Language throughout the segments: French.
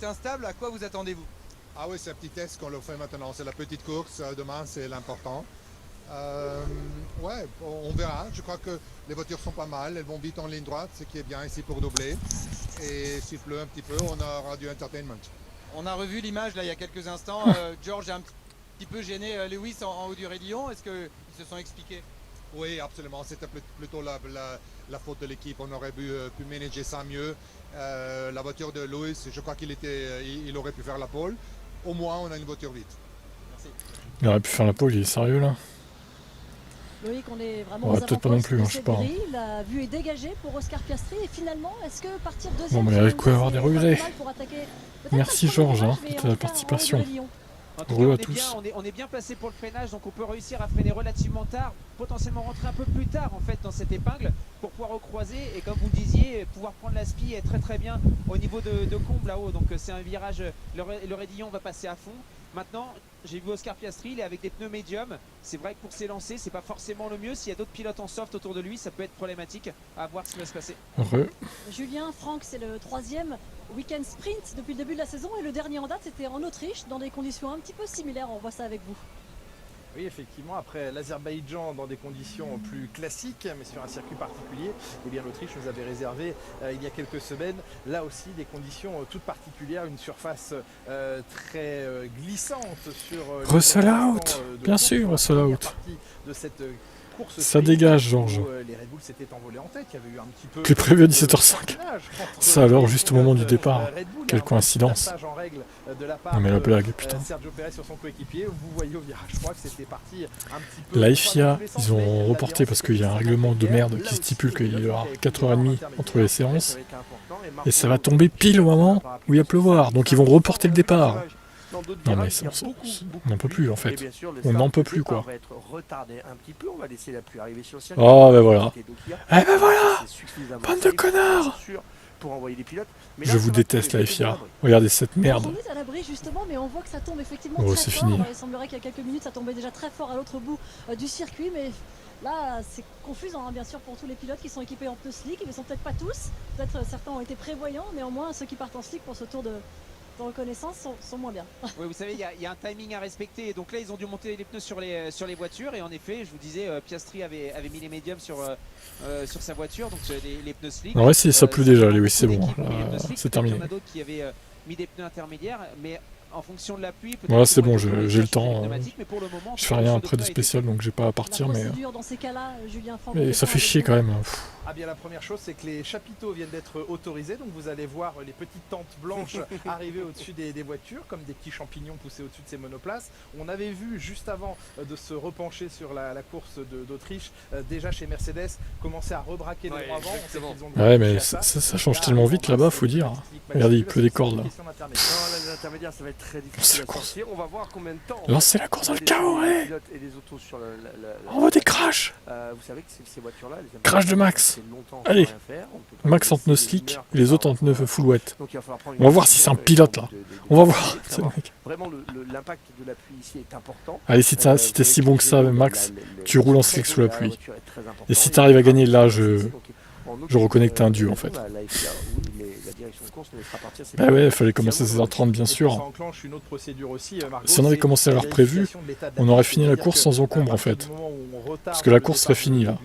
est instable, à quoi vous attendez-vous? Ah oui, c'est un petit test qu'on le fait maintenant. C'est la petite course. Demain, c'est l'important. Ouais, on verra. Je crois que les voitures sont pas mal. Elles vont vite en ligne droite, ce qui est bien ici pour doubler. Et s'il pleut un petit peu, on aura du entertainment. On a revu l'image là il y a quelques instants. George a un petit peu gêné Lewis en haut du raidillon. Est-ce qu'ils se sont expliqués? Oui, absolument. C'était plutôt la faute de l'équipe. On aurait pu manager ça mieux. La voiture de Lewis, je crois il aurait pu faire la pole. Au moins, on a une voiture vite. Merci. Il aurait pu faire la pole, il est sérieux là? Loïc, on est vraiment Ouais, aux peut-être pas non avant-postes plus, de hein, je sais cette pas. grille. La vue est dégagée pour Oscar Piastri. Et finalement, est-ce que partir Bon, deuxième mais sur il y a une quoi avoir course, des c'est pas regrets. mal pour attaquer peut-être Merci pas le premier Georges, virage, hein, mais pour en ta tout cas, en haut du participation. raidillon. En tout Heureux cas, à on est tous. bien, on est bien placé pour le freinage, donc on peut réussir à freiner relativement tard, potentiellement rentrer un peu plus tard en fait dans cette épingle pour pouvoir recroiser et comme vous le disiez, pouvoir prendre la spi très très bien au niveau de Combe là-haut. Donc c'est un virage, le raidillon va passer à fond. Maintenant, j'ai vu Oscar Piastri, il est avec des pneus médiums. C'est vrai que pour s'élancer, c'est pas forcément le mieux. S'il y a d'autres pilotes en soft autour de lui, ça peut être problématique. À voir ce qui va se passer. Heureux. Julien, Franck, c'est le troisième week-end sprint depuis le début de la saison. Et le dernier en date, c'était en Autriche, dans des conditions un petit peu similaires. On voit ça avec vous. Oui, effectivement, après l'Azerbaïdjan dans des conditions plus classiques, mais sur un circuit particulier, eh bien l'Autriche nous avait réservé il y a quelques semaines, là aussi des conditions toutes particulières, une surface très glissante sur Russell out, bien sûr, Russell out. de cette course Ça sprint dégage, Georges. où, les Red Bull s'étaient envolés en tête. Il y avait eu un petit peu Plus prévu à 17h05. Ça alors, juste au moment du départ. Quelle coïncidence. Non mais la blague, putain. Sergio Perez sur son coéquipier, vous voyez au virage 3 que c'était parti un petit peu. La FIA, ils ont reporté parce qu'il y a un règlement de merde qui stipule qu'il y aura 4h30 entre les séances. Et ça va tomber pile au moment où il va pleuvoir. Donc ils vont reporter le départ. Non mais on n'en peut plus en fait. On n'en peut plus quoi. Oh ben voilà. Eh ben voilà. Bande de connards. Je vous déteste la FIA. Regardez cette merde. On est à l'abri justement, mais on voit que ça tombe effectivement Oh, très c'est fort. fini. Il semblerait qu'il y a quelques minutes, ça tombait déjà très fort à l'autre bout du circuit, mais là, c'est confusant, hein, bien sûr, pour tous les pilotes qui sont équipés en pneus slick. Ils ne sont peut-être pas tous, peut-être certains ont été prévoyants, néanmoins, ceux qui partent en slick pour ce tour de reconnaissance sont moins bien. Oui, vous savez, il y a un timing à respecter. Donc là, ils ont dû monter les pneus sur les voitures. Et en effet, je vous disais, Piastri avait mis les médiums sur sa voiture, donc les pneus slick. Non ouais, ça pleut déjà, Lewis, c'est bon. Là, C'est terminé. Il y en a d'autres qui avaient mis des pneus intermédiaires, mais en fonction de la pluie. Voilà, c'est bon, j'ai le temps. Mais pour le moment, Je fais rien après de spécial, donc j'ai pas à partir, mais Dans ces cas-là, Julien Franck, mais ça fait chier quand même. Ah bien la première chose c'est que les chapiteaux viennent d'être autorisés, donc vous allez voir les petites tentes blanches arriver au-dessus des voitures comme des petits champignons poussés au-dessus de ces monoplaces. On avait vu juste avant de se repencher sur la course d'Autriche, déjà chez Mercedes commencer à rebraquer les droits avant. Ouais mais ça change tellement vite là-bas, faut dire. Regardez, il pleut des cordes là. Les intermédiaires, ça va être très difficile à sortir. On va voir combien de temps. Lancez la course dans le chaos, allez. Et les autos sur On veut des crashs. Vous savez que ces voitures-là, Crash de Max. Allez, Max en pneu slick et les autres en pneu full wet. On va voir si c'est un pilote là. On va voir. Vraiment, l'impact de la pluie ici est important. Allez, si t'es si bon que ça, Max, tu roules en slick sous la pluie. Et si t'arrives à gagner là, je reconnais que t'es un dieu en fait. Bah ouais, il fallait commencer à 16h30 bien sûr. Si on avait commencé à l'heure prévue, on aurait fini la course sans encombre en fait. Parce que la course serait finie là.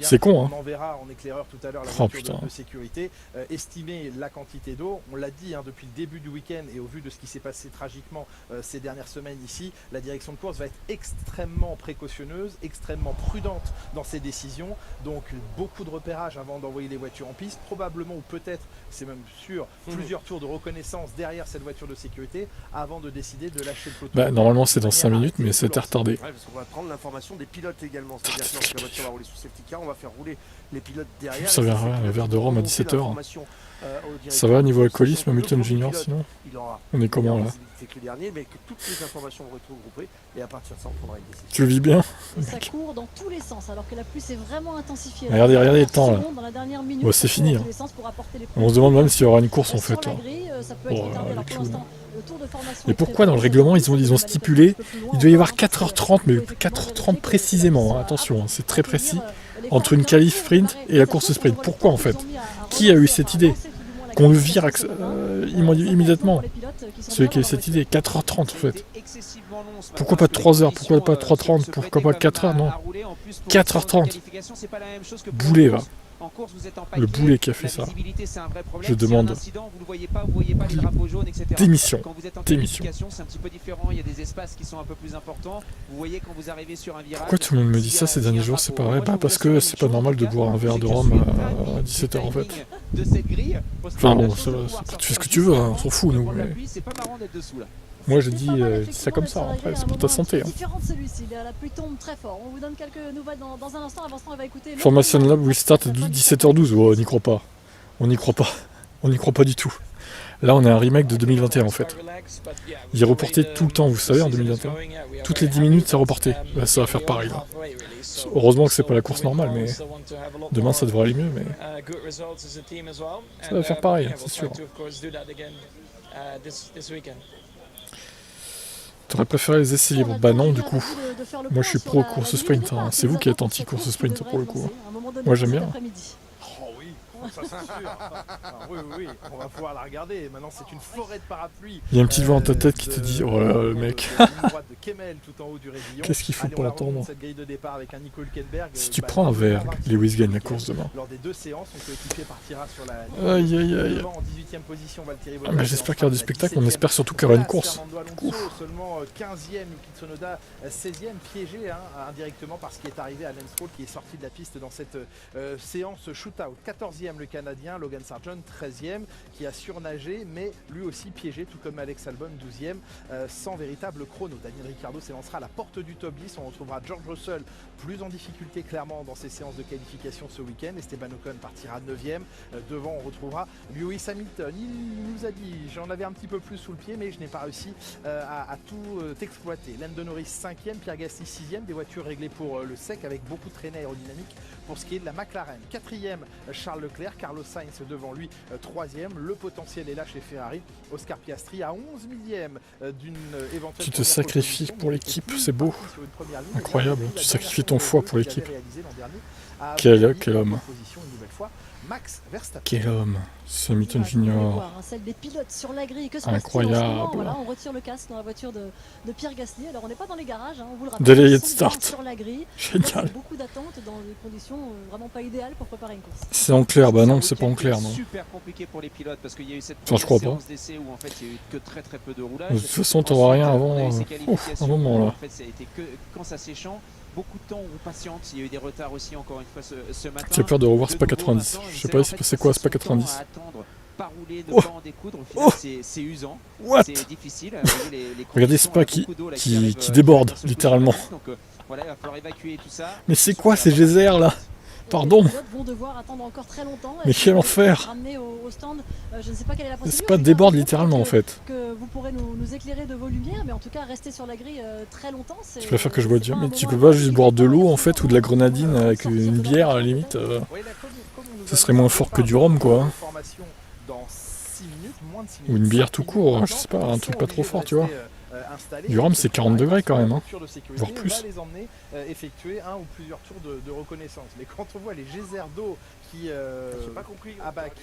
C'est con hein. On en verra en éclaireur tout à l'heure la Oh, voiture de sécurité. Estimer la quantité d'eau, on l'a dit hein, depuis le début du week-end et au vu de ce qui s'est passé tragiquement ces dernières semaines ici, la direction de course va être extrêmement précautionneuse, extrêmement prudente dans ses décisions. Donc beaucoup de repérage avant d'envoyer les voitures en piste, probablement ou peut-être, c'est même sûr, plusieurs tours de reconnaissance derrière cette voiture de sécurité avant de décider de lâcher le peloton. Bah normalement c'est dans 5 minutes mais c'était retardé. Ouais, parce qu'on va prendre l'information des pilotes également. C'est-à-dire que lorsque la voiture va rouler sous safety car, on va faire rouler les pilotes derrière. Ça vient rien, le verre de Rome à 17h. Ça va niveau alcoolisme, Hamilton Junior sinon? On est comment là? Mais que toutes les informations vont être regroupées et à partir de ça on prendra une décision. Tu le vis bien? Et ça court dans tous les sens alors que la pluie s'est vraiment intensifiée. Regardez le temps là. Bon, c'est fini. Hein. On se demande même s'il y aura une course en fait. Là. Et pourquoi dans le règlement ils ont stipulé il doit y avoir 4h30 mais 4h30 précisément, hein, attention, hein, c'est très précis, entre une qualif sprint et la course sprint. Pourquoi en fait? Qui a eu cette idée? qu'on le vire immédiatement. Celui qui a eu cette idée, 4h30 en fait. Pourquoi pas 3h, pourquoi pas 3h30, pourquoi pas 4h, non. 4h30. Boulet va. Le boulet qui a fait ça. Je demande démission. Démission. Pourquoi tout le monde me dit ça ces derniers jours? C'est pas vrai. Bah parce que c'est pas normal de boire un verre de rhum à 17h en fait. Enfin bon, tu fais ce que tu veux, hein, on s'en fout nous. Mais... Moi je dis ça comme ça, après c'est pour ta santé. Hein. La pluie tombe très fort. On vous donne quelques nouvelles dans un instant. Avant ça, on va écouter. Formation Lab will start à 17h12. Oh, on n'y croit pas. On n'y croit pas. On n'y croit pas du tout. Là on a un remake de 2021 en fait. Il est reporté tout le temps, vous savez, en 2021. Toutes les 10 minutes c'est reporté. Là, ça va faire pareil. Là. Heureusement que c'est pas la course normale, mais demain ça devrait aller mieux, mais ça va faire pareil, c'est sûr. T'aurais préféré les essais libres? Bah non, du coup. Moi je suis pro course sprint. Hein. C'est vous qui êtes anti-course sprint pour le coup. Moi j'aime bien. Oh oui, ça c'est sûr. Oui, on va pouvoir la regarder. Maintenant c'est une forêt de parapluies. Il y a une petite voix dans ta tête qui te dit oh là là, le mec. Qu'est-ce qu'il faut pour l'entendre? Si tu bah, prends un verre, Lewis gagne la course demain. Lors des 2 séances, son coéquipier partira sur la aïe aïe aïe. en 18e position, Valtteri Bottas. Ah, mais j'espère qu'il y aura du spectacle, on espère surtout qu'il y aura une course. Seulement 15e, Yuki Tsunoda 16e, piégé indirectement par ce qui est arrivé à Lance Stroll qui est sorti de la piste dans cette séance shootout. 14e le Canadien, Logan Sargent 13e qui a surnagé mais lui aussi piégé tout comme Alex Albon 12e sans véritable chrono. Daniel Ricciardo s'élancera à la porte du top 10, on retrouvera George Russell plus en difficulté clairement dans ses séances de qualification ce week-end. Esteban Ocon partira 9e, devant on retrouvera Lewis Hamilton. Il nous a dit j'en avais un petit peu plus sous le pied mais je n'ai pas réussi à tout exploiter. Lando Norris 5e, Pierre Gasly 6e, des voitures réglées pour le sec avec beaucoup de traînées aérodynamiques pour ce qui est de la McLaren. 4e Charles Leclerc, Carlos Sainz devant lui 3e, le potentiel est là chez Ferrari. Oscar Piastri à 11 millième d'une éventuelle... Tu te sacrifies pour l'équipe, c'est beau, incroyable, tu sacrifies ton foie pour l'équipe. Quel homme. Max Verstappen. Quel homme, c'est Hamilton Junior. Celle des pilotes sur la grille. Que se incroyable. Voilà, on retire le casque dans la voiture de Pierre Gasly. Alors on n'est pas dans les garages, on vous le rappelle. Delayed start. Sur la grille. Génial. Beaucoup d'attentes dans des conditions vraiment pas idéales pour préparer une course. C'est en clair, bah non, c'est pas en clair, non. Super compliqué pour les pilotes parce qu'il y a eu cette je crois pas. d'essai où en fait il y a eu que très peu de roulage. De toute façon, t'auras rien avant un moment là. En fait, ça a été que quand ça s'échant. Beaucoup de temps on patiente, il y a eu des retards aussi encore une fois ce matin. J'ai peur de revoir Spa 90. Je sais pas si c'est quoi Spa 90. Pas rouler, ne pas en découdre, au final c'est usant, c'est difficile. Regardez Spa qui déborde littéralement. Donc voilà, il va falloir évacuer tout ça. Mais c'est quoi ces geysers là? Pardon. Vont devoir attendre encore très longtemps. Mais quel enfer. Au stand, je ne sais pas quelle est la procédure. C'est pas déborde littéralement en fait. Que vous pourrez nous éclairer de vos lumières, mais en tout cas rester sur la grille très longtemps. Je préfère que je bois du. Mais tu peux pas juste boire de l'eau en fait ou de la grenadine avec une bière à la limite. Ce serait moins fort que du rhum quoi. Ou une bière tout court, je sais pas, un truc pas trop fort tu vois. Du rhum c'est 40 degrés quand même, hein. Voire plus. Effectuer un ou plusieurs tours de reconnaissance. Mais quand on voit les geysers d'eau qui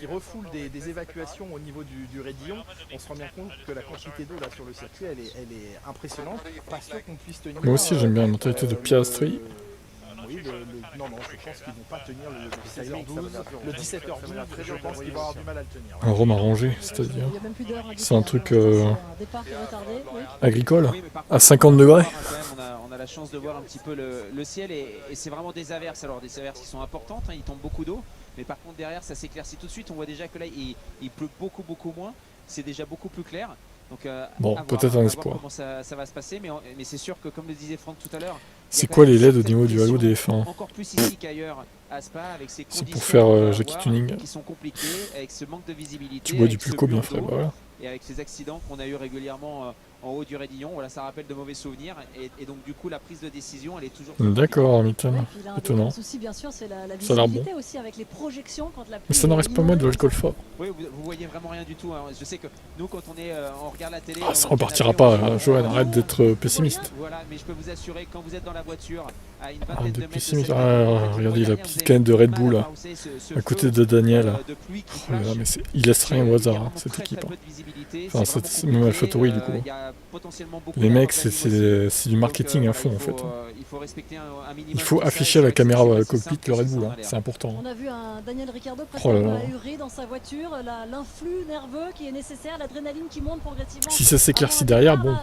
refoulent des évacuations au niveau du raidillon, on se rend bien compte que la quantité d'eau là sur le circuit elle est impressionnante. Pas sûr qu'on puisse tenir. Moi aussi j'aime bien la mentalité de Piastri. Oui, non, je pense qu'ils vont pas tenir le 17h12, je pense qu'ils vont avoir du mal à le tenir. Un rhum arrangé, c'est-à-dire. C'est un truc agricole, à 50 degrés. On a la chance de voir un petit peu le ciel et c'est vraiment des averses. Alors des averses qui sont importantes, il tombe beaucoup d'eau, mais par contre derrière ça s'éclaircit tout de suite. On voit déjà que là il pleut beaucoup moins, c'est déjà beaucoup plus clair. Donc, bon, peut-être un espoir. Comment ça va se passer, mais c'est sûr que comme le disait Franck tout à l'heure, c'est quoi les LED au niveau du halo des F1? Encore plus ici qu'ailleurs à Spa avec ces conditions c'est pour faire Jackie Tuning qui sont compliquées, avec ce manque de visibilité. Tu bois du Pulco bien frais, voilà. Et avec ces accidents qu'on a eu régulièrement en haut du raidillon. Voilà, ça rappelle de mauvais souvenirs. Et donc du coup, la prise de décision, elle est toujours... D'accord, Hamilton. Ouais, puis là, un Étonnant. des soucis, bien sûr, c'est la Ça a l'air visibilité aussi avec les projections quand la pluie Mais ça n'en est reste pas moins de ignorée, l'alcool fort. Oui, vous voyez vraiment rien du tout. Hein. Je sais que nous, quand on regarde la télé... Ah, ça on est repartira canapé, pas, Johan, arrête d'être pessimiste. Voilà, mais je peux vous assurer que quand vous êtes dans la voiture, à une Arrête vingtaine de de mètres pessimiste. cette Ah, canne, regardez la vous petite avez canette de Red mal Bull, à là, voir où c'est ce à côté feu, de Daniel. de pluie qui Oh là là, flash. mais il laisse rien au Il y a hasard, vraiment cette très, équipe. très peu de visibilité, Enfin, c'est c'est vraiment même compliqué, AlphaTauri, du coup. il y a potentiellement beaucoup Les mecs, d'erreurs d'animation. c'est du marketing Donc, à fond, en fait. il faut respecter un minimum. Il faut tout ça, afficher à et la c'est vrai que caméra c'est pas si cockpit simple le que Red ça Bull, s'en hein, a l'air. c'est important. On a vu un Daniel Ricciardo presque Oh là un peu là. ahuri dans sa voiture, l'influx nerveux qui est nécessaire, l'adrénaline qui monte progressivement. Si ça s'éclaircit derrière, bon,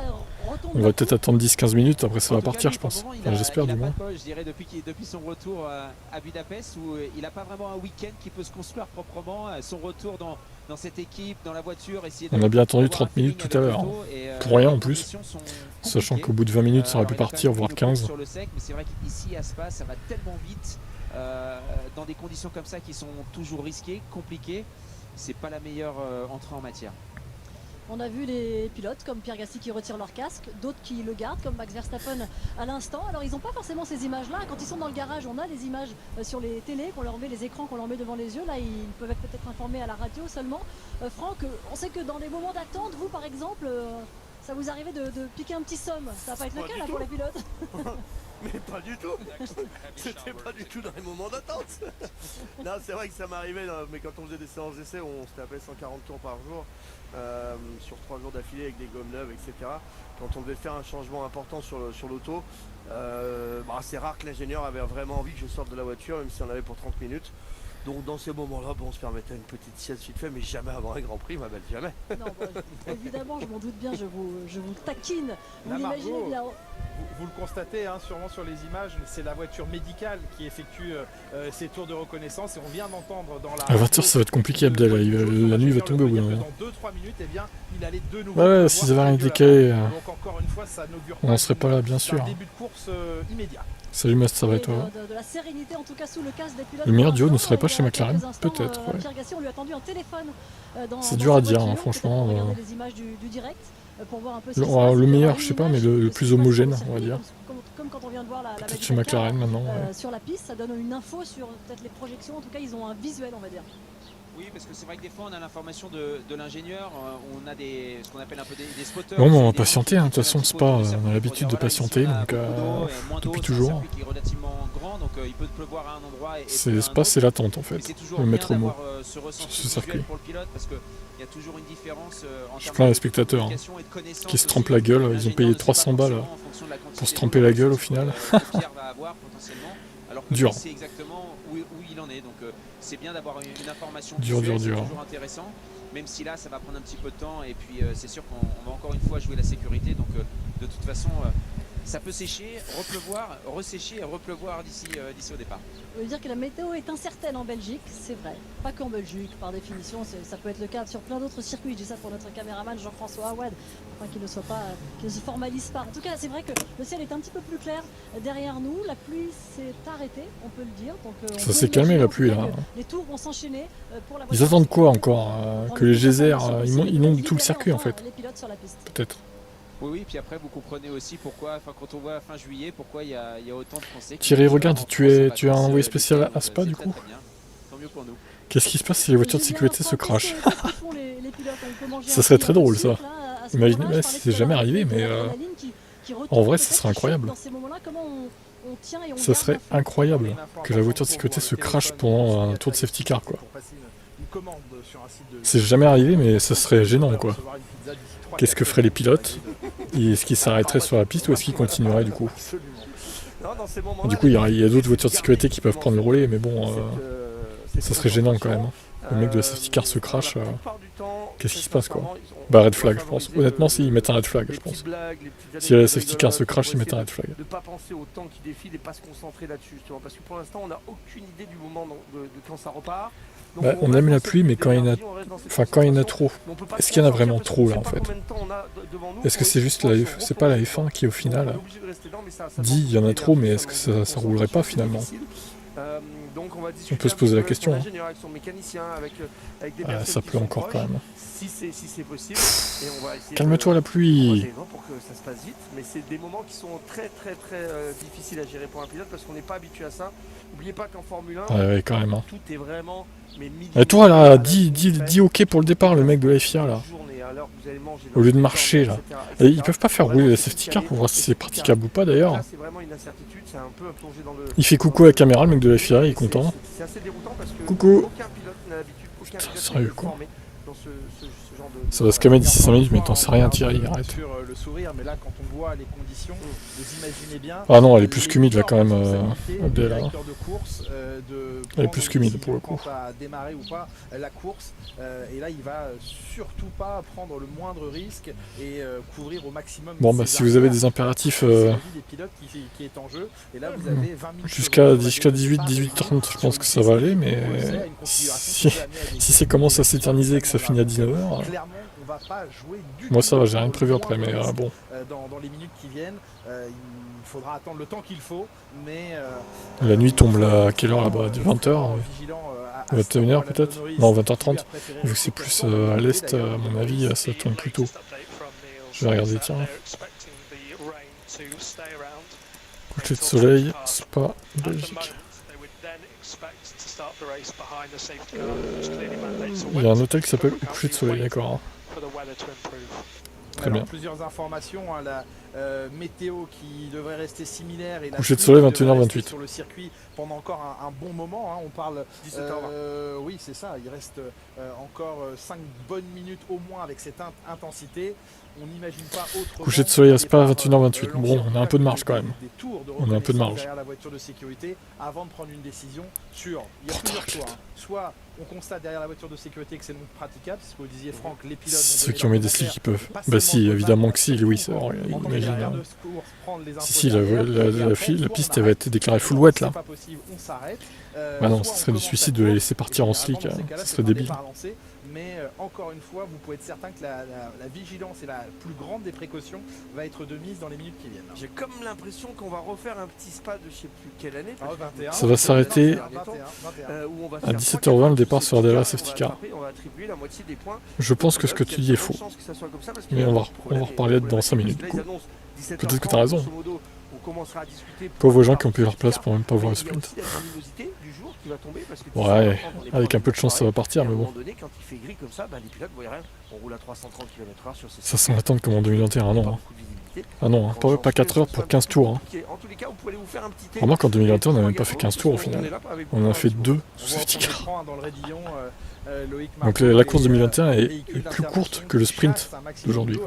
on va peut-être attendre 10-15 minutes, après ça va partir, je pense. Enfin, j'espère du moins. Je dirais depuis son retour à Budapest où il n'a pas vraiment un week-end qui peut se construire proprement. Son retour dans cette équipe, dans la voiture, essayer de... On a bien attendu 30 minutes tout à l'heure, pour rien en plus, sachant qu'au bout de 20 minutes ça aurait pu partir, voire 15. Sur le sec, mais c'est vrai qu'ici à Spa, ça va tellement vite, dans des conditions comme ça qui sont toujours risquées, compliquées. C'est pas la meilleure entrée en matière. On a vu les pilotes comme Pierre Gasly qui retirent leur casque, d'autres qui le gardent comme Max Verstappen à l'instant. Alors ils n'ont pas forcément ces images-là. Quand ils sont dans le garage, on a des images sur les télés, qu'on leur met les écrans, qu'on leur met devant les yeux. Là, ils peuvent être peut-être informés à la radio seulement. Franck, on sait que dans les moments d'attente, vous par exemple, ça vous arrivait de piquer un petit somme. Ça va pas être le cas là pour les pilotes. Mais pas du tout. C'était pas du tout dans les moments d'attente. Non, c'est vrai que ça m'arrivait, mais quand on faisait des séances d'essai, on se tapait 140 tours par jour, sur 3 jours d'affilée avec des gommes neuves, etc. Quand on devait faire un changement important sur l'auto, c'est rare que l'ingénieur avait vraiment envie que je sorte de la voiture, même si on avait pour 30 minutes. Donc dans ces moments-là, on se permettait une petite sieste vite fait, mais jamais avant un Grand Prix, ma belle, jamais. Non, évidemment, je m'en doute bien, je vous taquine. Vous Là, l'imaginez Margot, bien. Vous le constatez sûrement sur les images, c'est la voiture médicale qui effectue ses tours de reconnaissance et on vient d'entendre dans la... À 20h ça va être compliqué, Abdel, la nuit va tomber au bout d'un moment. Dans 2-3 minutes, eh bien, il allait de nouveau... Ouais, s'ils avaient rien décalé, donc encore une fois, ça n'augure on n'en serait pas là, bien sûr. un début de course immédiat. Salut Mast, ça va et toi? De la sérénité en tout cas sous le casque des pilotes. Le meilleur duo ne Pour serait pas l'instant, chez il y a McLaren? quelques instants, Peut-être, ouais. Pierre Gasly, on lui a tendu un téléphone C'est dans dur sa à dire, voiture. hein, franchement. Peut-être pour regarder les images du direct pour voir un peu ce qui se Alors, passe. le Il y meilleur, aura je une sais pas, image mais le de ce plus qui se passe sur homogène, le on va circuit, dire. comme quand on vient de voir la Peut-être Belgique chez McLaren maintenant, ouais. sur la piste, ça donne une info sur peut-être les projections. En tout cas, ils ont un visuel, on va dire. Oui, parce que c'est vrai que des fois on a l'information de l'ingénieur, on a ce qu'on appelle un peu des spotters. Bon, on va Des patienter, gens hein, qui de toute façon, prennent c'est un pas, petit peu on a l'habitude de voilà, ici, patienter, on a donc beaucoup d'eau, moins d'eau, depuis c'est un toujours. circuit qui est relativement grand, donc il peut pleuvoir à un endroit et C'est peu à un l'espace, c'est autre. l'attente en Mais fait, c'est toujours le bien maître mot. d'avoir ce ressenti ce circuit. visuel pour le pilote parce qu'il y a toujours une différence en Je termes plains les de spectateurs, communication et de connaissance qui se aussi. trempent la gueule, ils ont L'ingénieur payé ne sait pas 300 balles forcément en fonction de la quantité pour se d'eau tremper la gueule au que final. Pierre va avoir potentiellement, alors que Dur. lui sait exactement où il en est. Donc c'est bien d'avoir une information Dur, visuelle, dur. c'est toujours intéressant. Même si là ça va prendre un petit peu de temps et puis c'est sûr qu'on va encore une fois jouer la sécurité, donc de toute façon ça peut sécher, repleuvoir, ressécher et repleuvoir d'ici au départ. Ça veut dire que la météo est incertaine en Belgique, c'est vrai. Pas qu'en Belgique, par définition, ça peut être le cas sur plein d'autres circuits. Je dis ça pour notre caméraman Jean-François Awad, afin qu'il ne soit pas, qu'il ne se formalise pas. En tout cas, c'est vrai que le ciel est un petit peu plus clair derrière nous. La pluie s'est arrêtée, on peut le dire. Donc, on Ça peut s'est calmé, imaginer, la en tout pluie, cas, là. que les tours vont s'enchaîner pour la Ils voiture. attendent quoi encore que les geysers ils inondent tout le Libérer circuit en enfin fait, les pilotes sur la piste. peut-être. Oui, puis après vous comprenez aussi pourquoi, quand on voit fin juillet, pourquoi il y a autant de Français. Thierry, regarde, tu as un envoyé spécial à Spa du coup. Tant mieux pour nous. Qu'est-ce qui se passe si les voitures de Julien sécurité se Lafranc, crachent? qu'est-ce que font les pilotes? On peut manger Ça un serait petit très drôle, sucre, ça. là, à ce Imaginez, moment-là, ouais, je parlais c'est tout à jamais l'heure arrivé, de mais l'adrénaline qui en vrai, retourne. ça Peut-être serait qu'il chauffe incroyable. dans ces moments-là, comment on tient et on Ça garde serait la flamme. incroyable que la voiture de sécurité se crache pendant un tour de safety car quoi. C'est jamais arrivé, mais ça serait gênant quoi. Qu'est-ce que feraient les pilotes? Est-ce qu'ils s'arrêteraient sur la piste ou est-ce qu'ils continueraient du coup? Du coup, il y a d'autres voitures de sécurité qui peuvent prendre le relais, mais bon, ça serait gênant quand même. Le mec de la safety car se crache, qu'est-ce qui se passe quoi? Bah red flag je pense. Honnêtement s'ils mettent un red flag je pense. Si la safety car se crache, ils mettent un red flag. De ne pas penser au temps qui défile et pas se concentrer là-dessus justement. Parce que pour l'instant on n'a aucune idée du moment de quand ça repart. Donc, Bah, on aime la pluie mais quand il y en a, enfin quand il y en a trop. Est-ce qu'il y en a vraiment trop là en fait? Est-ce que c'est juste c'est pas la F1 qui au final dit il y en a trop mais est-ce que ça roulerait pas finalement? Donc on va discuter. On peut se poser la avec question, son hein. ingénieur, avec son mécanicien, avec des Ah, personnes ça qui pleut sont encore proches, quand même. si c'est possible. Et on va essayer Calme-toi la de pluie. croiser les doigts pour que ça se passe vite. Mais c'est des moments qui sont très difficiles à gérer pour un pilote parce qu'on n'est pas habitué à ça. N'oubliez pas qu'en Formule 1, Ouais, carrément. tout est vraiment. Et toi là, dis ok pour le départ, le mec de la FIA là. Au lieu de marcher là. Et ils peuvent pas faire rouler la safety car pour voir si c'est praticable ou pas d'ailleurs. C'est vraiment une incertitude, c'est un peu plongé dans le. Il fait coucou à la caméra, le mec de la FIA, il est content. C'est assez déroutant parce que Coucou. aucun pilote n'a l'habitude, aucun pilote Sérieux, n'est quoi. formé dans ce genre de. Ça va se calmer d'ici 5 minutes, mais t'en sais rien Thierry, arrête. Sur le sourire, mais là quand on voit les conditions, vous imaginez bien. Ah non, elle est plus qu'humide là quand même, Dès là. Elle est plus qu'humide pour le coup. À démarrer ou pas la course, et là il va surtout pas prendre le moindre risque et couvrir au maximum. Bon bah si vous avez des impératifs des pilotes qui est en jeu, et là vous avez 20 minutes jusqu'à 18, 18h30, je pense que ça va aller, mais si ça commence à s'éterniser et que ça finit à 19h, clairement on va pas jouer du moi tout ça va, j'ai rien prévu après, mais bon. dans les minutes qui viennent, il faudra attendre le temps qu'il faut, mais La nuit tombe là, à quelle heure là-bas? 20h 21h peut-être? Non, 20h30. Vu que c'est plus à l'est, à mon avis, ça tombe plus tôt. Je vais regarder, tiens. Coucher de soleil, Spa, Belgique. Il y a un hôtel qui s'appelle Coucher de soleil, d'accord. Très bien. Plusieurs informations, hein, la météo qui devrait rester similaire et la coucher de soleil pluie devrait 21h28. rester sur le circuit pendant encore un bon moment, hein, on parle 17h20. oui c'est ça, il reste encore 5 bonnes minutes au moins avec cette intensité. On n'imagine pas autrement. Coucher de soleil à Spa 21h28. Bon, on a un peu de marge quand même. On a un peu de marge. Derrière la voiture de sécurité avant de prendre une décision sur. Il y a plusieurs choix. Hein. Soit on constate derrière la voiture de sécurité que c'est non praticable, c'est ce que vous disiez Franck, les pilotes. Ceux qui ont mis des slicks qui peuvent. Bah si, évidemment que si, Louis, imagine. Si, la piste elle va être déclarée full wet là. Bah non, ce serait du suicide de les laisser partir en slick, ce serait débile. Mais encore une fois, vous pouvez être certain que la vigilance et la plus grande des précautions va être de mise dans les minutes qui viennent. J'ai comme l'impression qu'on va refaire un petit spa de je sais plus quelle année. 21, ça va s'arrêter à 17h20, le départ sera déjà safety car. Je pense que ce que tu dis est faux. Mais on va reparler dans 5 minutes. Peut-être que tu as raison. Pauvres gens qui ont payé leur place pour même pas voir le sprint. Ouais, avec un peu de chance ça va partir, mais bon. Ça sent l'attente comme en 2021, non. Hein. Ah non, hein, pas 4 heures pour 15 tours. Hein. Remarque qu'en 2021 on n'a même pas fait 15 tours au final. On en a fait 2 sous safety car. Donc la course 2021 est plus courte que le sprint d'aujourd'hui.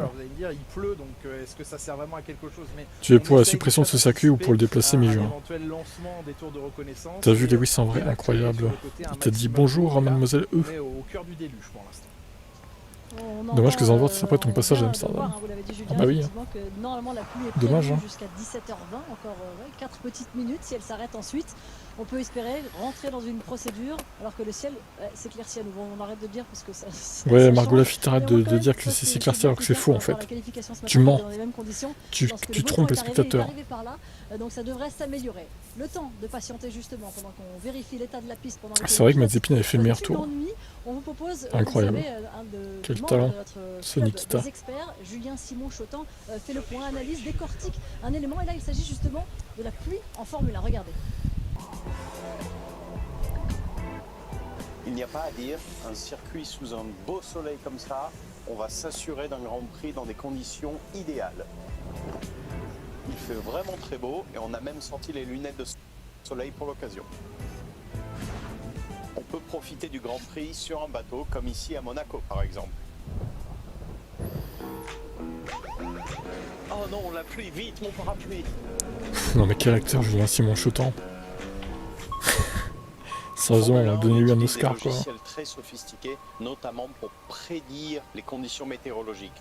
Tu es pour la suppression de ce circuit ou pour le déplacer mi-juin? T'as vu Lewis en vrai, incroyable. Il t'a dit bonjour à mademoiselle E. Dommage que Zandvoort c'est après ton passage à Amsterdam. Ah bah oui. Dommage. Hein. Jusqu'à 17h20, encore 4 petites minutes si elle s'arrête ensuite. On peut espérer rentrer dans une procédure alors que le ciel s'éclaircit à nouveau. On arrête de dire parce que ça. Ouais, Margot Lafitte, arrête de dire que c'est s'éclaircir alors que c'est faux en fait. Tu mens. Tu trompes les spectateurs. Donc ça devrait s'améliorer. Le temps de patienter justement pendant qu'on vérifie l'état de la piste. C'est vrai que Mazepin avait fait le meilleur tour. On vous propose, incroyable. Quel talent, ce Nikita. Des experts, Julien Simon-Chotan fait le point, analyse, décortique un élément. Et là, il s'agit justement de la pluie en Formule 1. Regardez. Il n'y a pas à dire, un circuit sous un beau soleil comme ça, on va s'assurer d'un Grand Prix dans des conditions idéales. Il fait vraiment très beau et on a même sorti les lunettes de soleil pour l'occasion. On peut profiter du Grand Prix sur un bateau, comme ici à Monaco par exemple. Oh non, la pluie, vite mon parapluie! Non mais quel acteur Julien Simon-Chotan. Sérieusement, on a donné lui un Oscar quoi. Des logiciels très sophistiqués, notamment pour prédire les conditions météorologiques.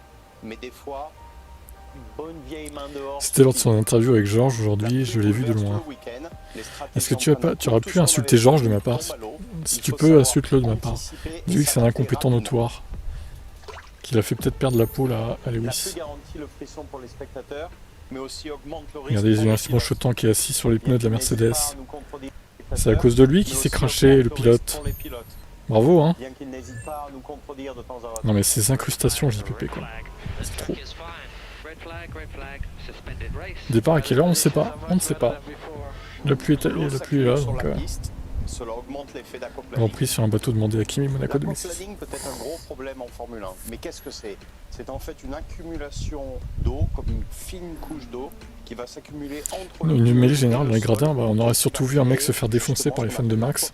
Mais des fois, une bonne vieille main dehors. C'était lors de son interview avec Georges aujourd'hui, je l'ai vu de loin. Est-ce que tu aurais pu insulter Georges de ma part? Si tu peux, insulte-le de ma part. Dis-lui que c'est un incompétent notoire. Qu'il a fait peut-être perdre la peau là, à Lewis. Regardez Julien Simon-Chotan qui est assis sur les pneus de la Mercedes. spectateurs. C'est à cause de lui mais qui aussi s'est un craché, plan le de risque pilote. pour les pilotes. Bravo, hein. Bien qu'il n'hésite pas à nous contredire de temps à autre. Non mais ces incrustations JPP quoi. C'est trop. Départ à quelle heure on ne sait pas. On ne sait pas. La pluie est là, Sur donc la piste, cela augmente l'effet Grand d'aquaplaning. Prix sur un bateau demandé à Kimi Monaco 2006. L'aquaplaning peut être un gros problème en Formule 1. Mais qu'est-ce que c'est? C'est en fait une accumulation d'eau, comme une fine couche d'eau, qui va s'accumuler entre Une le mêlée tuyau générale et dans les le sol. gradins, bah, on aurait surtout vu un mec se faire défoncer par les fans de Max,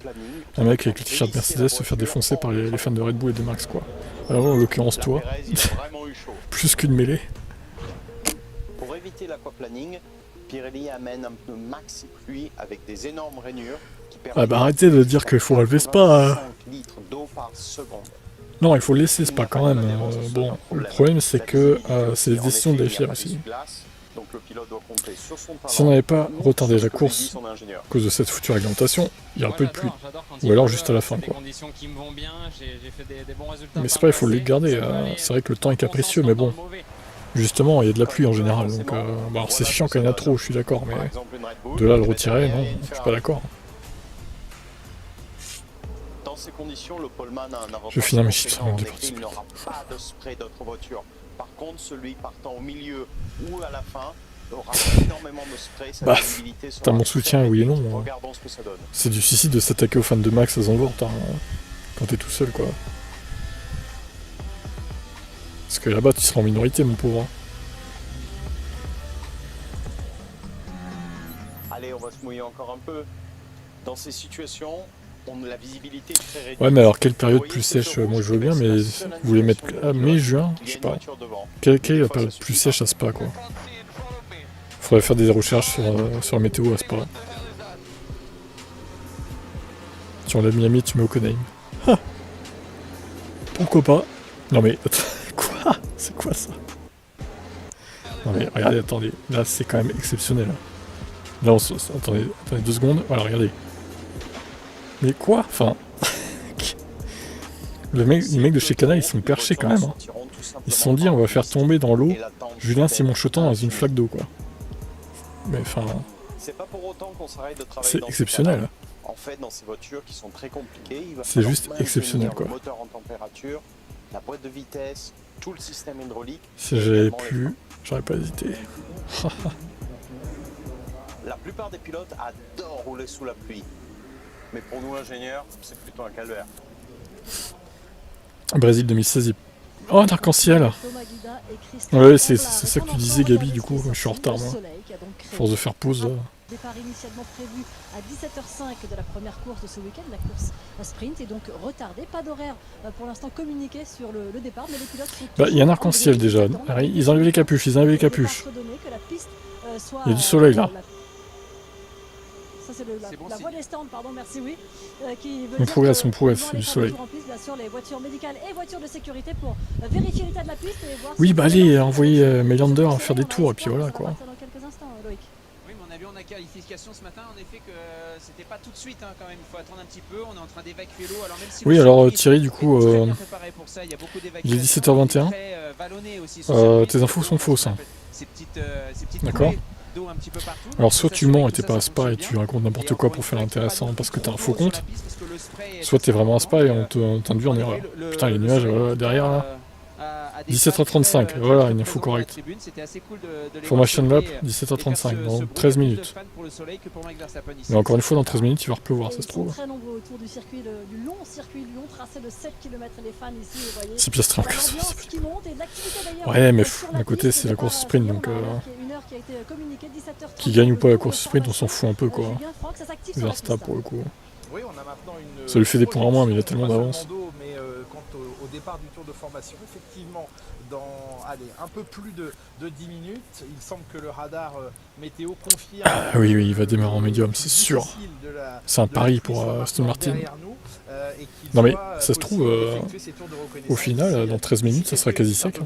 un mec avec le t-shirt Mercedes se faire défoncer par les fans de Red Bull et de Max quoi. Alors en l'occurrence La toi, Pérez, il a vraiment eu chaud. plus qu'une mêlée. Pour éviter l'aquaplaning, Pirelli amène un pneu maxi pluie avec des énormes rainures qui Ah permettent bah arrêtez de dire qu'il faut relever Spa. 25 litres d'eau par seconde. Non, il faut laisser Spa quand même. Bon, le problème c'est que c'est les décisions de la FIA aussi. Donc le pilote doit compter sur son talent. Si on n'avait pas ou retardé sur la ce que lui dit course son ingénieur. à cause de cette foutue réglementation, il y a un Moi, peu de pluie. j'adore quand Ou il alors pleut, juste à la fin c'est des quoi. conditions qui me vont bien, j'ai fait des bons résultats. Mais par Spa il faut le les passé, garder. ça peut aller C'est vrai que le temps est dans le bon capricieux sens mais comme dans bon. le mauvais. Justement, il y a de la pluie en général, donc bah, c'est chiant quand il y en a trop, je suis d'accord, mais Par exemple, une Red Bull, de là à le qui va retirer, derrière, non, il y a une je suis pas Ferrari. d'accord. Dans ces conditions, le poleman a un avantage. Je vais finir mes conséquent. chiffres avant En de effet, partir. il n'aura pas de spray d'autres voitures. Par contre, celui partant au milieu ou à la fin aura énormément de spray. Sa Bah, visibilité sera t'as mon très soutien, oui et non. réduite. Regardons ce que ça donne. C'est du suicide de s'attaquer aux fans de Max à Zandvoort hein, quand t'es tout seul quoi. Parce que là-bas tu seras en minorité mon pauvre. Hein. Allez, on va se mouiller encore un peu. Dans ces situations, la visibilité est très réduite. Ouais mais alors quelle période Vous voyez plus ce sèche, feu moi rouge je veux bien qui mais laisse la seule vous voulez mettre indication à du mai, pilote juin, qu'il je y sais a une pas. voiture devant. Quelle est Des la fois, période ça plus suffit sèche à Spa quoi. Faudrait faire des recherches sur la météo à Spa. Sur la Miami tu mets Hockenheim. Ah. Pourquoi pas. Non mais quoi? C'est quoi ça? Non mais regardez, attendez, là c'est quand même exceptionnel. Là attendez 2 secondes, voilà regardez. Mais quoi? Enfin. les mecs de chez Cana ils sont perchés quand même. Hein. Ils se sont dit on va faire tomber dans l'eau Julien Simon Chotan dans une flaque d'eau quoi. Mais enfin, C'est pas pour autant qu'on s'arrête de travailler c'est dans ces exceptionnel. cas-là. En fait, dans ces voitures qui sont très compliquées, il va C'est falloir juste maintenir exceptionnel, le quoi. moteur en température, la boîte de vitesse, tout le système hydraulique. Si et j'avais également les pu, j'aurais pas hésité. freins. La plupart des pilotes adorent rouler sous la pluie. Mais pour nous ingénieurs, c'est plutôt un calvaire. Brésil 2016. Oh un arc-en-ciel. Thomas Guida et Christian Ouais c'est Horner. ça que tu Pendant disais ce temps, Gabi du coup, je suis en retard le moi. soleil qui a donc créé Force de faire pause là. Départ initialement prévu à 17h05 de la première course de ce week-end, la course à sprint est donc retardée. Pas d'horaire pour l'instant communiqué sur le départ, mais les pilotes sont Bah il y a un toujours arc-en-ciel en grille, déjà. attendent Alors, ils enlèvent les capuches, ils enlèvent les et il est capuches. ordonné que la piste, soit, Il y a du soleil, là. Ça c'est C'est bon la signe. voie des stands, pardon, merci oui. Qui veut On dire progresse, que on progresse, ils vont c'est aller du faire soleil. un tour en piste, bien sûr, les voitures médicales et voitures de sécurité pour vérifier l'état de la piste et voir Oui si bah on peut allez, lancer envoyez la Melander course. faire des On va tours et puis voir, voilà ça va quoi. partir dans quelques instants, Loïc. Oui, mais on a vu en qualification ce matin, en effet, que c'était pas tout de suite, hein, quand même. Il faut attendre un petit peu. On est en train d'évacuer l'eau. Alors, même si Oui le alors circuit Thierry du coup, est très bien préparé pour ça, il y a beaucoup il est d'évacuations, 17h21. très, vallonné aussi, ce circuit. tes infos sont fausses. Hein. Ces petites D'accord. coulées d'eau un petit peu partout. Alors Il faut soit tu s'assurer mens et que t'es ça, pas à ça Spa et fonctionne tu bien. racontes n'importe Et quoi encore pour une faire fois, intéressant qu'il y ait parce que pas t'as un de faux trop d'eau compte. sur la piste, parce que le spray est Soit t'es très vraiment à Spa et on important. t'induit en erreur. Putain les Le nuages soleil, voilà, derrière là. à des 17h35, fans très, voilà, très une info présents dans la correcte. tribune. C'était assez cool de les Formation voir lap, sauter, et 17h35, faire dans ce 13 bruit de minutes. fans pour le soleil que pour Max Verstappen ici. Mais encore une fois dans 13 minutes il va repleuvoir Et ça se ils sont trouve. très nombreux autour du circuit, du long circuit Lyon, tracé de 7 km. Les fans ici, vous voyez. C'est piastres en Voilà plus. l'ambiance qui monte et de l'activité d'ailleurs. Ouais, mais sur d'un la côté, piste. c'est la Départ course à sprint, Sillon, donc, on a une heure qui a été communiquée, 17h30. Qui gagne ou pas la Le tour course de sprint on s'en formation. fout un peu quoi. Julien Franck, ça s'active sur la Verstappen piste. pour le coup. Oui, on a maintenant une. Ça lui fait des points en moins, mais il a tellement projection, d'avance. pas seulement d'eau, mais quant au départ du tour de formation, effectivement, dans un peu plus de 10 minutes, il semble que le radar météo confirme. Ah oui il va démarrer en médium c'est sûr. C'est un pari pour Aston Martin. Non, mais ça se trouve, au final, dans 13 minutes, ça sera quasi sec.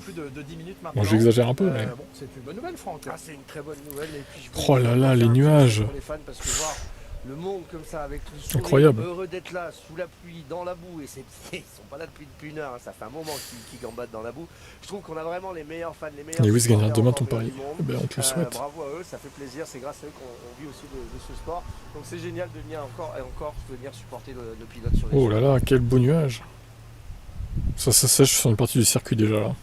Bon, j'exagère un peu, mais... C'est une bonne nouvelle, Franck. Ah, c'est une très bonne nouvelle. Et puis, Oh là là, les nuages. pour les fans, parce que voir le monde comme ça, avec tout le sourire, Incroyable. heureux d'être là, sous la pluie, dans la boue, et ils sont pas là depuis une heure, hein, ça fait un moment qu'ils gambadent dans la boue. Je trouve qu'on a vraiment les meilleurs fans, les meilleurs... Lewis gagnera demain ton supporters pari. du monde. Eh ben, on te le souhaite. Bravo à eux, ça fait plaisir, c'est grâce à eux qu'on vit aussi de ce sport. Donc c'est génial de venir encore et encore venir supporter le pilote sur les Oh là là, quel beau nuage. Ça sèche sur une partie du circuit déjà là.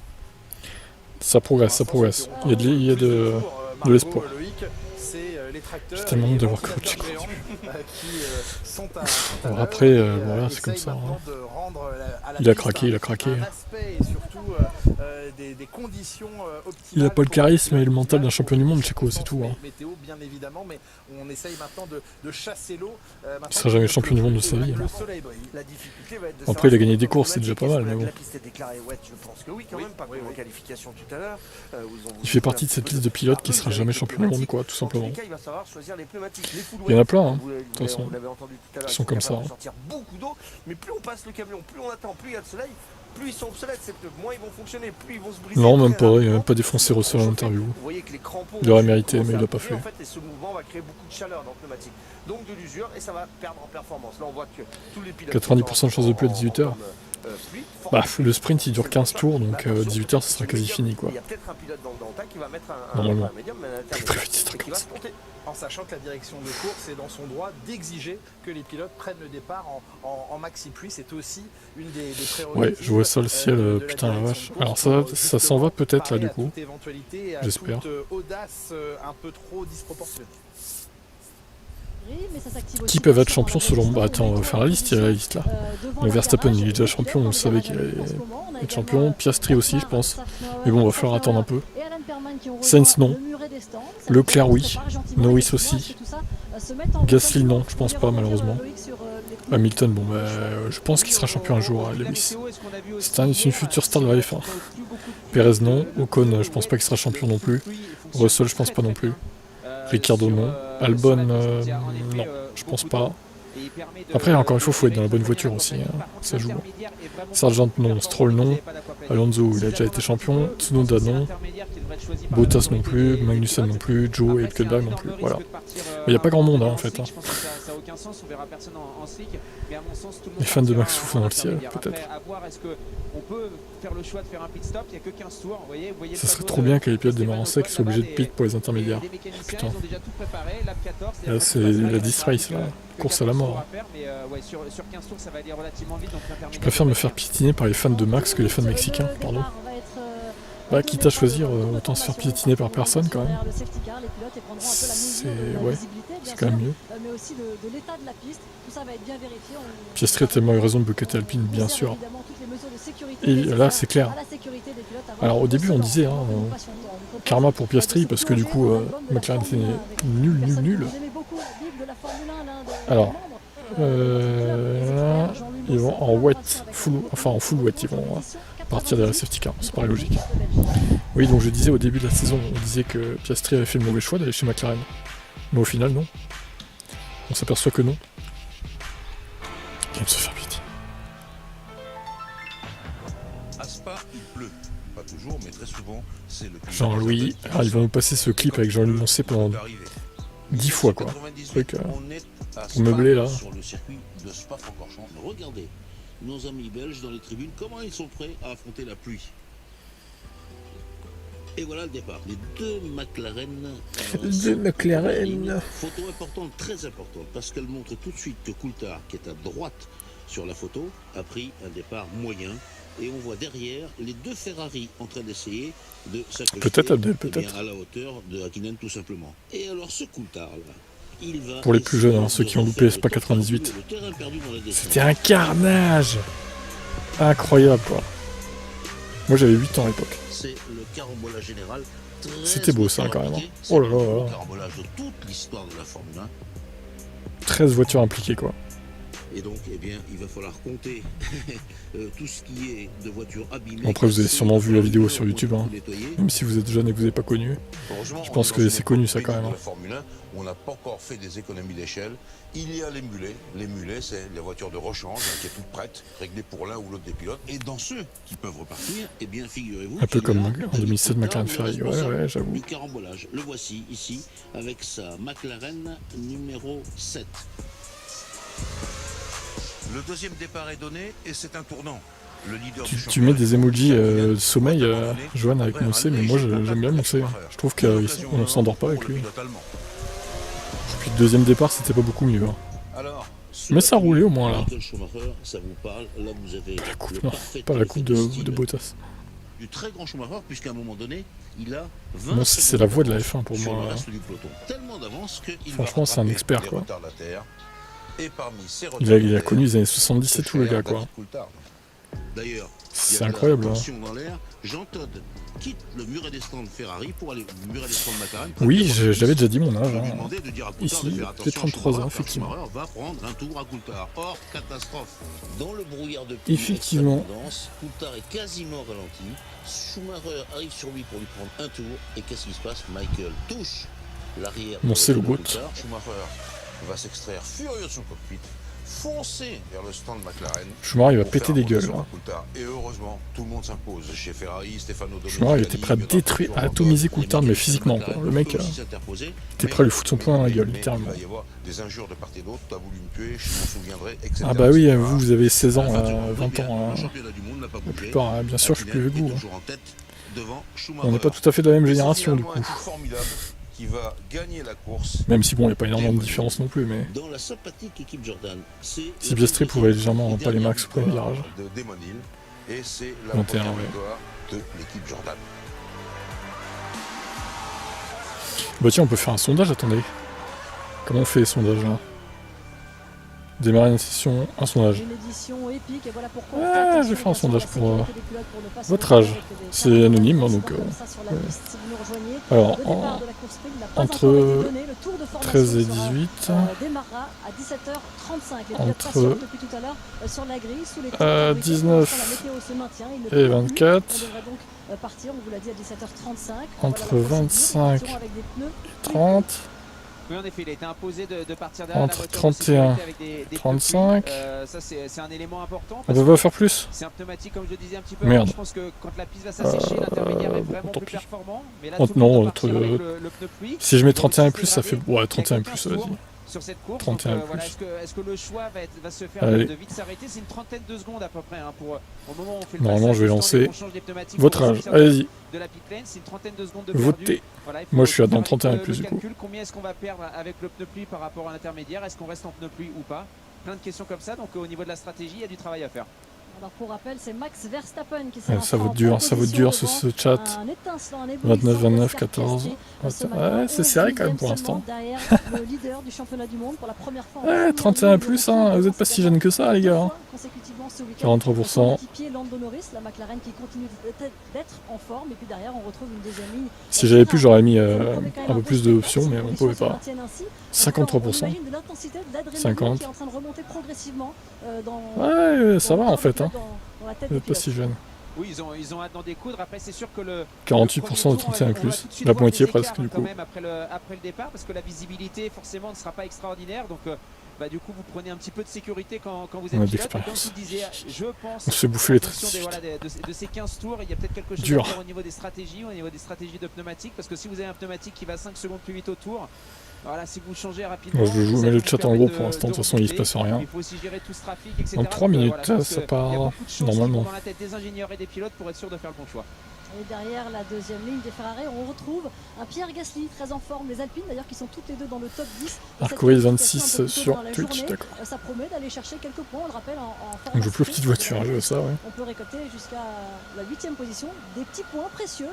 Ça progresse, ça progresse. Il y a de l'espoir. J'ai tellement hâte de voir Coach. Alors après, voilà, c'est comme ça. Hein. Il a craqué, il a craqué. Il a pas le charisme et le mental d'un champion du monde, Checo, c'est tout. Hein. Bien évidemment, mais on essaye maintenant de chasser l'eau. Il sera jamais champion du monde de sa vie. Hein. Après, il a gagné des courses, c'est déjà pas mal, mais bon. Il fait partie de cette liste de pilotes qui sera jamais champion du monde, quoi, tout simplement. Il y en a plein, hein, de toute façon. Ils sont comme ça. Hein. Mais plus on passe le camion, plus on attend, plus il y a de soleil, plus ils sont obsolètes, moins ils vont fonctionner, plus ils vont se briser. Non, même pas, il a même pas défoncé Russell en interview. Il aurait mérité, mais il l'a pas fait. En fait, et ce mouvement va créer beaucoup de chaleur dans le pneumatique, donc de l'usure, et ça va perdre en performance. Là, on voit que tous les pilotes 90% de chance de plus à 18h. Bah, le sprint il dure 15 tours, donc 18h ça sera quasi fini, quoi. Il y a peut-être un pilote dans le tas qui va mettre un Normalement. médium, mais Très vite, c'est très qui va comme ça. monter. En sachant que la direction de course est dans son droit d'exiger que les pilotes prennent le départ en maxi pluie. C'est aussi une des prérogatives. Ouais, je vois ça le ciel, putain la vache. Alors ça s'en va peut-être là du coup. J'espère. Audace un peu trop disproportionnée. Qui peuvent être champions selon... Bah attends, on va faire la liste, il y a la liste là. Donc Verstappen il est déjà champion, vous savez qu'il allait être champion. Piastri aussi je pense. Mais bon, on va falloir attendre un peu. Sainz non. Leclerc oui. Norris aussi. Gasly non, je pense pas malheureusement. Hamilton, bon bah je pense qu'il sera champion un jour, Lewis. C'est une future star de la F1. Perez non. Ocon je pense pas qu'il sera champion non plus. Russell je pense pas non plus. Ricciardo non. Albon non, je pense pas. Après encore une fois, il faut être dans la bonne voiture aussi, hein. Ça joue. Sargent non, Stroll non. Alonso il a déjà été champion. Tsunoda non. Bottas non plus, Magnussen non plus, Joe et Hülkenberg non plus. Voilà. Mais il n'y a pas grand monde hein, en fait. Hein. Les fans de Max soufflent dans le ciel, peut-être. Ça serait trop bien que les pilotes démarrent en sec soient obligés de pit pour les intermédiaires. Putain. Là c'est la disrace là. Course à la mort. Je préfère me faire piétiner par les fans de Max que les fans mexicains, pardon. Bah, quitte à choisir, autant se faire piétiner par personne quand même. C'est... ouais, c'est quand même mieux. Piastri a tellement eu raison de boycotter Alpine, bien sûr. Et là, c'est clair. Alors au début, on disait, hein, karma pour Piastri, parce que du coup, McLaren était nul. Alors, là, ils vont en wet, en full wet, ils vont partir derrière la safety car, ça paraît logique. Oui, donc je disais au début de la saison, on disait que Piastri avait fait le mauvais choix d'aller chez McLaren. Mais au final, non. On s'aperçoit que non. Il aime se faire pitié. À Spa, il pleut. Pas toujours, mais très souvent, c'est le... Jean-Louis, ils vont nous passer ce clip avec Jean-Louis Moncé pendant 10 fois, quoi. Truc pour meubler, là. Sur le circuit de Spa-Francorchamps. Regardez nos amis belges dans les tribunes, comment ils sont prêts à affronter la pluie. Et voilà le départ. Les deux McLaren. Photo importante, très importante, parce qu'elle montre tout de suite que Coulthard, qui est à droite sur la photo, a pris un départ moyen. Et on voit derrière les deux Ferrari en train d'essayer de s'accrocher peut-être Abdel, peut-être. à la hauteur de Hakkinen tout simplement. Et alors ce Coulthard là, il va pour les plus jeunes, hein, ceux qui ont loupé Spa 98. C'était un carnage. Incroyable quoi. Moi j'avais 8 ans à l'époque. C'est le carambolage général. C'était beau ça quand même. Oh là là là. Le carambolage de toute l'histoire de la Formule 1. 13 voitures impliquées quoi. Et donc, eh bien, il va falloir compter tout ce qui est de voitures abîmées. Après, vous avez sûrement vu la vidéo sur YouTube, hein. Même si vous êtes jeune et que vous n'avez pas connu. Je pense que c'est connu ça quand même. La Formule 1, on n'a pas encore fait des économies d'échelle. Il y a les mulets. Les mulets, c'est les voitures de rechange qui est toute prête, réglée pour l'un ou l'autre des pilotes. Et dans ceux qui peuvent repartir, eh bien, figurez-vous. Un peu comme en 2007 McLaren Ferrari. Ouais, j'avoue. Du carambolage. Le voici ici avec sa McLaren numéro 7. Le deuxième départ est donné et c'est un tournant. Le leader tu mets des emojis de sommeil, Johan, avec Moncé, mais moi j'aime bien Moncé. Je trouve qu'on s'endort pas avec lui. Puis le deuxième départ, c'était pas beaucoup mieux. Hein. Mais ça roulait au moins là. Ça vous parle, là vous avez la coupe, non, pas la coupe de Bottas. Du très grand Schumacher, puisqu'à un moment donné, il a 20 bon, c'est la voie de la F1 pour moi. Franchement, c'est un expert quoi. Il a connu les années 70 et tout le gars quoi. D'ailleurs, c'est incroyable. Hein. Jean Todt quitte le muret des stands Ferrari pour aller au muret des stands McLaren. Oui, j'avais déjà dit mon âge. Hein. Ici, j'ai 33 ans, effectivement. Va prendre un tour à Coulthard. Or, catastrophe. Dans le brouillard de effectivement. Coulthard est quasiment ralenti. Schumacher arrive sur lui pour lui prendre un tour. Et qu'est-ce qui se passe? Michael touche l'arrière. Bon, c'est le GOAT. Schumacher va s'extraire furieux de son cockpit. Foncer vers le stand McLaren. Schumacher il va péter des gueules. Hein. Et heureusement, tout le monde s'impose. Chez Ferrari, Stefano Domenicali, Schumacher il était prêt à détruire, à atomiser Coulthard, mais physiquement quoi. Le mec était prêt à lui foutre son poing dans la gueule, littéralement. Il va y avoir des injures de part et d'autre. T'as voulu me tuer, je m'en souviendrai, etc. Ah bah oui, vous avez 16 ans, 20 ans. La plupart, bien sûr, je suis plus vieux que vous. On n'est pas tout à fait de la même génération du coup. Qui va gagner la course. Même si bon, il n'y a pas énormément de différence non plus, mais. Dans la sympathique équipe Jordan, si Piastri pouvait légèrement pas les max au premier virage. De Démonil, et c'est la 21, première victoire de l'équipe Jordan. Bah tiens, on peut faire un sondage, attendez. Comment on fait les sondages là? Démarrer une session, un sondage. Une édition épique, et voilà pourquoi je vais faire un sondage pour votre âge. C'est anonyme, hein, donc. Alors, entre 13 et 18. Entre 19 et 24. Entre 25 et 30. Oui, en effet, il a été imposé de partir derrière. Entre 31 et 35. Ça, c'est un élément important. On peut pas faire plus. C'est un pneumatique, comme je disais un petit peu. Merde. Je pense que quand la piste va s'assécher, l'intermédiaire est vraiment plus performant. Mais là, non, si je mets 31 et plus, ça fait. Ouais, 31 et plus, vas-y. Sur cette course, 31 donc, voilà, est-ce que le choix va se faire de vite s'arrêter? C'est une trentaine de secondes à peu près hein, pour au moment où on fait le normalement je vais lancer votre âge, allez-y. De la pit lane, c'est une trentaine de secondes de votez. Voilà, moi je suis dans 31 et plus du coup. Combien est-ce qu'on va perdre avec le pneu pluie par rapport à l'intermédiaire? Est-ce qu'on reste en pneu pluie ou pas? Plein de questions comme ça, donc au niveau de la stratégie, il y a du travail à faire. Alors pour rappel, c'est Max Verstappen qui s'est ça vote dur ce chat. 29, 29, 14. Ouais, c'est serré quand même pour l'instant. Le leader du championnat du monde pour la première fois. Ouais, 31 plus, hein. Vous êtes pas si jeune que ça, les gars. Hein. 43%. Lando Norris, la McLaren qui continue d'être en forme, et puis derrière on retrouve une deuxième ligne. Si j'avais pu, j'aurais mis un peu plus d'options, mais on pouvait pas. 53%. 50. Ouais, ça va en fait. Hein. Vous n'êtes pas si jeune. Oui, ils ont hâte d'en découdre. Après, c'est sûr que le 48% de 31 et plus, la moitié presque du coup. Même après le départ, parce que la visibilité forcément ne sera pas extraordinaire. Donc, du coup, vous prenez un petit peu de sécurité quand vous êtes pilote. Comme tu disais, je pense. On se fait bouffer les traits. De ces 15 tours, il y a peut-être quelque chose à faire au niveau des stratégies, de pneumatique, parce que si vous avez un pneumatique qui va 5 secondes plus vite au tour. Voilà, si vous changez rapidement. Moi, je mets le chat en gros pour l'instant, de toute façon il se passe rien. Il faut aussi gérer tout ce trafic, etc. En 3 minutes, ça part normalement. Dans la tête des ingénieurs et des pilotes pour être sûr de faire le bon choix. Et derrière la deuxième ligne des Ferrari, on retrouve un Pierre Gasly très en forme. Les Alpines d'ailleurs qui sont toutes les deux dans le top 10. Arcoris 26 sur Twitch, d'accord. Ça promet d'aller chercher quelques points, on le rappelle en forme. On joue plus petite voiture, je veux ça, ouais. On peut récolter jusqu'à la 8e position. Des petits points précieux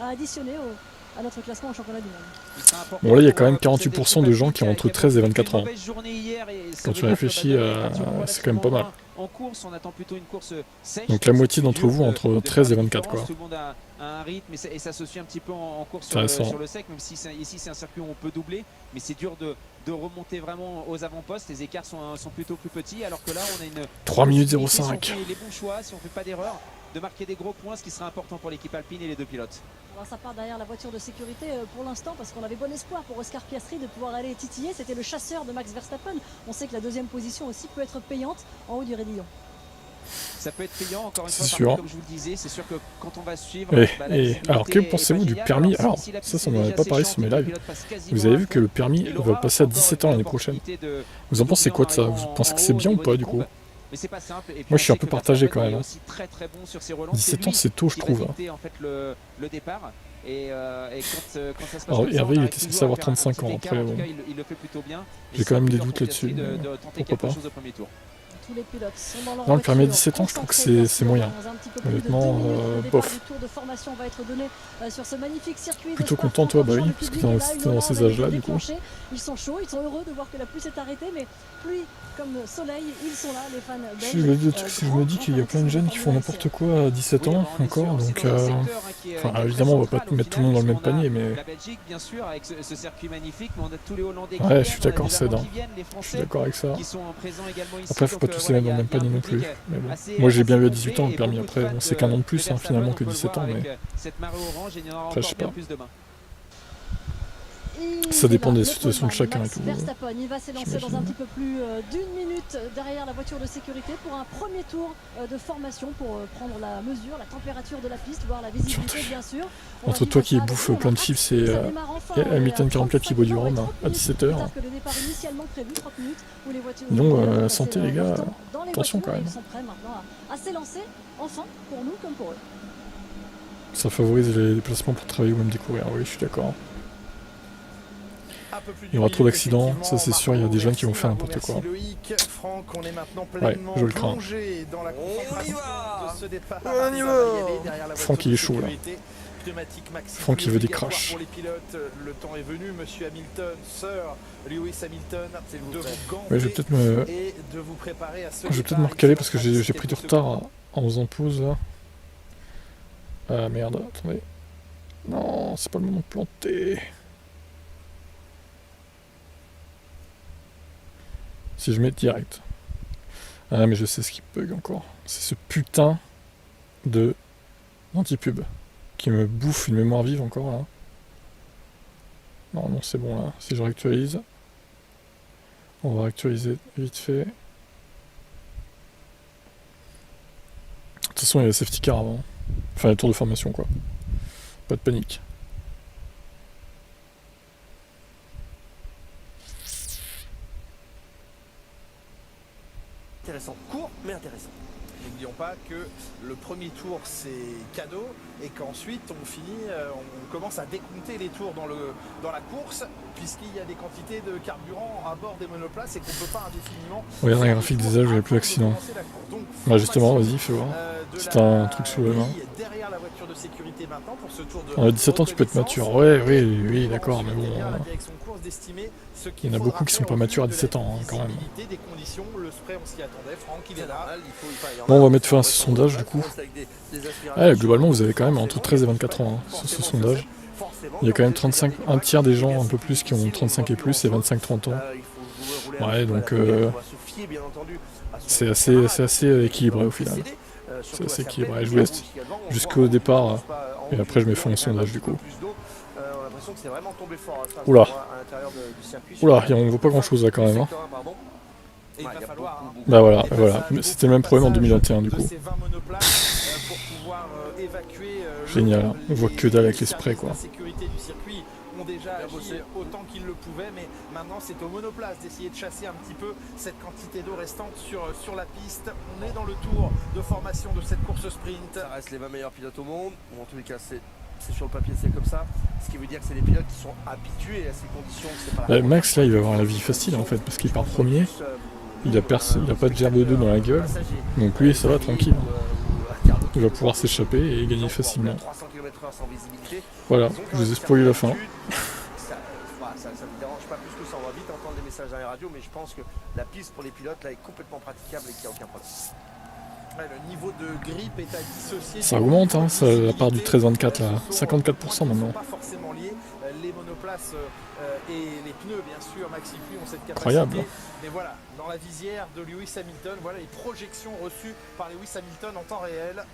à additionner à notre classement au championnat du monde. Bon là il y a quand même 48% de gens qui ont entre 13 et 24 ans. Quand tu réfléchis, c'est quand même pas mal. En course, on attend plutôt une course sèche. Donc la moitié d'entre vous entre 13 et 24 quoi. Tout le monde a un rythme et ça se suit un petit peu en course sur le sec, même si ici c'est un circuit où on peut doubler, mais c'est dur de remonter vraiment aux avant-postes. Les écarts sont plutôt plus petits, alors que là on a une 3 minutes 05. Si on fait les bons choix, si on fait pas d'erreur, de marquer des gros points, ce qui sera important pour l'équipe alpine et les deux pilotes. Alors ça part derrière la voiture de sécurité pour l'instant, parce qu'on avait bon espoir pour Oscar Piastri de pouvoir aller titiller. C'était le chasseur de Max Verstappen. On sait que la deuxième position aussi peut être payante en haut du raidillon. Ça peut être payant, encore une fois, sûr. comme je vous le disais, c'est sûr que quand on va suivre... alors que pensez-vous du permis? Alors ça m'en avait pas parlé sur mes lives. Vous avez vu que le permis va passer à 17 ans l'année prochaine. Vous en pensez quoi de ça? Vous pensez que c'est bien ou pas du coup? Moi je suis un peu partagé quand même. 17 ans c'est tôt je trouve. Alors Hervé il était censé avoir 35 ans après bon. J'ai quand même des doutes là-dessus. Pourquoi pas? Tous les pilotes sont dans leur non, le permis à voiture, 17 ans, je trouve que c'est moyen. Honnêtement, bof. Le tour de formation va être donné sur ce magnifique circuit. Plutôt content, toi, bah oui, parce que t'es dans ces âges-là, du coup. Ils sont chauds, ils sont heureux de voir que la pluie s'est arrêtée, mais pluie comme soleil, ils sont là, les fans belges. Je me dis qu'il y a plein de jeunes qui font n'importe quoi à 17 ans encore, donc enfin évidemment on va pas mettre tout le monde dans le même panier, mais ouais, je suis d'accord, c'est dingue. Je suis d'accord avec ça. Après faut pas tous les mettre dans le même panier non plus. Mais bon. Moi j'ai bien eu à 18 ans le permis, après bon, c'est qu'un an de plus hein, finalement que 17 ans, mais après je sais pas. Ça dépend des situations de chacun et tout. Verstappen, il va s'élancer dans un petit peu plus d'une minute derrière la voiture de sécurité pour un premier tour de formation pour prendre la mesure, la température de la piste, voir la visibilité bien sûr. Entre toi qui bouffe plein de chips et Hamilton 44 qui boit du rhum à 17h. Donc santé les gars, attention quand même. Ils sont prêts maintenant à s'élancer, enfin pour nous comme pour eux. Ça favorise les déplacements pour travailler ou même découvrir, oui je suis d'accord. Il y aura trop d'accidents, ça c'est sûr, il y a des jeunes qui vont faire n'importe quoi. Ouais, je le crains. Franck il est chaud là. Franck il veut des crashs. Ouais, je vais peut-être me recaler parce que j'ai pris du retard en faisant pause là. Ah merde, attendez. Non, c'est pas le moment de planter. Si je mets direct. Ah mais je sais ce qui bug encore. C'est ce putain de anti-pub qui me bouffe une mémoire vive encore là. Non c'est bon là. Si je réactualise. On va réactualiser vite fait. De toute façon il y a le safety car avant. Enfin les tours de formation quoi. Pas de panique. Intéressant, court mais intéressant. N'oublions pas que le premier tour c'est cadeau et qu'ensuite on commence à décompter les tours dans la course puisqu'il y a des quantités de carburant à bord des monoplaces et qu'on ne peut pas indéfiniment... Regarde un graphique des âges où il n'y a plus d'accident. Bah justement, vas-y, fais voir. C'est un truc sous la main. À 17 ans tu peux être mature, ouais, oui, d'accord, mais bon... Il y en a beaucoup qui sont pas matures à 17 ans, hein, quand même. Bon, on va mettre fin à ce sondage, du coup. Ouais, globalement, vous avez quand même entre 13 et 24 ans, hein, sur ce sondage. Il y a quand même un tiers des gens, un peu plus, qui ont 35 et plus, et 25-30 ans. Ouais, donc... c'est assez équilibré, au final. C'est assez équilibré. Je vous laisse jusqu'au départ, et après je mets fin au sondage, du coup. Oula, on voit pas grand chose là quand même. Hein. Bah voilà. C'était le même problème en 2021 du coup. Génial, on voit que dalle avec les sprays quoi. Ont déjà agi autant qu'ils le pouvaient, mais maintenant c'est aux monoplaces d'essayer de chasser un petit peu cette quantité d'eau restante sur la piste. On est dans le tour de formation de cette course sprint. Ça reste les 20 meilleurs pilotes au monde, ou en tous les cas c'est sur le papier c'est comme ça, ce qui veut dire que c'est des pilotes qui sont habitués à ces conditions. Pas Max là il va avoir la vie facile en fait parce qu'il part premier, il a pas de gerbe d'eau dans la gueule, donc lui ça va tranquille. il va pouvoir s'échapper et gagner facilement. 300 km/h sans visibilité. Voilà, je vous ai spoilé la fin. Ça ne dérange pas plus que ça, on va vite entendre les messages dans les radios, mais je pense que la piste pour les pilotes là est complètement praticable et qu'il n'y a aucun problème. Ouais, le niveau de grippe est à dissocier. Ça augmente, hein, ça, la part du 13-24 là, 54% maintenant. Pas forcément liés. Les monoplaces et les pneus, bien sûr, Maxi-Pluie ont cette capacité. Incroyable. Mais voilà, dans la visière de Lewis Hamilton, voilà les projections reçues par Lewis Hamilton en temps réel.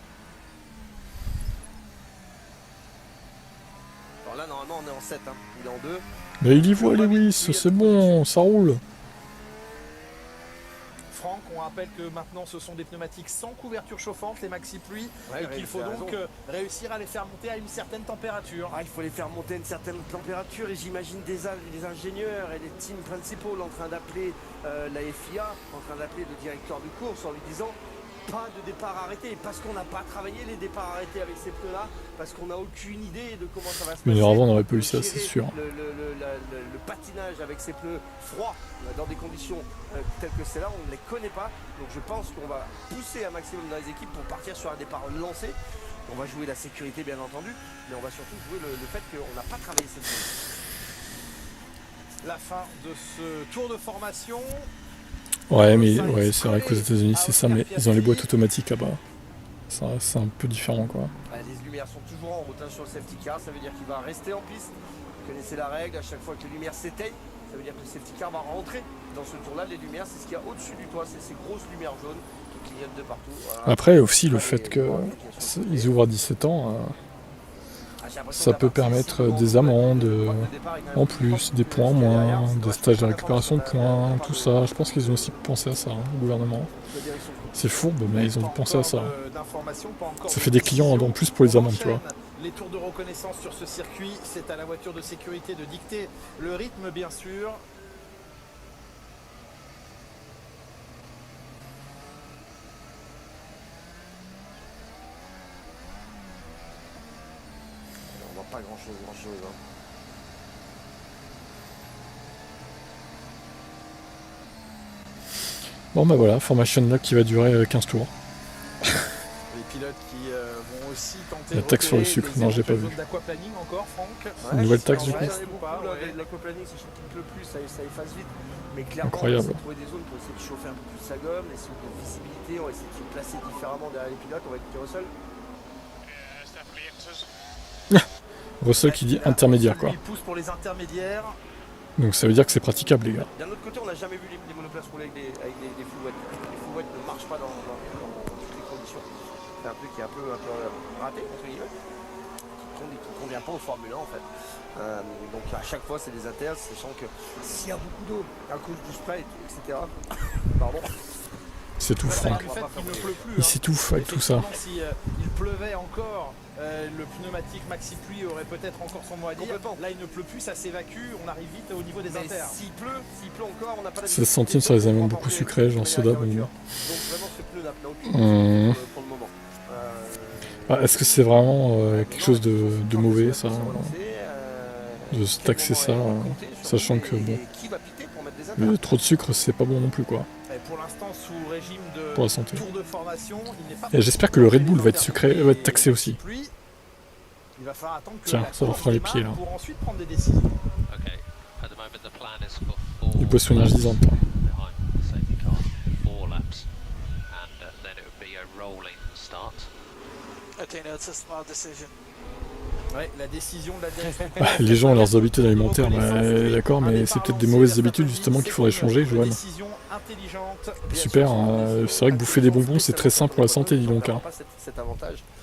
Alors là, normalement, on est en 7, hein. Il est en 2. Mais il y voit Lewis, c'est bon, ça roule. Franck, on rappelle que maintenant ce sont des pneumatiques sans couverture chauffante, les Maxi-Pluie, Ouais, et qu'il faut donc réussir à les faire monter à une certaine température. Ah, il faut les faire monter à une certaine température et j'imagine des ingénieurs et les team principaux en train d'appeler la FIA, en train d'appeler le directeur du course en lui disant pas de départ arrêté, parce qu'on n'a pas travaillé les départs arrêtés avec ces pneus là, parce qu'on n'a aucune idée de comment ça va se passer. Mais avant on n'aurait pas eu ça, c'est sûr. Le patinage avec ces pneus froids dans des conditions telles que celle-là, on ne les connaît pas, donc je pense qu'on va pousser un maximum dans les équipes pour partir sur un départ lancé. On va jouer la sécurité bien entendu, mais on va surtout jouer le fait qu'on n'a pas travaillé cette pneus. La fin de ce tour de formation. Ouais, mais ouais, c'est vrai qu'aux États-Unis c'est ça, mais ils ont les boîtes automatiques là-bas. C'est un peu différent quoi. Les lumières sont toujours en route sur le safety car, ça veut dire qu'il va rester en piste. Vous connaissez la règle, à chaque fois que les lumières s'éteignent, ça veut dire que le safety car va rentrer dans ce tour-là. Les lumières, c'est ce qu'il y a au-dessus du toit, c'est ces grosses lumières jaunes qui clignotent de partout. Voilà. Après aussi le fait qu'ils ouvrent à 17 ans, ça peut permettre des amendes en plus, des points en moins, des stages de récupération de points, tout ça. Je pense qu'ils ont aussi pensé à ça, hein, le gouvernement. C'est fourbe, mais ils ont pensé à ça. Ça fait des clients en plus pour les amendes, tu vois. Les tours de reconnaissance sur ce circuit, c'est à la voiture de sécurité de dicter le rythme, bien sûr. Pas grand chose. Hein. Bon bah voilà, formation là qui va durer 15 tours. Les pilotes qui vont aussi tenter la taxe sur le sucre, non j'ai pas vu. D'aquaplaning encore, Franck. Une nouvelle taxe du coup. L'aquaplaning, sachant qu'il pleut plus, ça efface vite. Mais clairement, incroyable. on va essayer de trouver des zones pour essayer de chauffer un peu plus sa gomme, essayer de visibilité, on va essayer de se placer différemment derrière les pilotes, on va écouter Russell. Russell qui dit intermédiaire quoi. Il pousse pour les intermédiaires. Donc ça veut dire que c'est praticable les gars. D'un autre côté, on n'a jamais vu les monoplaces rouler avec des flouettes. Les flouettes ne marchent pas dans toutes les conditions. C'est un truc qui est un peu raté entre guillemets, qui ne convient pas aux Formule 1 en fait. Donc à chaque fois c'est des inters, sachant que s'il y a beaucoup d'eau à cause du spray, etc. Pardon. C'est tout Franck. Il s'étouffe avec tout ça. Si il pleuvait encore, le pneumatique Maxi-Pluie aurait peut-être encore son mot à dire. Là il ne pleut plus, ça s'évacue, on arrive vite au niveau des inters. S'il pleut encore, on n'a pas 16 centimes sur les aliments beaucoup sucrés, genre soda. Donc vraiment ce pneu n'a aucune pour le moment. Est-ce que c'est vraiment quelque chose de mauvais ça, de se taxer ça, sachant que bon, trop de sucre c'est pas bon non plus quoi. Pour l'instant sous régime de pour la santé. Tour de formation, et j'espère que le Red Bull va être sucré, va être taxé aussi. Il va falloir attendre que tiens, ça leur fera les pieds là. Pour ensuite prendre des décisions. Il boisson énergisante. Ouais, la décision de la direction. Les gens ont leurs habitudes alimentaires, bah, d'accord, mais c'est peut-être des mauvaises habitudes justement qu'il faudrait changer, Joanne. Super, c'est vrai que bouffer des bonbons c'est très sain pour la santé, dis donc. Hein.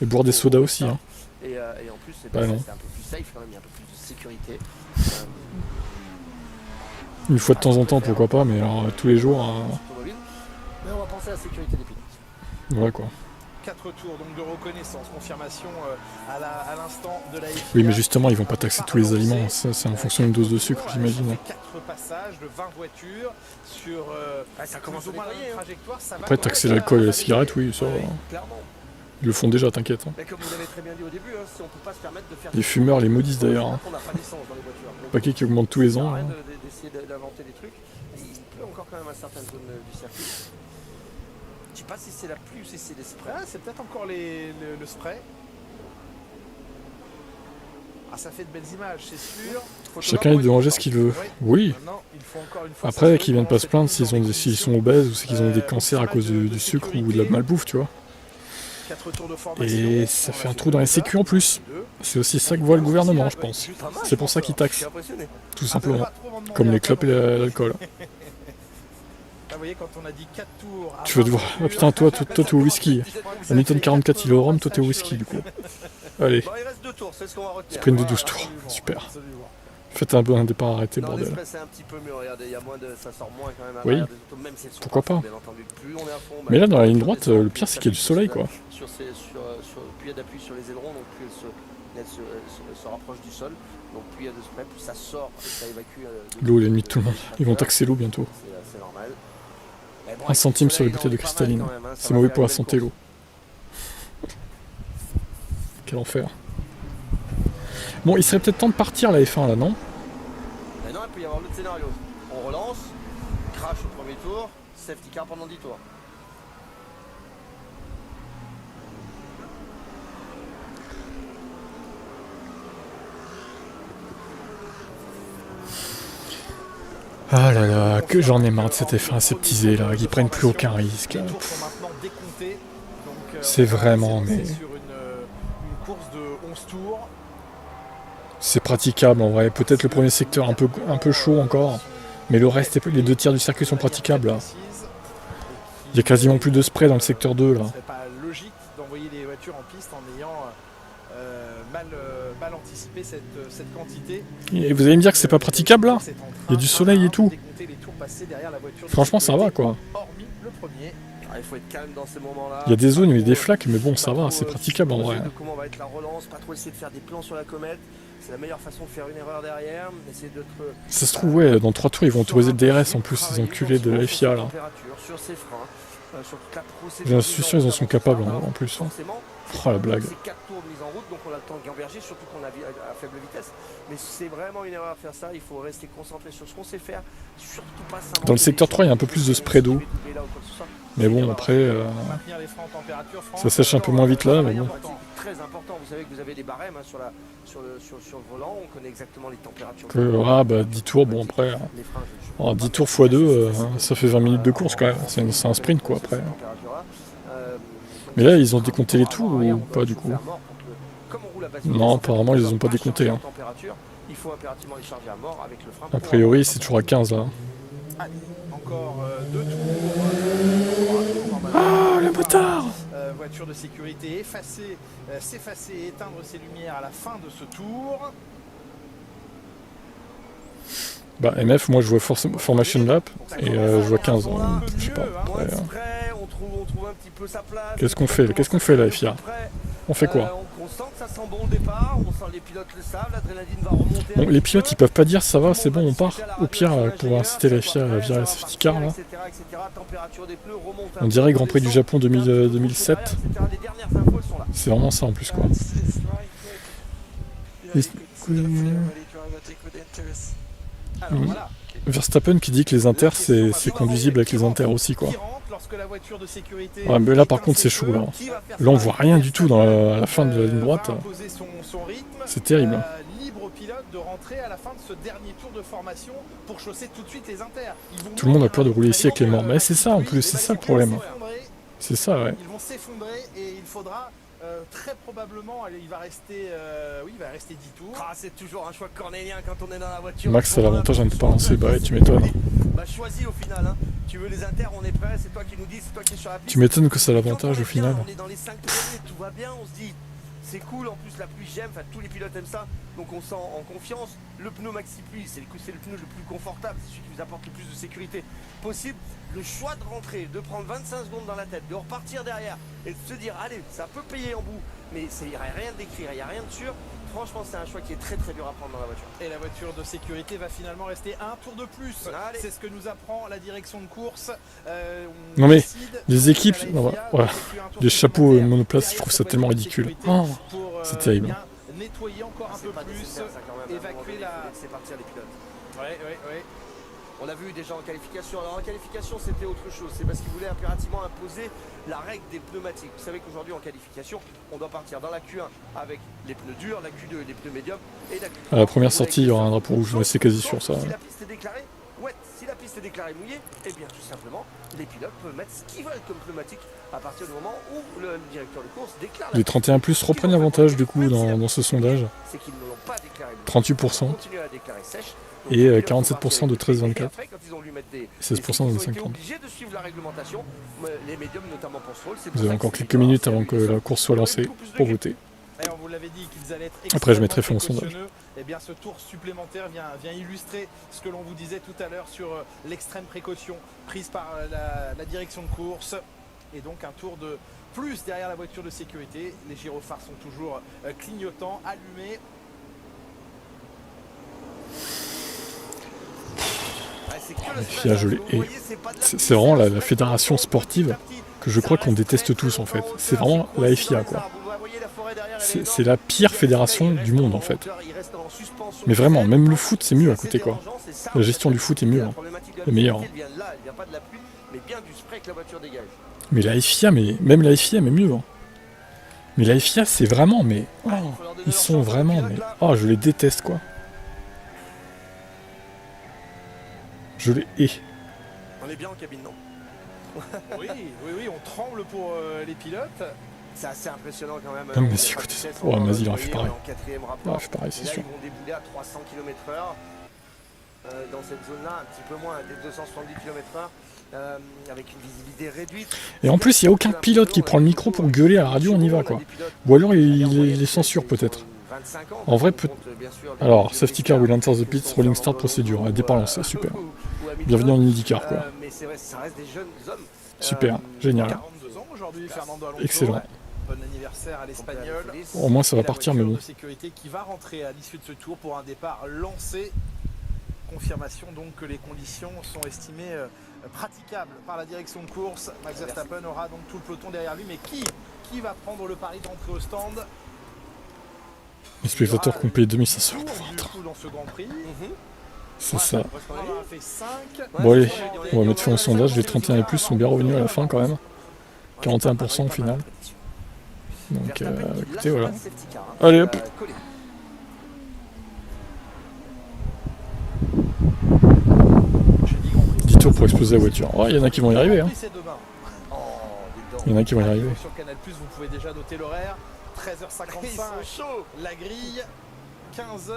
Et boire des sodas aussi. Hein. Et en plus, c'est bah, un peu plus safe quand même, il y a un peu plus de sécurité. Une fois de temps en temps, pourquoi pas, mais alors tous les jours. Mais on va penser à la sécurité des pilotes. Ouais, quoi. 4 tours donc de reconnaissance, confirmation à l'instant de la FIA. Oui, mais justement, ils vont pas taxer tous les aliments, c'est en fonction d'une dose de sucre, j'imagine. 4 passages de 20 voitures sur ça commence au moins la trajectoire. Après, taxer l'alcool et la cigarette, oui, ça. Ils le font déjà, t'inquiète. Hein. Comme vous l'avez très bien dit au début, si on peut pas se permettre de faire les fumeurs les maudissent d'ailleurs. Hein. Paquet qui augmente tous les ans. Hein. D'essayer d'inventer des trucs. Il pleut encore quand même à certaines zones du circuit. Je sais pas si c'est la pluie ou si c'est les sprays. Ah, c'est peut-être encore le spray. Ah, ça fait de belles images, c'est sûr. Chacun est de manger ce qu'il veut. Oui. Maintenant, il faut encore une fois Après, qu'ils viennent pas se plaindre s'ils sont obèses ou qu'ils ont des cancers à cause du sucre ou de la malbouffe, tu vois. 4 tours de formation. Et ça fait un trou dans les sécu en plus. C'est aussi ça que voit le gouvernement, je pense. C'est pour ça qu'ils taxent. Tout simplement. Comme les clopes et l'alcool. Ah, vous voyez, quand on a dit 4 tours... Tu veux te voir. Ah putain, toi t'es au whisky. Hamilton 44, il est au rhum, toi t'es au whisky du coup. Allez. Bon, il reste 2 tours, c'est ce qu'on va retenir. Sprint de 12 tours. Super. Faites un départ arrêté, Non, bordel. l'Express c'est un petit peu mieux, regardez, il y a moins de... ça sort moins quand même à Oui. l'arrière des autos, même si elles sont Pourquoi pas. bien entendu. Plus on est à fond, Mais là, dans la ligne droite, le pire, c'est qu'il y a du soleil, quoi. Plus il y a d'appui sur les ailerons, donc plus elle se rapproche du sol. Donc plus il y a de spray, plus ça sort et ça évacue. L'eau est l'ennemi de tout le monde. Ils vont taxer l'eau bientôt. C'est normal. 1 centime sur les bouteilles de cristalline. C'est mauvais pour la santé, l'eau. Quel enfer. Bon, il serait peut-être temps de partir la F1 là, non? Non, il peut y avoir l'autre scénario. On relance, crash au premier tour, safety car pendant 10 tours. Ah là là, que j'en ai marre de cette F1 aseptisée là, qui prennent plus aucun risque. Les tours sont maintenant décomptés. C'est vraiment, mais... Sur une course de 11 tours. C'est praticable en vrai, peut-être le premier secteur un peu chaud encore, mais le reste, les 2 tiers du circuit sont praticables là. Il y a quasiment plus de spray dans le secteur 2 là. Ce serait pas logique d'envoyer les voitures en piste en ayant mal anticipé cette quantité. Et vous allez me dire que c'est pas praticable là? Il y a du soleil et tout. Franchement ça va quoi. Hormis le premier. Il faut être calme dans ces moments-là. Il y a des zones où il y a des flaques, mais bon ça va, c'est praticable en vrai. Comment va être la relance, pas trop essayer de faire des plans sur la comète. C'est la meilleure façon de faire une erreur derrière. Essayer de Ça se trouve, ouais, dans 3 tours ils vont autoriser le DRS en plus, ces enculés de la FIA là. Sur ses freins, sur toute la Je suis sûr ils en sont capables en plus. Hein. Oh la blague. C'est 4 tours de mise en route, donc on a le temps de gamberger, surtout qu'on a à faible vitesse. Mais c'est vraiment une erreur à faire ça, il faut rester concentré sur ce qu'on sait faire, surtout pas s'inventer. Dans le secteur 3, il y a un peu plus de spray d'eau. Mais bon, après, ça sèche un peu moins vite là, mais bon. Très important, vous savez que vous avez des barèmes hein, sur le volant, on connaît exactement les températures. Ah bah 10 tours, bon après. 10 tours x 2, ça fait 20 minutes de course quand même, c'est un sprint quoi après. Mais là, ils ont décompté les tours ou pas du coup? Non, apparemment, ils les ont pas décomptés. Hein. A priori, c'est toujours à 15 là. Encore 2 tours. Ah, le motard! Voiture de sécurité s'effacer et éteindre ses lumières à la fin de ce tour. Bah, MF, moi je vois Formation Lap et je vois 15. Je sais pas. Ouais, qu'est-ce qu'on fait? Qu'est-ce qu'on fait là, FIA? On fait quoi? On sent que ça sent bon au départ, on sent les pilotes le savent, l'adrénaline va remonter. Bon, les pilotes ils peuvent pas dire ça va, c'est bon, on part. Au pire, pour inciter la FIA à virer la safety car là. On dirait Grand Prix du Japon 2007. C'est vraiment ça en plus quoi. Verstappen qui dit que les inters c'est conduisible avec les inters aussi quoi. Ouais, mais là par contre c'est chaud là. Là on voit rien du tout à la fin de la ligne droite. C'est terrible. Libre au pilote de rentrer à la fin de ce dernier tour de formation pour chausser tout de suite les inters. Tout le monde a peur de rouler ici avec les morts. Mais c'est ça en plus, c'est ça le problème. C'est ça ouais. Ils vont s'effondrer et il faudra très probablement, il va rester 10 tours. Ah, c'est toujours un choix cornélien quand on est dans la voiture. Max a l'avantage à ne pas lancer, bah ouais, tu m'étonnes. Bah choisis au final, hein. Tu veux les inters, on est prêt, c'est toi qui nous dis, c'est toi qui es sur la piste. Tu m'étonnes que ça a l'avantage au final. On est dans les 5 premiers, tout va bien, on se dit c'est cool, en plus la pluie j'aime, enfin tous les pilotes aiment ça, donc on sent en confiance. Le pneu maxi pluie, c'est le pneu le plus confortable, c'est celui qui vous apporte le plus de sécurité possible. Le choix de rentrer, de prendre 25 secondes dans la tête, de repartir derrière et de se dire allez, ça peut payer en bout, mais il n'y a rien d'écrit, il n'y a rien de sûr. Franchement, c'est un choix qui est très très dur à prendre dans la voiture. Et la voiture de sécurité va finalement rester un tour de plus. C'est ce que nous apprend la direction de course. Non mais les équipes, les chapeaux monoplace, je trouve ça tellement ridicule. Oh, c'est terrible. Nettoyer encore un peu plus, évacuer la... C'est partir les pilotes. Ouais. On l'a vu déjà en qualification. Alors en qualification, c'était autre chose. C'est parce qu'ils voulaient impérativement imposer la règle des pneumatiques. Vous savez qu'aujourd'hui en qualification, on doit partir dans la Q1 avec les pneus durs, la Q2 les pneus médiums et la Q3. À la première sortie, il y aura un drapeau rouge, c'est quasi sûr ça. Si la piste est déclarée, si la piste est déclarée mouillée, eh bien tout simplement, les pilotes peuvent mettre ce qu'ils veulent comme pneumatique à partir du moment où le directeur de course déclare. Les 31+ reprennent l'avantage du coup dans ce sondage. C'est qu'ils ne l'ont pas déclaré. 38%. Continuent à la déclarer sèche. Et 47% de 13-24. Et 16% de 5-30. Vous avez encore quelques minutes avant que la course soit lancée pour voter. On vous l'avait dit qu'ils allaient être Après, je mettrai fin au sondage. Eh bien, ce tour supplémentaire vient illustrer ce que l'on vous disait tout à l'heure sur l'extrême précaution prise par la direction de course. Et donc un tour de plus derrière la voiture de sécurité. Les gyrophares sont toujours clignotants, allumés. La FIA, je l'ai. C'est vraiment la fédération sportive que je crois qu'on déteste tous en fait. C'est vraiment la FIA quoi. C'est la pire fédération du monde en fait. Mais vraiment, même le foot c'est mieux à côté quoi. La gestion du foot est mieux. Hein. Le meilleur. Hein. Mais la FIA, même la FIA mais mieux. Hein. Mais la FIA c'est vraiment, mais... Oh, ils sont vraiment, mais... Oh, je les déteste quoi. Je les hais. On est bien en cabine, non? Oui, on tremble pour les pilotes. C'est assez impressionnant quand même. Non mais si, écoutez ça. Oh, Mazil il aurait fait pareil. Il aurait fait pareil, c'est sûr. Ils vont débouler à 300 km/h dans cette zone-là, un petit peu moins, des 270 km/h, avec une visibilité réduite. Et en plus, il n'y a aucun pilote qui prend le micro pour gueuler à la radio, on y va quoi. Ou alors il les censure peut-être. En vrai, alors, safety car will enter the pits, rolling start procédure, départ lancé, super. Bienvenue en IndyCar quoi. Super, génial. Excellent. Bon anniversaire à l'Espagnol. Au moins ça va partir, mais bon. De sécurité qui va rentrer à l'issue de ce tour pour un départ lancé. Confirmation donc que les conditions sont estimées praticables par la direction de course. Max Verstappen aura donc tout le peloton derrière lui, mais qui va prendre le pari d'entrer au stand? Les spectateurs qui ont payé 2500 € pour entrer. C'est ça. Bon allez, on va mettre fin au sondage. Les 31 et plus sont bien revenus à la fin quand même. 41% au final. Donc écoutez, voilà. Allez hop. Tour pour exploser la voiture. Oh, il y en a qui vont y arriver. Hein. Il y en a qui vont y arriver. Sur Canal+, vous pouvez déjà noter l'horaire. 13h55, la grille. 15h,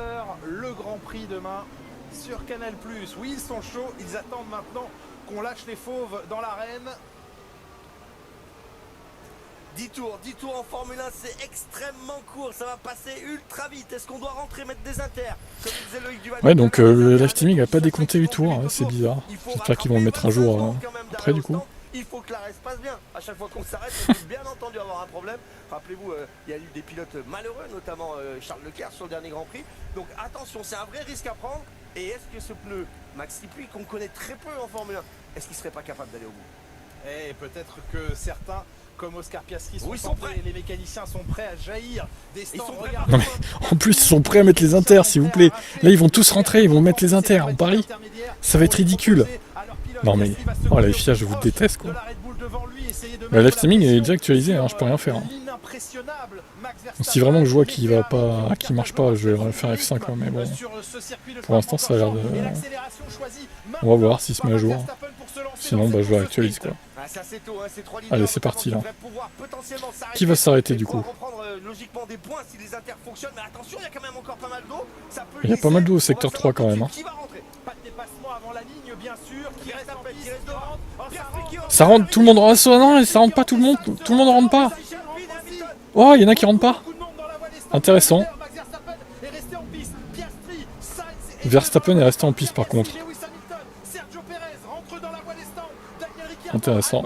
le Grand Prix demain sur Canal+. Oui, ils sont chauds. Ils attendent maintenant qu'on lâche les fauves dans l'arène. 10 tours en Formule 1, c'est extrêmement court, ça va passer ultra vite. Est-ce qu'on doit rentrer, mettre des inters comme disait Loïc Duval. Ouais, donc le live teaming n'a pas décompté 8 tours, hein, c'est bizarre. J'espère qu'ils vont le mettre un jour après du coup. Il faut que l'arrêt se passe bien. À chaque fois qu'on s'arrête, on peut bien entendu avoir un problème. Rappelez-vous, il y a eu des pilotes malheureux, notamment Charles Leclerc sur le dernier Grand Prix. Donc attention, c'est un vrai risque à prendre. Et est-ce que ce pneu Maxi Pluie, qu'on connaît très peu en Formule 1, est-ce qu'il serait pas capable d'aller au bout? Et peut-être que certains, comme Oscar Piastri, sont prêts. Les mécaniciens sont prêts à jaillir des stands. Non mais en plus ils sont prêts à mettre les inters s'il vous plaît. Là ils vont tous rentrer, ils vont mettre les inters en Paris. Ça va être ridicule. Non mais, oh la FIA je vous déteste quoi. Le live streaming est déjà actualisé, hein, je peux rien faire. Hein. Si vraiment je vois qu'il va pas, qu'il marche pas, je vais faire F5 hein, mais bon. Pour l'instant ça a l'air de... On va voir s'il se met à jour. Sinon bah je vais actualiser quoi. Allez c'est parti là. Qui va s'arrêter du coup? Il y a pas mal d'eau au secteur 3 quand même. Hein. Ça rentre, tout le monde rentre. Non, ça rentre pas tout le monde. Tout le monde ne rentre pas. Oh, il y en a qui rentrent pas. Intéressant. Verstappen est resté en piste par contre. Intéressant.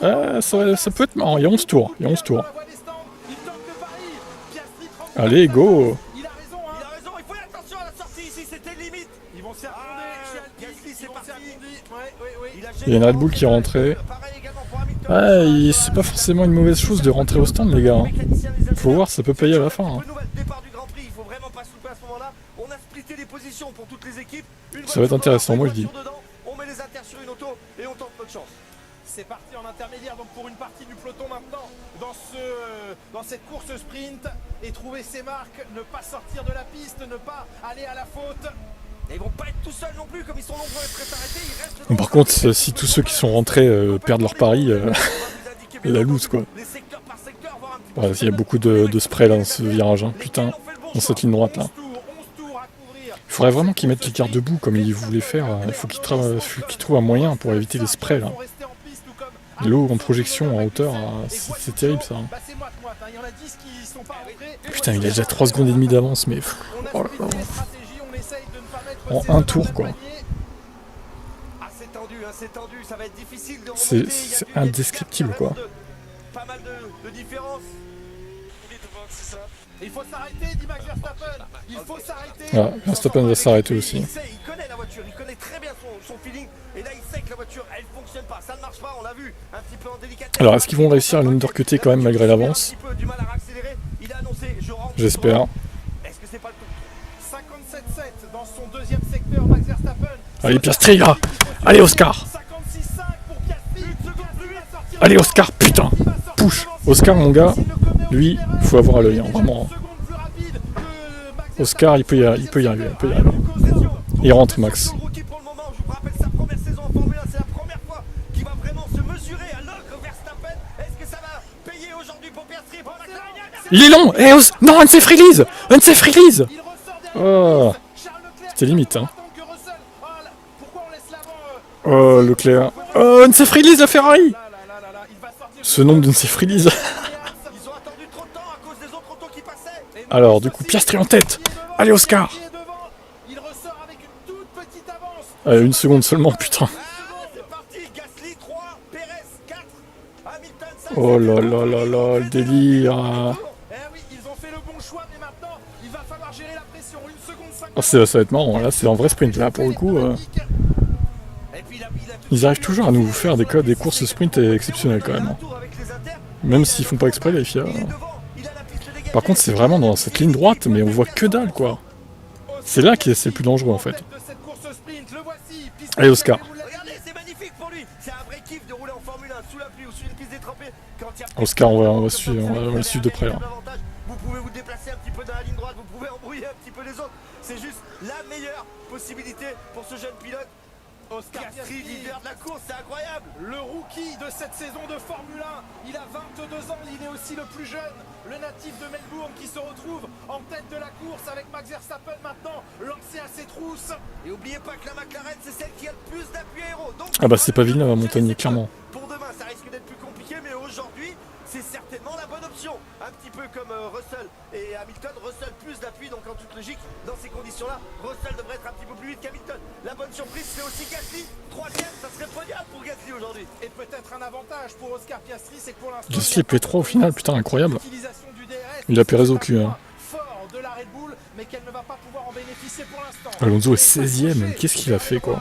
Ça peut être marrant. Il y a 11 tours. Il y a 11 tours. Allez, go. Il y a une Red Bull qui est rentrée. Ouais, c'est pas forcément une mauvaise chose de rentrer au stand les gars. Faut voir, ça peut payer à la fin. Hein. position pour toutes les équipes. Ça va être intéressant, moi je dis. Dedans, on met les inters sur une auto et on tente notre chance. C'est parti en intermédiaire donc pour une partie du peloton maintenant dans cette course sprint et trouver ses marques, ne pas sortir de la piste, ne pas aller à la faute. Et ils vont pas être tout seuls non plus, comme ils sont nombreux à être arrêtés, ils restent Bon, par contre, si tous ceux qui sont rentrés perdent leur pari, la loose quoi. Ouais, il y a beaucoup de spray là dans ce virage, hein. Putain, dans cette ligne droite là. Il faudrait vraiment qu'ils mettent les cartes debout comme ils voulaient faire. Il faut qu'ils trouvent un moyen pour éviter les sprays là. L'eau en projection en hauteur, c'est terrible ça. Hein. Putain, il a déjà 3 secondes et demie d'avance, mais... Oh là là. En un tour quoi. C'est indescriptible quoi. Pas mal de différence. Il faut s'arrêter, dit Max Verstappen. Il faut s'arrêter. Ah, Verstappen va s'arrêter aussi. Il connaît la voiture, il connaît très bien son feeling. Et là, il sait que la voiture, elle fonctionne pas. Ça ne marche pas, on l'a vu. Un petit peu en délicatesse. Alors, est-ce qu'ils vont réussir à l'undercutter quand même malgré l'avance? J'espère. Est-ce que c'est pas le tour 57-7 dans son deuxième secteur, Max Verstappen. Allez, Piastri là. Allez, Oscar. Allez, Oscar, putain. Push. Oscar, mon gars. Lui, il faut avoir à l'œil, hein, vraiment. Oscar, il peut y arriver. Il rentre, Max. Il est long. Eh, non, unsafe release. Unsafe release. Oh. C'était limite, hein. Oh, Leclerc. Oh, unsafe release, la Ferrari. Ce nombre d'unsafe release. Alors, du coup, Piastri en tête. Allez, Oscar. Allez, 1 seconde seulement, putain. Oh là là là là, le délire. Oh, ça va être marrant, là, c'est un vrai sprint, là, pour le coup. Ils arrivent toujours à nous faire des courses sprint exceptionnelles, quand même. Hein. Même s'ils font pas exprès, les FIA. Par contre, c'est vraiment dans cette ligne droite, mais on voit que dalle, quoi. C'est là que c'est le plus dangereux, en fait. Allez, Oscar. Oscar, on va le suivre de près, là. Vous pouvez vous déplacer un petit peu dans la ligne droite, vous pouvez embrouiller un petit peu les autres. C'est juste la meilleure possibilité pour ce jeune pilote. Oscar Piastri, leader de la course, c'est incroyable. Le rookie de cette saison de Formule 1, il a 22 ans, il est aussi le plus jeune, le natif de Melbourne qui se retrouve en tête de la course avec Max Verstappen maintenant lancé à ses trousses. Et oubliez pas que la McLaren c'est celle qui a le plus d'appui aéro. Donc, ah bah c'est pas Villeneuve à Montagnier, clairement. Pour demain ça risque d'être plus compliqué, mais aujourd'hui c'est certainement la bonne option. Un petit peu comme Russell et Hamilton. Russell plus d'appui, donc en toute logique, dans ces conditions-là, Russell devrait être un petit peu plus vite qu'Hamilton. La bonne surprise, c'est aussi Gasly. 3ème, ça serait podium pour Gasly aujourd'hui. Et peut-être un avantage pour Oscar Piastri, c'est que pour l'instant... Gasly est P3 au final, putain, incroyable. Il a Pérez au cul, hein. Fort de la Red Bull, mais qu'elle ne va pas pouvoir en bénéficier pour l'instant. Alonso est 16ème, qu'est-ce qu'il a fait, quoi?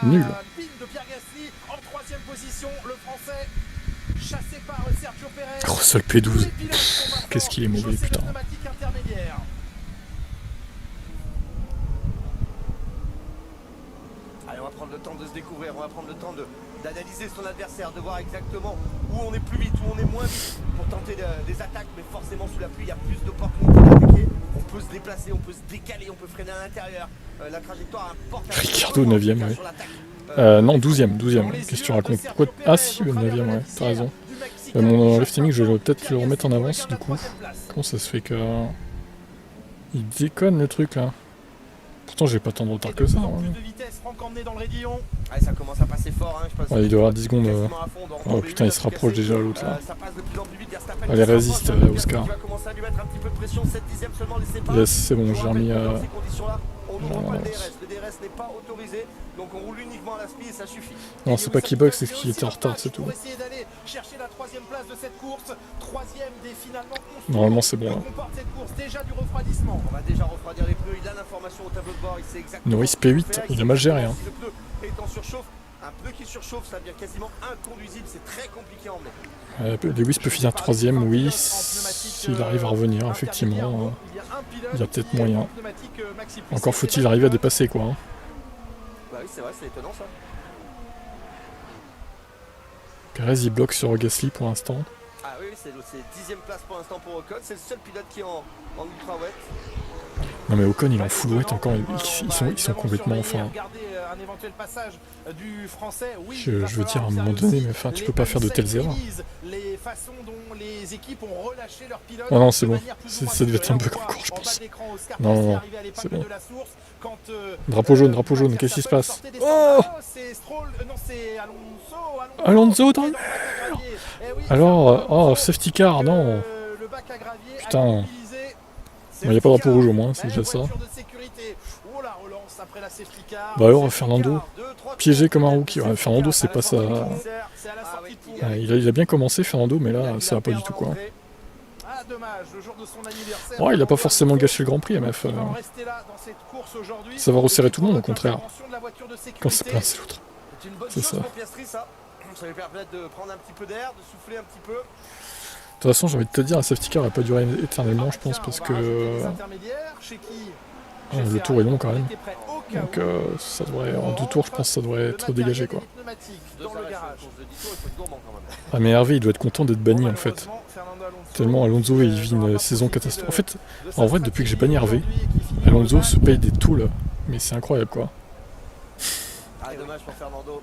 Nul. De Pierre Gasly en 3ème position, le français chassé par Sergio Pérez. Russell P12. Qu'est-ce qu'il est mauvais, putain. Allez, on va prendre le temps de se découvrir, on va prendre le temps d'analyser son adversaire, de voir exactement où on est plus vite, où on est moins vite pour tenter des attaques, mais forcément sous la pluie, il y a plus d'opportunités d'attaquer. On peut se déplacer, on peut se décaler, on peut freiner à l'intérieur. La trajectoire importe. Ricardo 9ème, ouais. Non, 12ème. Qu'est-ce que tu racontes? Pourquoi... Ah si, 9ème, ouais, t'as raison. Mon left timing, je vais peut-être le remettre en avance, du coup. Comment ça se fait que... Il déconne, le truc, là. Pourtant, j'ai pas tant de retard que ça. Hein. Ça commence à passer fort, hein, ouais, il doit avoir 10 secondes. Oh putain, il se rapproche déjà l'autre là. Allez, résiste, Oscar. Yes, c'est bon, j'ai remis le DRS n'est pas autorisé, donc on roule uniquement à la speed et ça suffit. Non, c'est pas qu'il bug, c'est qu'il était en retard, c'est tout. Normalement, c'est bon là. On va déjà refroidir les pneus, il a l'information au tableau de bord, il sait exactement. Norris P8, il a mal géré. Hein. Le pneu est en surchauffe, un pneu qui surchauffe, ça devient quasiment inconduisible, c'est très compliqué à emmener. Lewis peut finir 3ème, oui, s'il arrive à revenir, effectivement. un pilote Il y a peut-être qui, moyen. en pneumatique, maxi plus. Encore faut-il arriver à dépasser quoi. Hein. Bah oui, c'est vrai, c'est étonnant ça. Perez il bloque sur Gasly pour l'instant. Ah oui, c'est 10ème place pour l'instant pour Ocon. C'est le seul pilote qui est en ultra wet. Non mais Ocon il est en full wet encore, ils sont complètement enfin. Un éventuel passage du français. Oui, Je veux dire à un moment donné, mais enfin tu peux pas faire de telles erreurs. Les façons dont les équipes ont relâché leurs pilotes. Oh non c'est bon, ça devait être un bug encore je pense. Non, c'est bon. Drapeau jaune, qu'est-ce qui se passe? Oh Alonso dans le mur. Alors, oh safety car, non. Putain. Il n'y a pas de drapeau rouge au moins, c'est déjà ça. Bah alors Fernando, piégé comme un rookie. Ouais, Fernando c'est pas ça. Il a bien commencé Fernando, mais là ça va pas du tout quoi. Oh, il a pas forcément gâché le Grand Prix MF. Ça va resserrer tout le monde au contraire. Quand c'est plein c'est l'autre. C'est ça. Ça lui permet de prendre un petit peu d'air, de souffler un petit peu. De toute façon, j'ai envie de te dire, la safety car va pas durer éternellement, je pense, parce que le tour est long quand même. Donc, ça devrait, en 2 tours, je pense que ça devrait être dégagé quoi. Ah, mais Hervé, il doit être content d'être banni en fait. Tellement Alonso, il vit une saison catastrophique. En fait, en vrai, depuis que j'ai banni Hervé, Alonso se paye des tools, mais c'est incroyable quoi. Ah, dommage pour Fernando.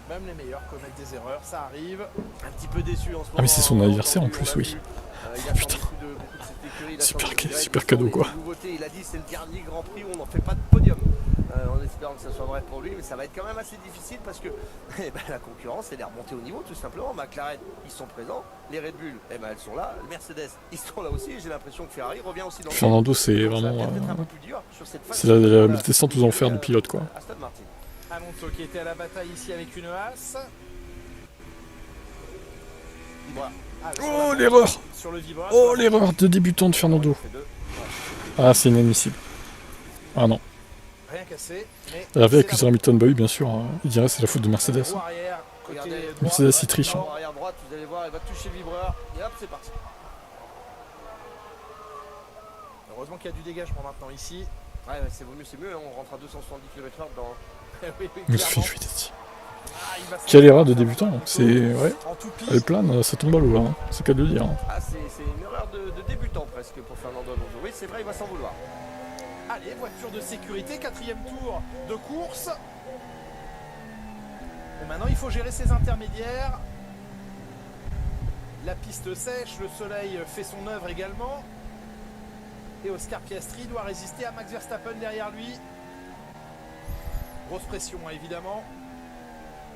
Même les meilleurs commettent des erreurs, ça arrive. Un petit peu déçu en ce moment. Ah mais c'est son anniversaire en plus, oui. Putain. Super cadeau quoi. Il a dit c'est le dernier Grand Prix où on n'en fait pas de podium. En espérant que ça soit vrai pour lui, mais ça va être quand même assez difficile parce que la concurrence elle est remontée au niveau tout simplement. McLaren ils sont présents, les Red Bull elles sont là, le Mercedes ils sont là aussi. J'ai l'impression que Ferrari revient aussi dans le Fernando c'est vraiment c'est la descente aux enfers du pilote quoi. Alonso qui était à la bataille ici avec une Haas. Voilà. Oh l'erreur! Oh l'erreur de débutant de Fernando. Ah c'est inadmissible. Ah non. Rien cassé. Hervé accuse Hamilton, bah oui bien sûr, hein. Il dirait c'est la faute de Mercedes. Mercedes il triche. Hein. Arrière droite, vous allez voir, il va toucher le vibreur et hop c'est parti. Heureusement qu'il y a du dégagement maintenant ici. Ouais c'est mieux, hein. On rentre à 270 km/h dans... Je fais ici. Quelle erreur de débutant, c'est... ouais, elle plane, ça tombe à l'eau là, hein. C'est qu'à de le dire. Hein. Ah c'est une erreur de débutant presque pour Fernando Alonso, oui c'est vrai il va s'en vouloir. Allez, voiture de sécurité, 4e tour de course. Et maintenant il faut gérer ses intermédiaires. La piste sèche, le soleil fait son œuvre également. Et Oscar Piastri doit résister à Max Verstappen derrière lui. Grosse pression hein, évidemment.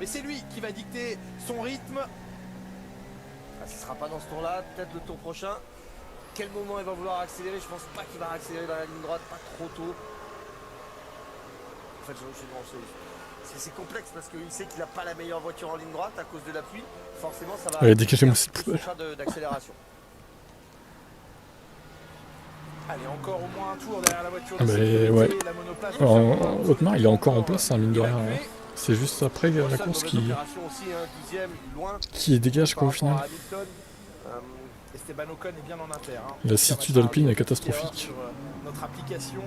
Mais c'est lui qui va dicter son rythme. Ah, ce ne sera pas dans ce tour-là, peut-être le tour prochain. Quel moment il va vouloir accélérer? Je pense pas qu'il va accélérer dans la ligne droite, pas trop tôt. En fait, c'est complexe parce qu'il sait qu'il n'a pas la meilleure voiture en ligne droite à cause de la pluie. Forcément, ça va. Allez, dégagez-moi cette poubelle. D'accélération. Allez, encore au moins un tour derrière la voiture. Mais ouais. Otmar, il est encore en place, hein, mine de rien. Hein. C'est juste après la course qui dégage quoi au final. Esteban Ocon est bien en inter. Hein. La situde alpine est catastrophique.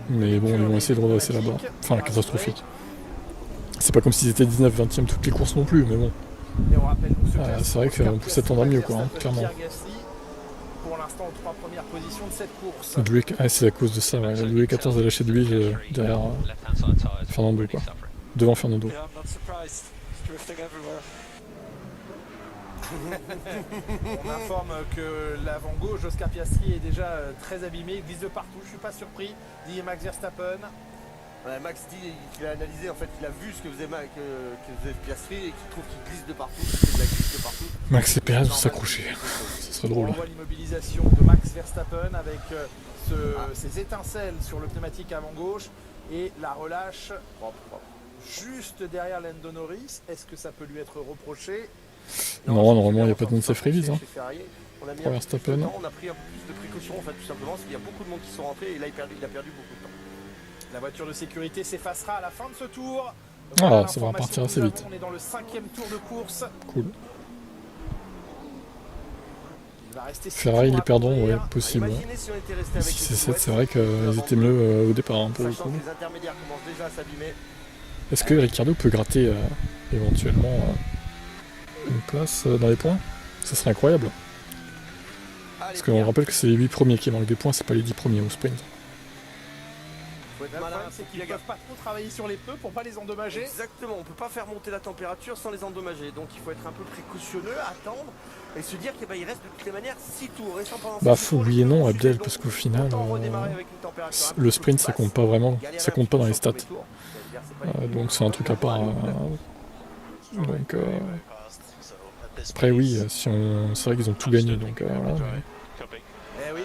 Mais bon, ils vont essayer de redresser là-bas. Enfin, catastrophique. C'est pas comme s'ils étaient 19-20e toutes les courses non plus, mais bon. C'est vrai qu'on peut s'attendre à mieux, quoi, hein, clairement. Pour l'instant, aux 3 premières positions de cette course. C'est à cause de ça, ouais. Louis XIV a lâché de l'huile derrière Fernando, quoi. Devant Fernando. On informe que l'avant gauche, Oscar Piastri, est déjà très abîmé, il glisse de partout, je suis pas surpris, dit Max Verstappen. Ouais, Max dit qu'il a analysé, en fait, il a vu ce que faisait Piastri et qu'il trouve qu'il glisse de partout, qu'il fait de la glisse de partout. Max et Perez vont s'accrocher, ce serait drôle. On voit l'immobilisation de Max Verstappen avec ses étincelles sur le pneumatique avant gauche et la relâche juste derrière Lando Norris. Est-ce que ça peut lui être reproché? Non, normalement il n'y a pas de non-safe release. Hein. Pour Verstappen. On a pris un peu plus de précautions en fait, tout simplement, parce qu'il y a beaucoup de monde qui sont rentrés et là il a perdu beaucoup de temps. La voiture de sécurité s'effacera à la fin de ce tour. Voilà, ça va repartir assez vite. On est dans le 5e tour de course. Cool. Il va rester Ferrari, ils les perdront, ouais, courir. possible. Ouais. Imaginez si on était resté avec 6 et les 7, c'est West, vrai qu'ils étaient mieux au départ, hein, pour le sachant coup. que les intermédiaires commencent déjà à s'abîmer. Est-ce que Ricciardo peut gratter éventuellement une place dans les points? Ça serait incroyable. Parce qu'on rappelle que c'est les 8 premiers qui manquent des points, c'est pas les 10 premiers au sprint. Faut être Le malin, problème, c'est qu'ils ne peuvent pas trop travailler sur les pneus pour pas les endommager. Exactement, on peut pas faire monter la température sans les endommager. Donc il faut être un peu précautionneux, attendre et se dire qu'il reste de toutes les manières 6 tours. Et sans pendant Bah ces 6 faut tours, oui les et non tours Abdel, suivent, parce donc qu'au final, autant redémarrer avec une température un peu le sprint plus ça compte basse, pas vraiment, galérer ça un compte petit pas dans peu les sur le stats. premier tour. C'est-à-dire, c'est pas les Donc c'est un truc à part. Donc après oui, si on... c'est vrai qu'ils ont tout gagné, donc voilà. Mais... Eh oui.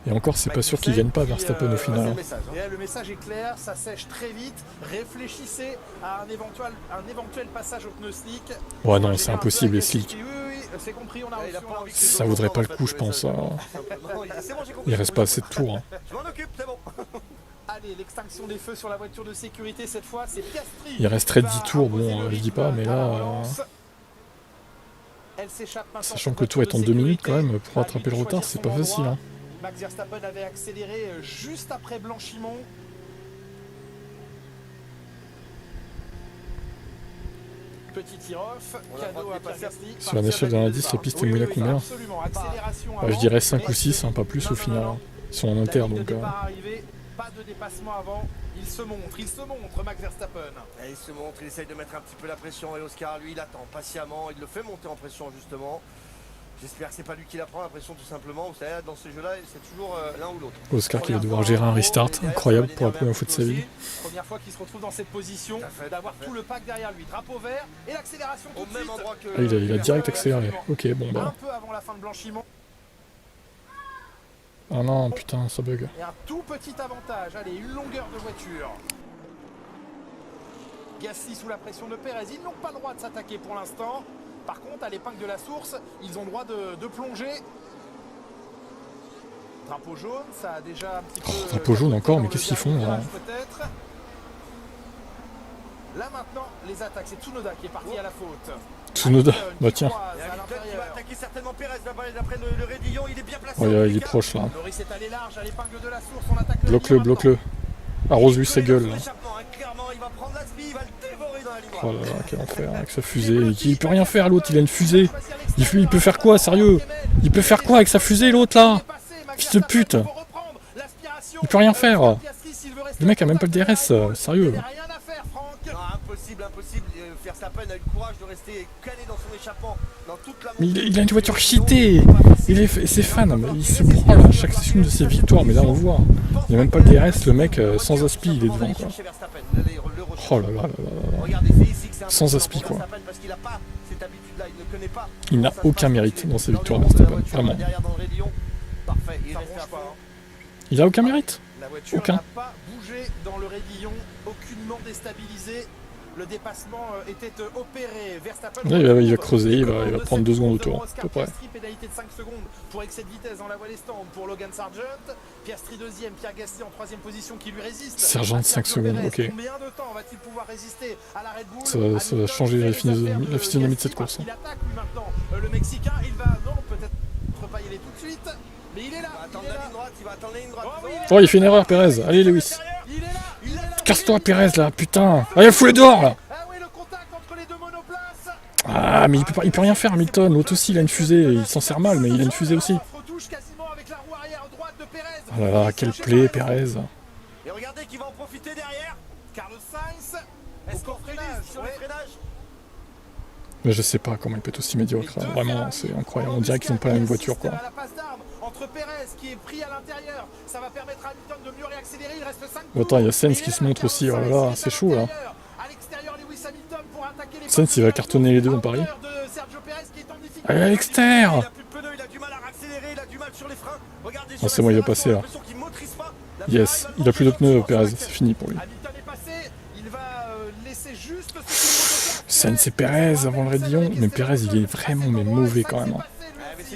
Et encore, c'est pas sûr qu'ils gagnent pas Verstappen au final. Hein. Et le message est clair, ça sèche très vite. Réfléchissez à un éventuel passage au pneu slick. Ouais non, c'est impossible les slicks. Oui, c'est compris, on a reçu. Ça vaudrait pas le coup, je pense. Il reste pas assez de tours. Hein. Je m'en occupe, c'est bon. Allez, l'extinction des feux sur la voiture de sécurité cette fois, c'est Piastri. Il resterait 10 tours, bon, je dis pas, mais là... Sachant que le tour est en 2 minutes quand même, pour rattraper le retard, c'est pas facile. Hein. Max Verstappen avait accéléré juste après Blanchimont. Petit tir-off, cadeau à Piastri. Sur une échelle d'un indice, la piste est moyenne à combien? Je dirais 5 ou 6, hein, pas plus au final. Hein. Ils sont en inter, donc... Pas de dépassement avant, il se montre Max Verstappen. Et il se montre, il essaye de mettre un petit peu la pression et Oscar lui il attend patiemment, il le fait monter en pression justement. J'espère que c'est pas lui qui la prend la pression tout simplement, vous savez dans ces jeux là c'est toujours l'un ou l'autre. Oscar qui va devoir gérer un restart, incroyable pour la première fois de sa vie. Première fois qu'il se retrouve dans cette position, d'avoir tout le pack derrière lui, drapeau vert et l'accélération tout de suite. Ah, il a direct accéléré, ok bon bah. Un peu avant la fin de Blanchimont. Ah non, putain, ça bug. Et un tout petit avantage, allez, une longueur de voiture. Gasly sous la pression de Perez, ils n'ont pas le droit de s'attaquer pour l'instant. Par contre, à l'épingle de la source, ils ont le droit de plonger. Drapeau jaune, ça a déjà un petit peu... Drapeau jaune encore, mais qu'est-ce qu'ils font là? Là maintenant, les attaques, c'est Tsunoda qui est parti à la faute. Tsunoda, bah tiens. Il va attaquer certainement Perez d'après le raidillon, il est bien placé. Ouais, il est proche là. Norris est allé large à l'épingle de la source, on attaque le Bloque-le, bloque-le. Arrose-lui sa gueule là. Oh là là, quel enfer avec sa fusée. Il peut rien faire l'autre, il a une fusée. Il peut faire quoi, sérieux? Il peut faire quoi avec sa fusée l'autre là? Fils de pute. Il peut rien faire. Le mec a même pas le DRS, sérieux. Impossible. Verstappen a eu le courage de rester calé dans son échappement dans toute la Mais il a une voiture cheatée. Ses fans, il se branle à chaque session de ses victoires, mais là on voit. Il n'y a même pas le DRS, le mec sans aspi, il est devant quoi. Oh là là là là là. Sans aspi quoi. Il n'a aucun mérite dans ses victoires Verstappen, vraiment. Il a aucun mérite. Aucun. n'a pas bougé dans le raidillon, aucunement déstabilisé. Le dépassement était opéré. Verstappen il va creuser, il va prendre 2 secondes au tour, à peu près. Piastri, pénalité de 5 secondes pour excès de vitesse dans la voie des stands pour Logan Sargent. Piastri deuxième, Pierre Gasly en 3ème position qui lui résiste. Sargent 5 secondes, ok. Combien de temps va-t-il pouvoir résister à la Red Bull? Ça va changer la physionomie de cette course. Il attaque lui maintenant. Le Mexicain, il va non peut-être pas y aller tout de suite. Mais il est là. Il va attendre la ligne droite. Oh, il fait une erreur, Perez. Allez, Lewis. Casse-toi, Perez, là, putain. Allez, fous-les dehors, là. Ah, mais il peut rien faire, Hamilton. L'autre aussi, il a une fusée. Il s'en sert mal, mais il a une fusée aussi. Oh là là, quel play, Perez. Et regardez qui va en profiter derrière. Carlos Sainz. Est-ce qu'on freinage sur les freinages? Mais je sais pas comment il peut être aussi médiocre. Là. Vraiment, c'est incroyable. On dirait qu'ils n'ont pas la même voiture, quoi. Entre Perez qui est pris à l'intérieur, ça va permettre à Hamilton de mieux réaccélérer, il reste 5 tours. Attends, il y a Sainz qui se montre aussi, oh là là, c'est chaud là. Sainz il va cartonner les deux dans Paris. Allez à l'extérieur. Oh, c'est bon, il va passer là. Yes, il a plus de pneus, Perez, c'est fini pour lui. Sainz et Perez avant le raidillon, mais Perez il est vraiment mauvais quand même.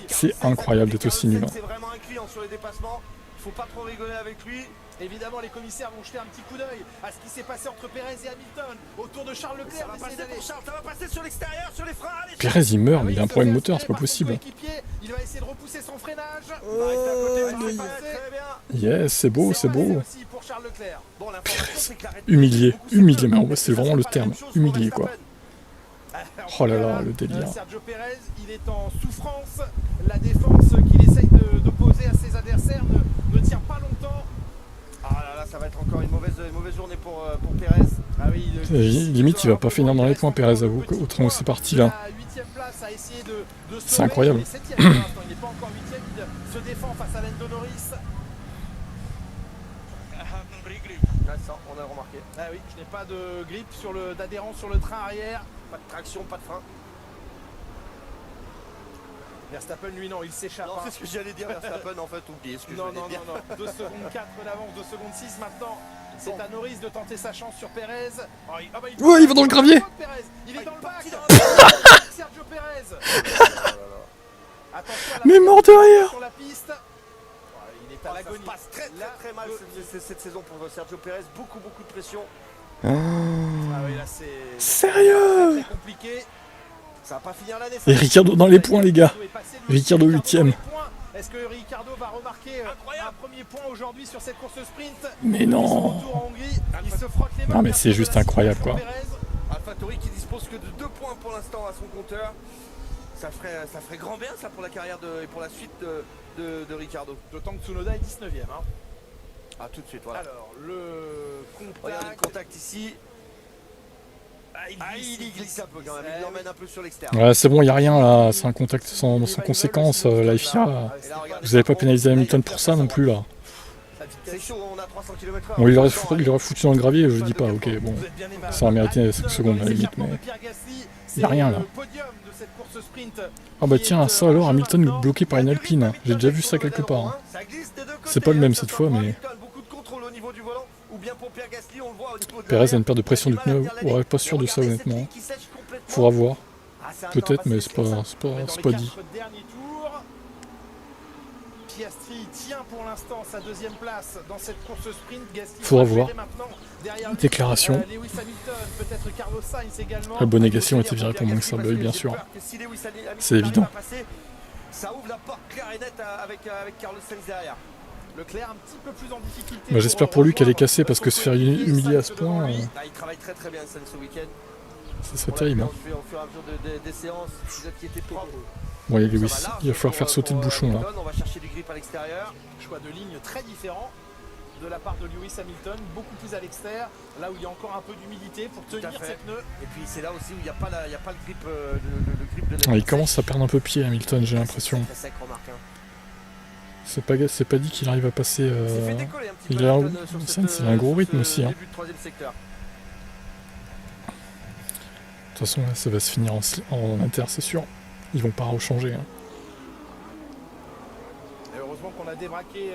C'est incroyable d'être aussi nul. C'est vraiment un client sur les dépassements. faut pas trop rigoler avec lui. Évidemment, les commissaires vont jeter un petit coup d'œil à ce qui s'est passé entre Perez et Hamilton autour de Charles Leclerc. Ça va passer pour Charles, ça va passer sur l'extérieur, sur les freins. Allez, Perez il meurt, mais il a un problème moteur, c'est pas possible. Il va essayer de repousser son freinage. Yes, c'est beau, c'est beau. Pour Charles Leclerc. Bon, l'information, c'est que l'arrêt- Humilié, humilié, mais c'est vraiment le terme, humilié quoi. Oh là là, le délire. Sergio Perez, il est en souffrance. La défense qu'il essaye d'opposer à ses adversaires ne tient pas longtemps. Ah là là, ça va être encore une mauvaise journée pour Perez. Ah oui, Limite, il va pas finir dans les points, Perez, avoue, au train où c'est parti là. C'est incroyable. Il n'est pas encore 8ème, il se défend face à Lando Norris. Ça, on a remarqué. Ah oui, je n'ai pas de grip d'adhérence sur le train arrière. Pas de traction, pas de frein. Verstappen, lui, non, il s'échappe. Non, c'est ce que j'allais dire, Verstappen, en fait, oublie ce que je Non, voulais dire. 2 secondes 4 d'avance, 2 secondes 6 maintenant. C'est à Norris de tenter sa chance sur Perez. Oh, Ouais, il va dans le gravier. Il est dans le bac. Sergio Perez. Mais mort derrière. Sur la piste. Il est à Ça se l'agonie. passe très mal cette saison pour Sergio Perez. Beaucoup de pression. Ah oui, là c'est Sérieux. très compliqué. Ça va pas finir l'année. Et Ricardo dans les points, les gars. Ricardo 8ème. Est-ce que Ricardo va remarquer un premier point aujourd'hui sur cette course sprint? Mais non. Il se frotte les mains. Non mais c'est juste incroyable quoi. AlphaTauri qui dispose que de 2 points pour l'instant à son compteur. Ça ferait grand bien ça pour la carrière et pour la suite de Ricardo. D'autant que Tsunoda est 19ème. Hein. Ah, tout de suite, voilà. Alors, le Regardez le contact. contact ici. Il glisse un peu quand même, il l'emmène un peu sur l'extérieur. Ouais, c'est bon, il n'y a rien là, c'est un contact sans conséquence, la FIA. Vous n'avez pas pénalisé Hamilton pour ça non plus là. C'est chaud, on a 300 km/h. Bon, il aurait foutu dans le gravier, je dis pas, ok, bon. Ça aurait mérité 5 secondes à la limite, mais. Il n'y a rien là. Ah bah tiens, ça alors, Hamilton bloqué par une Alpine. J'ai déjà vu ça quelque part. Hein. C'est pas le même cette fois, mais. Perez a une perte de pression du pneu. Ouais, pas sûr de ça honnêtement. Faudra voir. Peut-être, mais c'est pas dit. Piastri tient pour l'instant sa 2ème place dans cette course sprint. Gasly faudra voir. derrière lui. Déclaration. Lewis Hamilton, peut-être Carlos Sainz également. La bonne négation était virée pour manque ça, bah oui, bien sûr. C'est évident. Ça ouvre la porte claire et nette avec Carlos Sainz derrière. Leclerc un petit peu plus en difficulté. Bah, j'espère pour lui qu'elle est cassée parce que se faire humilier à ce point, Il travaille très bien Sainz ce week-end. ça serait terrible. Hein. Au fur et à mesure des séances, pilote qui était propre. Bon, allez Lewis, il va falloir faire sauter le bouchon là. On va chercher du grip à l'extérieur. Choix de ligne très différent de la part de Lewis Hamilton, beaucoup plus à l'extérieur, là où il y a encore un peu d'humilité pour tenir ses pneus. Et puis c'est là aussi où il n'y a pas le grip, le grip de la Il commence à perdre un peu pied Hamilton, j'ai l'impression. Très sec, remarque. C'est pas dit qu'il arrive à passer. Il fait décoller un petit peu Il a Hamilton sur Sainz, il a un gros rythme aussi. Hein. Début de 3e secteur. De toute façon, là, ça va se finir en inter, c'est sûr. Ils vont pas rechanger. Hein. Et heureusement qu'on a débraqué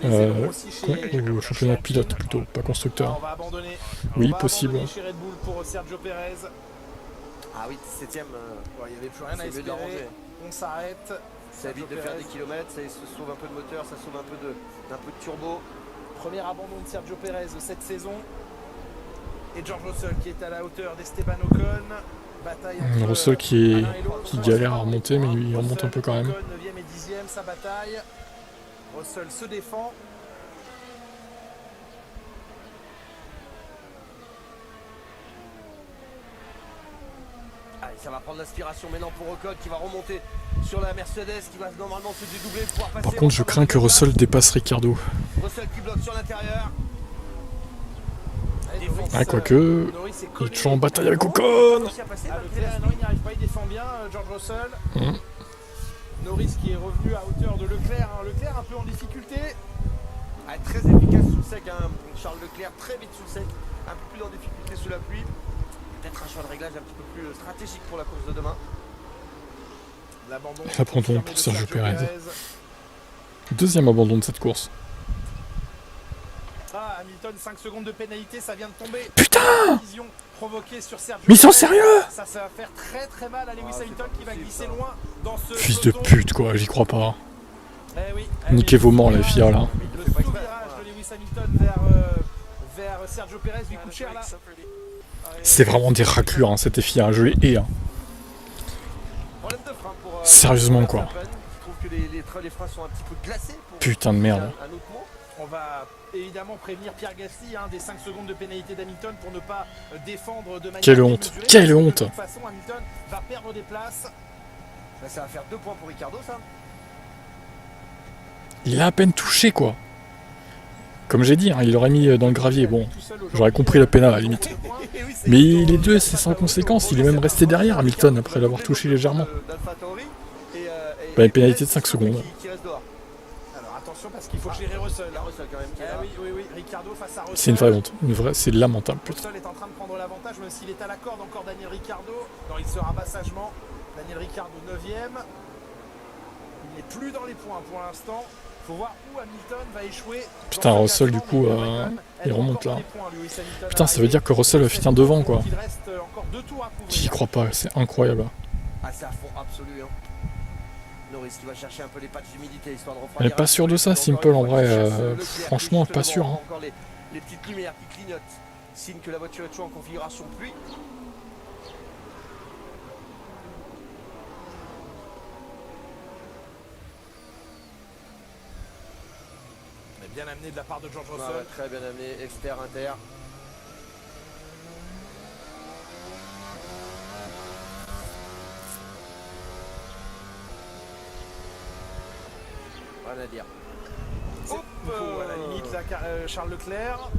Au championnat pilote plutôt, pas constructeur. On va abandonner. Oui, possible. Chez Red Bull pour Sergio Perez. Ah oui, 7ème. Il n'y avait plus rien à espérer. On s'arrête. Ça évite de faire des kilomètres, ça sauve un peu de moteur, ça sauve un peu de turbo. Premier abandon de Sergio Perez cette saison. Et George Russell qui est à la hauteur d'Esteban Ocon. Bataille entre Russell qui galère à remonter, mais il remonte un peu quand même. 9ème et 10ème, sa bataille. Russell se défend. Allez, ça va prendre l'aspiration maintenant pour Ocon qui va remonter sur la Mercedes qui va normalement se dédoubler pour pouvoir passer. Par contre, je crains que Russell dépasse Ricardo. Russell qui bloque sur l'intérieur. Ah, quoique, il est toujours en bataille avec Ocon. Non, il n'y arrive pas, il défend bien George Russell. Norris qui est revenu à hauteur de Leclerc. Leclerc un peu en difficulté. Ah, très efficace sous le sec, hein. Charles Leclerc très vite sous le sec, un peu plus en difficulté sous la pluie. Peut-être un choix de réglage un petit peu plus stratégique pour la course de demain. L'abandon pour Sergio Perez. Deuxième abandon de cette course. Ah, Hamilton, 5 secondes de pénalité, ça vient de tomber. Putain! Provoquée sur Sergio Mais ils sont Perez. sérieux? Ça va faire très mal à Lewis Hamilton qui va glisser loin dans ce Fils de pute quoi, j'y crois pas. Eh oui, Niquez vos morts la FIA là. Le fait pas Tout exprès. virage Voilà. de Lewis Hamilton vers Sergio Pérez lui coûte cher là. C'est vraiment des raclures, hein, cet FIA, je les hais. Hein. Problème de frein pour, Sérieusement, quoi. Verstappen. Je trouve que les freins sont un petit peu glacés. Pour Putain de merde. un autre mot. On va évidemment prévenir Pierre Gasly des 5 secondes de pénalité d'Hamilton pour ne pas défendre de manière Quelle honte, démesurée, quelle parce que honte. De toute façon, Hamilton va perdre des places. Là, ça va faire 2 points pour Ricardo, ça. Il a à peine touché, quoi. Comme j'ai dit, hein, il aurait mis dans le gravier. Bon, j'aurais compris la pénale à la limite. Mais les deux, c'est sans conséquence. Il est même resté derrière Hamilton après l'avoir touché légèrement. Bah, une pénalité de 5 secondes. Qui reste dehors. Alors attention parce qu'il faut gérer Russell. La Russell quand même qui est là. Oui, Ricardo face à Russell. C'est une vraie honte. C'est lamentable, putain. Russell est en train de prendre l'avantage, même s'il est à la corde encore Daniel Ricciardo. Non, il se rabat sagement. Daniel Ricciardo 9ème. Il n'est plus dans les points pour l'instant. Faut voir où Hamilton va échouer. Putain, Russell, du coup, il remonte là. Putain, ça veut dire que Russell va finir devant, quoi. Il reste encore 2 tours à couvrir. J'y crois pas, c'est incroyable. Ah, c'est à fond absolu. Hein. Norris qui va chercher un peu les patchs d'humidité histoire de Elle refroidir. est pas sûre de ça, Simple, en vrai. Franchement, pas sûr. Hein. Encore les petites lumières qui clignotent. Signe que la voiture est toujours en configuration pluie. Mais bien amené de la part de George Russell. Ouais, très bien amené, exter, inter. Rien à dire. Hop, à la limite, là, Charles Leclerc.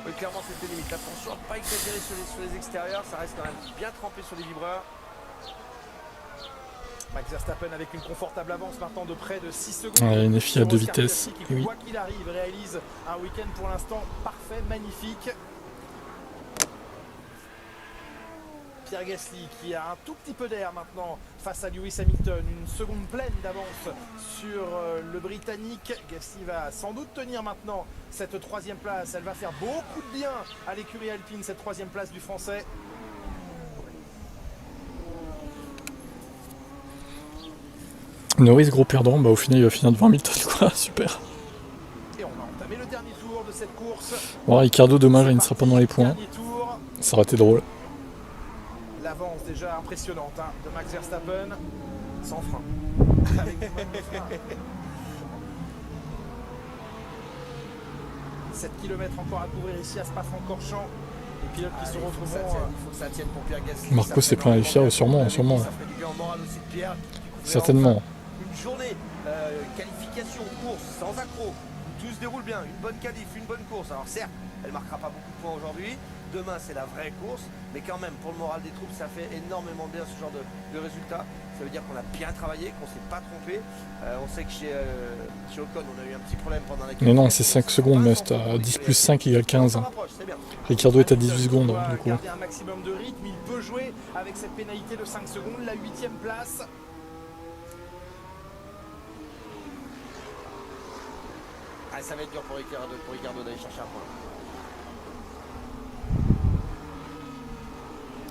Oui, clairement, c'était limite. Attention à ne pas exagérer sur les extérieurs. Ça reste quand même bien trempé sur les vibreurs. Max Verstappen avec une confortable avance maintenant de près de 6 secondes. Ouais, une FIA à 2 vitesses. Qui, Oui. quoi qu'il arrive, réalise un week-end pour l'instant parfait, magnifique. Pierre Gasly qui a un tout petit peu d'air maintenant face à Lewis Hamilton. Une seconde pleine d'avance sur le Britannique. Gasly va sans doute tenir maintenant cette 3e place. Elle va faire beaucoup de bien à l'écurie alpine, cette 3e place du Français. Norris, gros perdant, bah au final il va finir devant Hamilton, quoi, super. Et on a entamé le dernier tour de cette course. Bon, Ricardo, dommage, il ne sera pas dans les points. Dernier tour. Ça aurait été drôle. L'avance déjà impressionnante de Max Verstappen. Sans frein. Avec des mains de frein. 7 km encore à couvrir ici à Spa-Francorchamps. Les pilotes qui se retrouveront. Il faut que ça tienne pour Pierre Gasly. Marco s'est plein les fiers, sûrement. Ça ferait du bien au moral aussi de Pierre. Certainement. Une journée qualification, course, sans accro, où tout se déroule bien, une bonne qualif, une bonne course. Alors certes, elle marquera pas beaucoup de points aujourd'hui. Demain, c'est la vraie course, mais quand même, pour le moral des troupes, ça fait énormément bien ce genre de résultat. Ça veut dire qu'on a bien travaillé, qu'on s'est pas trompé. On sait que chez Ocon, on a eu un petit problème pendant la. Mais non, c'est 5 secondes, mais c'est à 10 plus 5 égale 15. Ricardo est à 18 secondes, du coup. Garder un maximum de rythme, il peut jouer avec cette pénalité de 5 secondes, la 8e place. Ah, ça va être dur pour Ricardo d'aller chercher un point.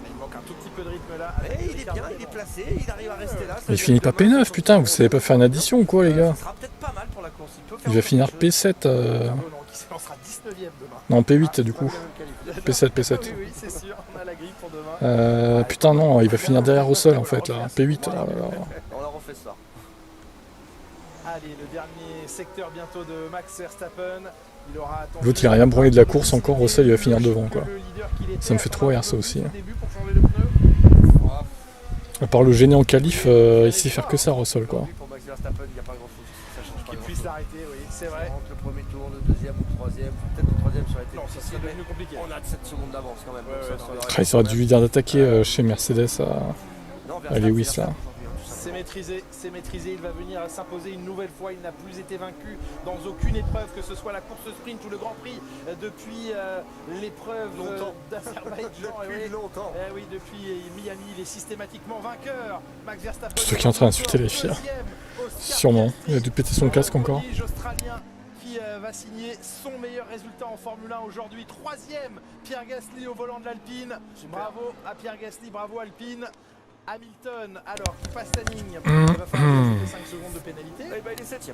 Il manque un tout petit peu de rythme là. Mais il est bien, il est placé, il arrive à rester là. Il finit pas P9, putain, vous savez pas faire une addition ou quoi, les gars? Ça sera peut-être pas mal pour la course. Il va finir P7. Qui se lancera 19e demain. Non, P8 du coup. P7, P7. Oui, c'est sûr, on a la grille pour demain. Putain, non, il va finir derrière Russell en fait, là. P8, là. On la refait ça. Allez, le dernier secteur bientôt de Max Verstappen. L'autre, il a rien branlé de la course encore, Russell, il va finir devant, quoi. Ça me fait trop rire, ça aussi. À part le gêner en qualif, il sait faire que ça, Russell, quoi. Pour Max Verstappen, il n'y a pas grand chose. Ça change pas Qu'il puisse l'arrêter, oui, c'est vrai. Le premier tour, le deuxième ou le troisième, peut-être le troisième, ça aurait été. Non, ça serait devenu compliqué. On a 7 secondes d'avance quand même. Il aurait dû lui dire d'attaquer chez Mercedes à Lewis, là. C'est maîtrisé, il va venir s'imposer une nouvelle fois, il n'a plus été vaincu dans aucune épreuve, que ce soit la course sprint ou le Grand Prix, depuis l'épreuve d'Azerbaïdjan. Depuis longtemps. Oui, depuis Miami, il est systématiquement vainqueur. Max Verstappen. C'est ceux qui est en train d'insulter les filles. Sûrement, il a dû péter son casque encore. Australien qui va signer son meilleur résultat en Formule 1 aujourd'hui. 3e, Pierre Gasly au volant de l'Alpine. Bravo à Pierre Gasly, bravo Alpine. Hamilton, alors, qui passe la ligne. Il va falloir 5 secondes de pénalité. Eh ben, il est 7e.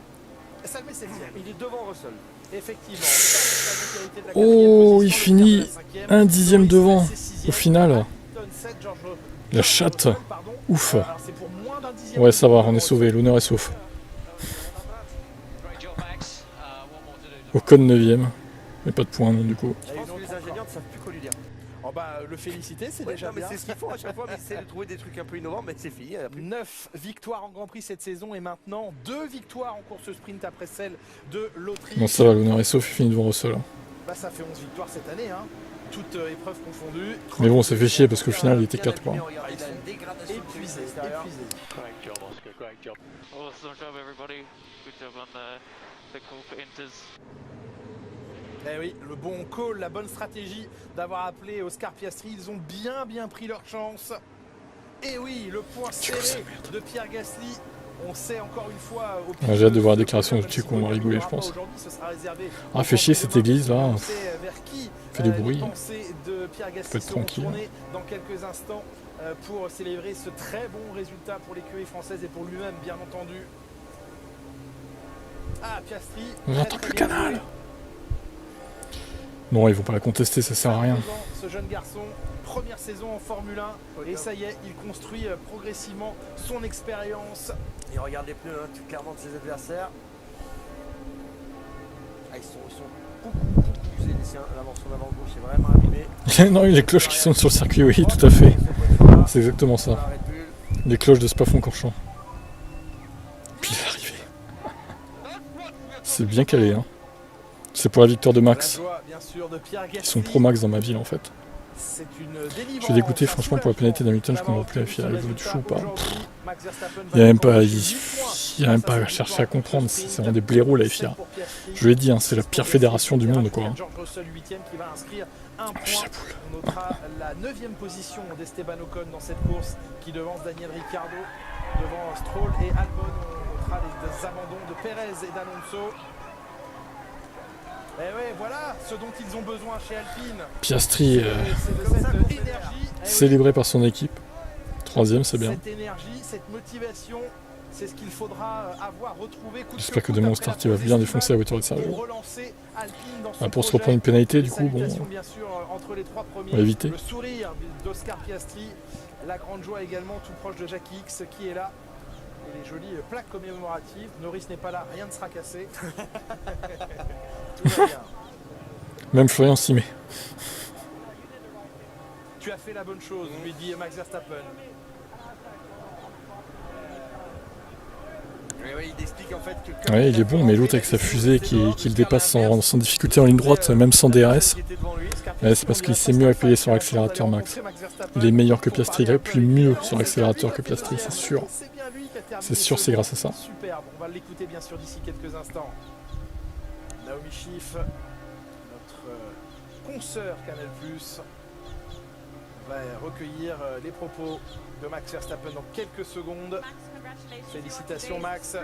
Ça le met 7ème. Il est devant Russell. Effectivement. Oh, il finit un dixième devant au final. La chatte. Ouf. Ouais, ça va, on est sauvé, l'honneur est sauf. Ocon 9ème. Mais pas de points non du coup. Je pense que les ingénieurs ne savent plus quoi lui dire. Oh bah le féliciter, c'est déjà mais bien. c'est ce qu'ils font à chaque fois, mais ils essaient de trouver des trucs un peu innovants, mais c'est fini. 9 victoires en Grand Prix cette saison et maintenant 2 victoires en course sprint après celle de l'Autriche. Bon ça va, l'honneur est sauf, il finit devant Russell. Bah ça fait 11 victoires cette année, hein. Toutes épreuves confondues. Mais bon, ça fait chier parce qu'au final il était 4 quoi. Ils sont épuisés, épuisés. Eh oui, le bon call, la bonne stratégie d'avoir appelé Oscar Piastri, ils ont bien pris leur chance. Et oui, le point serré de Pierre Gasly. On sait encore une fois. J'ai hâte de voir la déclaration de Tuc, on va rigoler je pense. Ah fait chier cette église là. Fait du bruit. Faut être tranquille. Dans quelques instants pour célébrer ce très bon résultat pour l'écurie française et pour lui-même bien entendu. Ah Piastri. J'entends plus le canal. Non, ils vont pas la contester, ça sert à rien. Ce jeune garçon, première saison en Formule 1, et ça y est, il construit progressivement son expérience. Il regarde les pneus hein, clairement de ses adversaires. Ah, ils sont beaucoup usés les siens. Son avant-gauche est vraiment abîmé. Non, les cloches qui sont sur le circuit, oui, tout à fait. C'est exactement ça. Les cloches de Spa-Francorchamps. Puis il est arrivé. C'est bien calé, hein. C'est pour la victoire de Max. Ils sont pro Max dans ma ville en fait. Je suis dégoûté franchement pour la pénalité d'Hamilton, je comprends plus la fille, elle veut du chou ou pas. Il n'y a même pas à chercher à comprendre, c'est vraiment des blaireaux la FIA. Je l'ai dit, hein, c'est la pire fédération du monde quoi. On notera la 9ème position d'Esteban Ocon dans cette course qui devance Daniel Ricciardo devant Stroll et Albon. On notera les abandons de Perez et d'Alonso. Et ouais, voilà ce dont ils ont besoin chez Alpine. Piastri célébré par son équipe. 3ème, c'est bien. Cette énergie, cette motivation, c'est ce qu'il faudra avoir retrouvé. J'espère que demain au start il va bien défoncer la voiture de Sergio. Pour se reprendre une pénalité, du coup, bon, on va éviter. Le sourire d'Oscar Piastri, la grande joie également, tout proche de Jackie X qui est là. Et les jolies plaques commémoratives. Norris n'est pas là, rien ne sera cassé. Tout va bien. Même Florian s'y met. Tu as fait la bonne chose, lui dit Max Verstappen. Il explique en fait que ouais, il est bon, mais l'autre avec sa fusée qui le dépasse sans difficulté en ligne droite, même sans DRS, c'est parce qu'il sait mieux appuyer sur l'accélérateur Max. Il est meilleur que Piastri, il appuie mieux sur l'accélérateur que Piastri, c'est sûr. C'est sûr, c'est grâce à ça. Superbe, on va l'écouter bien sûr d'ici quelques instants. Naomi Schiff, notre consoeur Canal+, va recueillir les propos de Max Verstappen dans quelques secondes. Félicitations Max,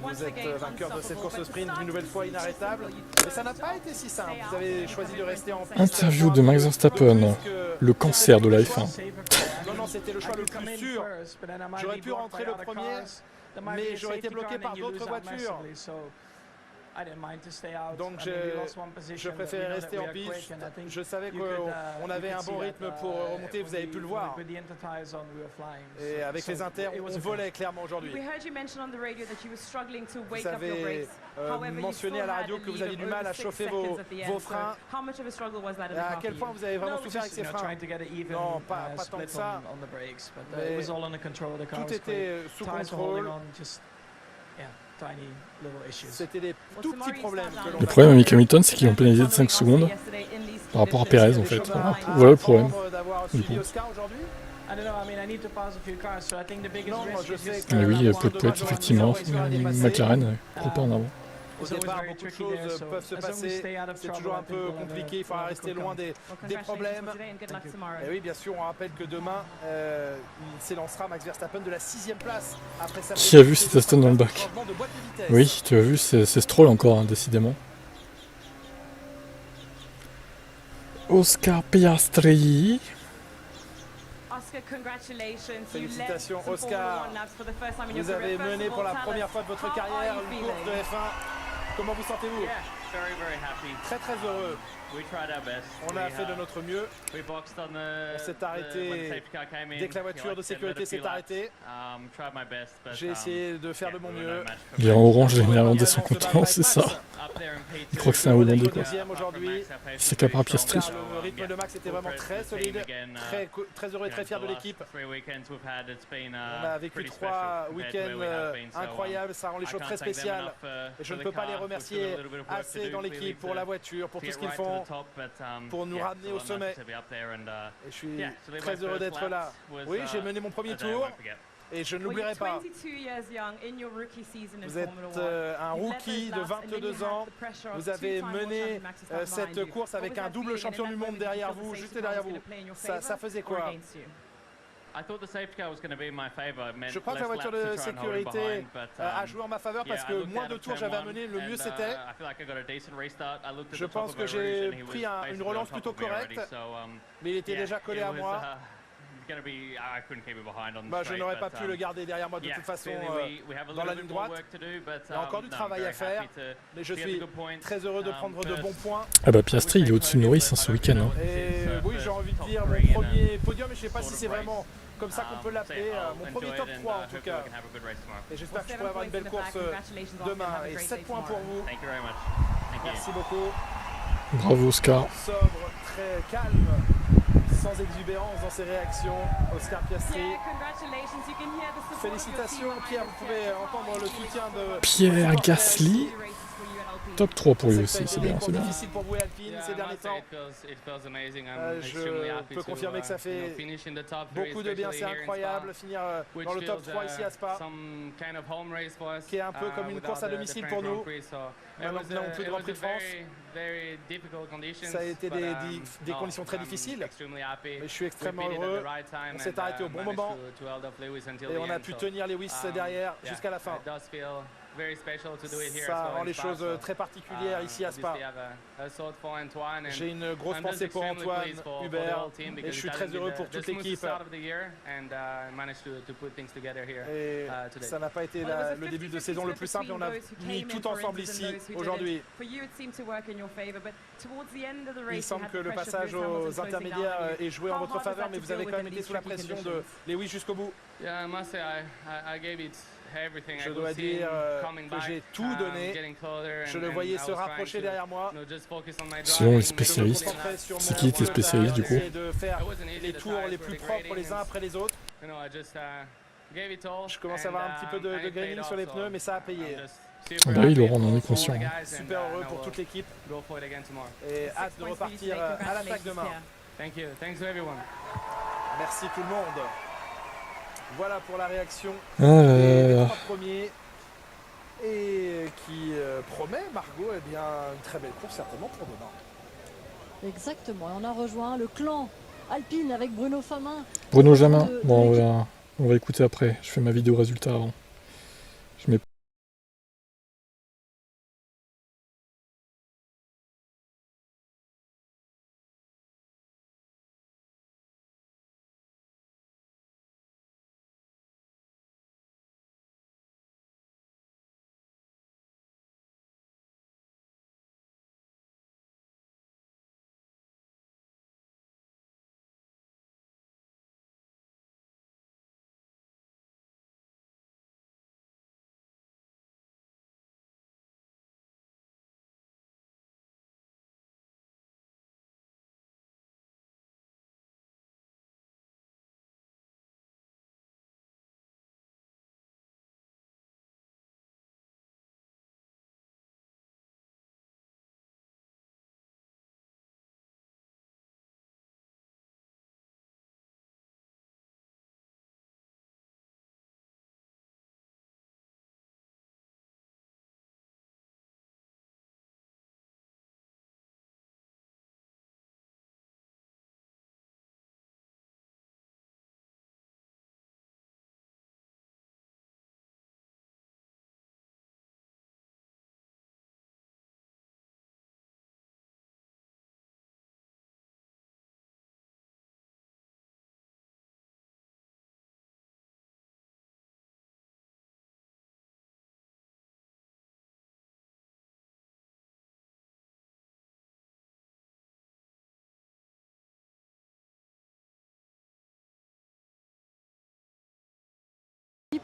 vous êtes vainqueur de cette course sprint une nouvelle fois inarrêtable. Mais ça n'a pas été si simple, vous avez choisi de rester en piste. Interview de Max Verstappen, le cancer de la F1. Non, c'était le choix le plus sûr. J'aurais pu rentrer le premier, mais j'aurais été bloqué par d'autres voitures. Donc je préférais rester en piste. Je savais qu'on avait un bon rythme pour remonter, vous avez pu le voir. Et avec les inters, on volait clairement aujourd'hui. Vous avez mentionné à la radio que vous aviez du mal à chauffer vos freins. À quel point vous avez vraiment souffert avec ces freins? Non, pas tant que ça. Mais tout était sous contrôle. C'était des tout petits problèmes. Le problème avec Hamilton, c'est qu'ils ont pénalisé de 5 secondes par rapport à Perez en fait. Voilà le problème. Du coup. Mais oui, peut-être effectivement, McLaren, trop pas en avant. Au départ, beaucoup de choses peuvent se passer, c'est toujours un peu compliqué, il faudra rester loin des problèmes. Et oui, bien sûr, on rappelle que demain, il s'élancera Max Verstappen de la 6ème place. Après sa qui a vu cet Aston dans le bac? Oui, tu as vu, c'est Stroll encore, hein, décidément. Oscar Oscar Piastri. Félicitations Oscar. Vous avez mené pour la première fois de votre carrière une course de F1. Comment vous sentez-vous? Très très heureux. On a fait de notre mieux. On s'est arrêté dès que la voiture de sécurité s'est arrêtée. J'ai essayé de faire de mon mieux. Il est en orange, les Néerlandais sont contents, c'est ça. Ils croient que c'est un Hollandais, quoi. Deuxième aujourd'hui. C'est Capra Piastri. Le rythme de Max était vraiment très solide. Très heureux et très fier de l'équipe. On a vécu 3 week-ends incroyables, ça rend les choses très spéciales. Et je ne peux pas les remercier assez dans l'équipe pour la voiture, pour tout ce qu'ils font, pour nous ramener au sommet. Et je suis très heureux d'être là. Oui, j'ai mené mon premier tour. Et je n'oublierai pas, vous êtes un rookie de 22 ans, vous avez mené cette course avec un double champion du monde derrière vous, juste derrière vous. Ça faisait quoi? Je crois que la voiture de sécurité a joué en ma faveur parce que moins de tours j'avais à mener, le mieux c'était. Je pense que j'ai pris une relance plutôt correcte, mais il était déjà collé à moi. Je n'aurais pas pu le garder derrière moi de toute façon dans la ligne droite. Il y a encore du travail à faire, mais je suis très heureux de prendre de bons points. Ah bah Piastri, il est au-dessus de Norris ce week-end. Hein. Et oui, j'ai envie de dire mon premier podium, mais je ne sais pas si c'est vraiment comme ça qu'on peut l'appeler. Mon premier top 3 en tout cas. Et j'espère que je pourrai avoir une belle course demain. Et 7 points pour vous. Merci beaucoup. Bravo Oscar. Sobre, très calme, sans exubérance dans ses réactions. Oscar Piastri. Félicitations Pierre, vous pouvez entendre le soutien de Pierre Gasly. Top 3 pour lui aussi, c'est bien, c'est bien. Difficile pour vous et Alpine ces derniers temps. Je peux confirmer que ça fait beaucoup de bien, c'est incroyable finir dans le top 3 ici à Spa, qui est un peu comme une course à domicile pour nous. Maintenant que nous n'avons plus de Grand Prix de France, ça a été des conditions très difficiles, mais je suis extrêmement heureux. On s'est arrêté au bon moment et on a pu tenir Lewis derrière jusqu'à la fin. Ça rend les choses très particulières ici à Spa. J'ai une grosse pensée pour Antoine, Hubert, et je suis très heureux pour toute l'équipe. Et ça n'a pas été le début de saison le plus simple, on a mis tout ensemble ici aujourd'hui. Il semble que le passage aux intermédiaires ait joué en votre faveur, mais vous avez quand même été sous la pression de Lewis jusqu'au bout. Je dois dire que j'ai tout donné. Je le voyais se rapprocher derrière moi. Selon les spécialistes, c'est qui était spécialiste du coup? De faire les tours les plus propres les uns après les autres. Je commence à avoir un petit peu de graining sur les pneus, mais ça a payé. Ah bah oui, Laurent, on en est conscient. Super heureux pour toute l'équipe et hâte de repartir à l'attaque demain. Merci tout le monde. Voilà pour la réaction des 3 premiers et qui promet, Margot, eh bien, une très belle course certainement pour demain. Exactement, et on a rejoint le clan Alpine avec Bruno Famin. Bruno Jamin, bon on va écouter après, je fais ma vidéo résultat avant. Je mets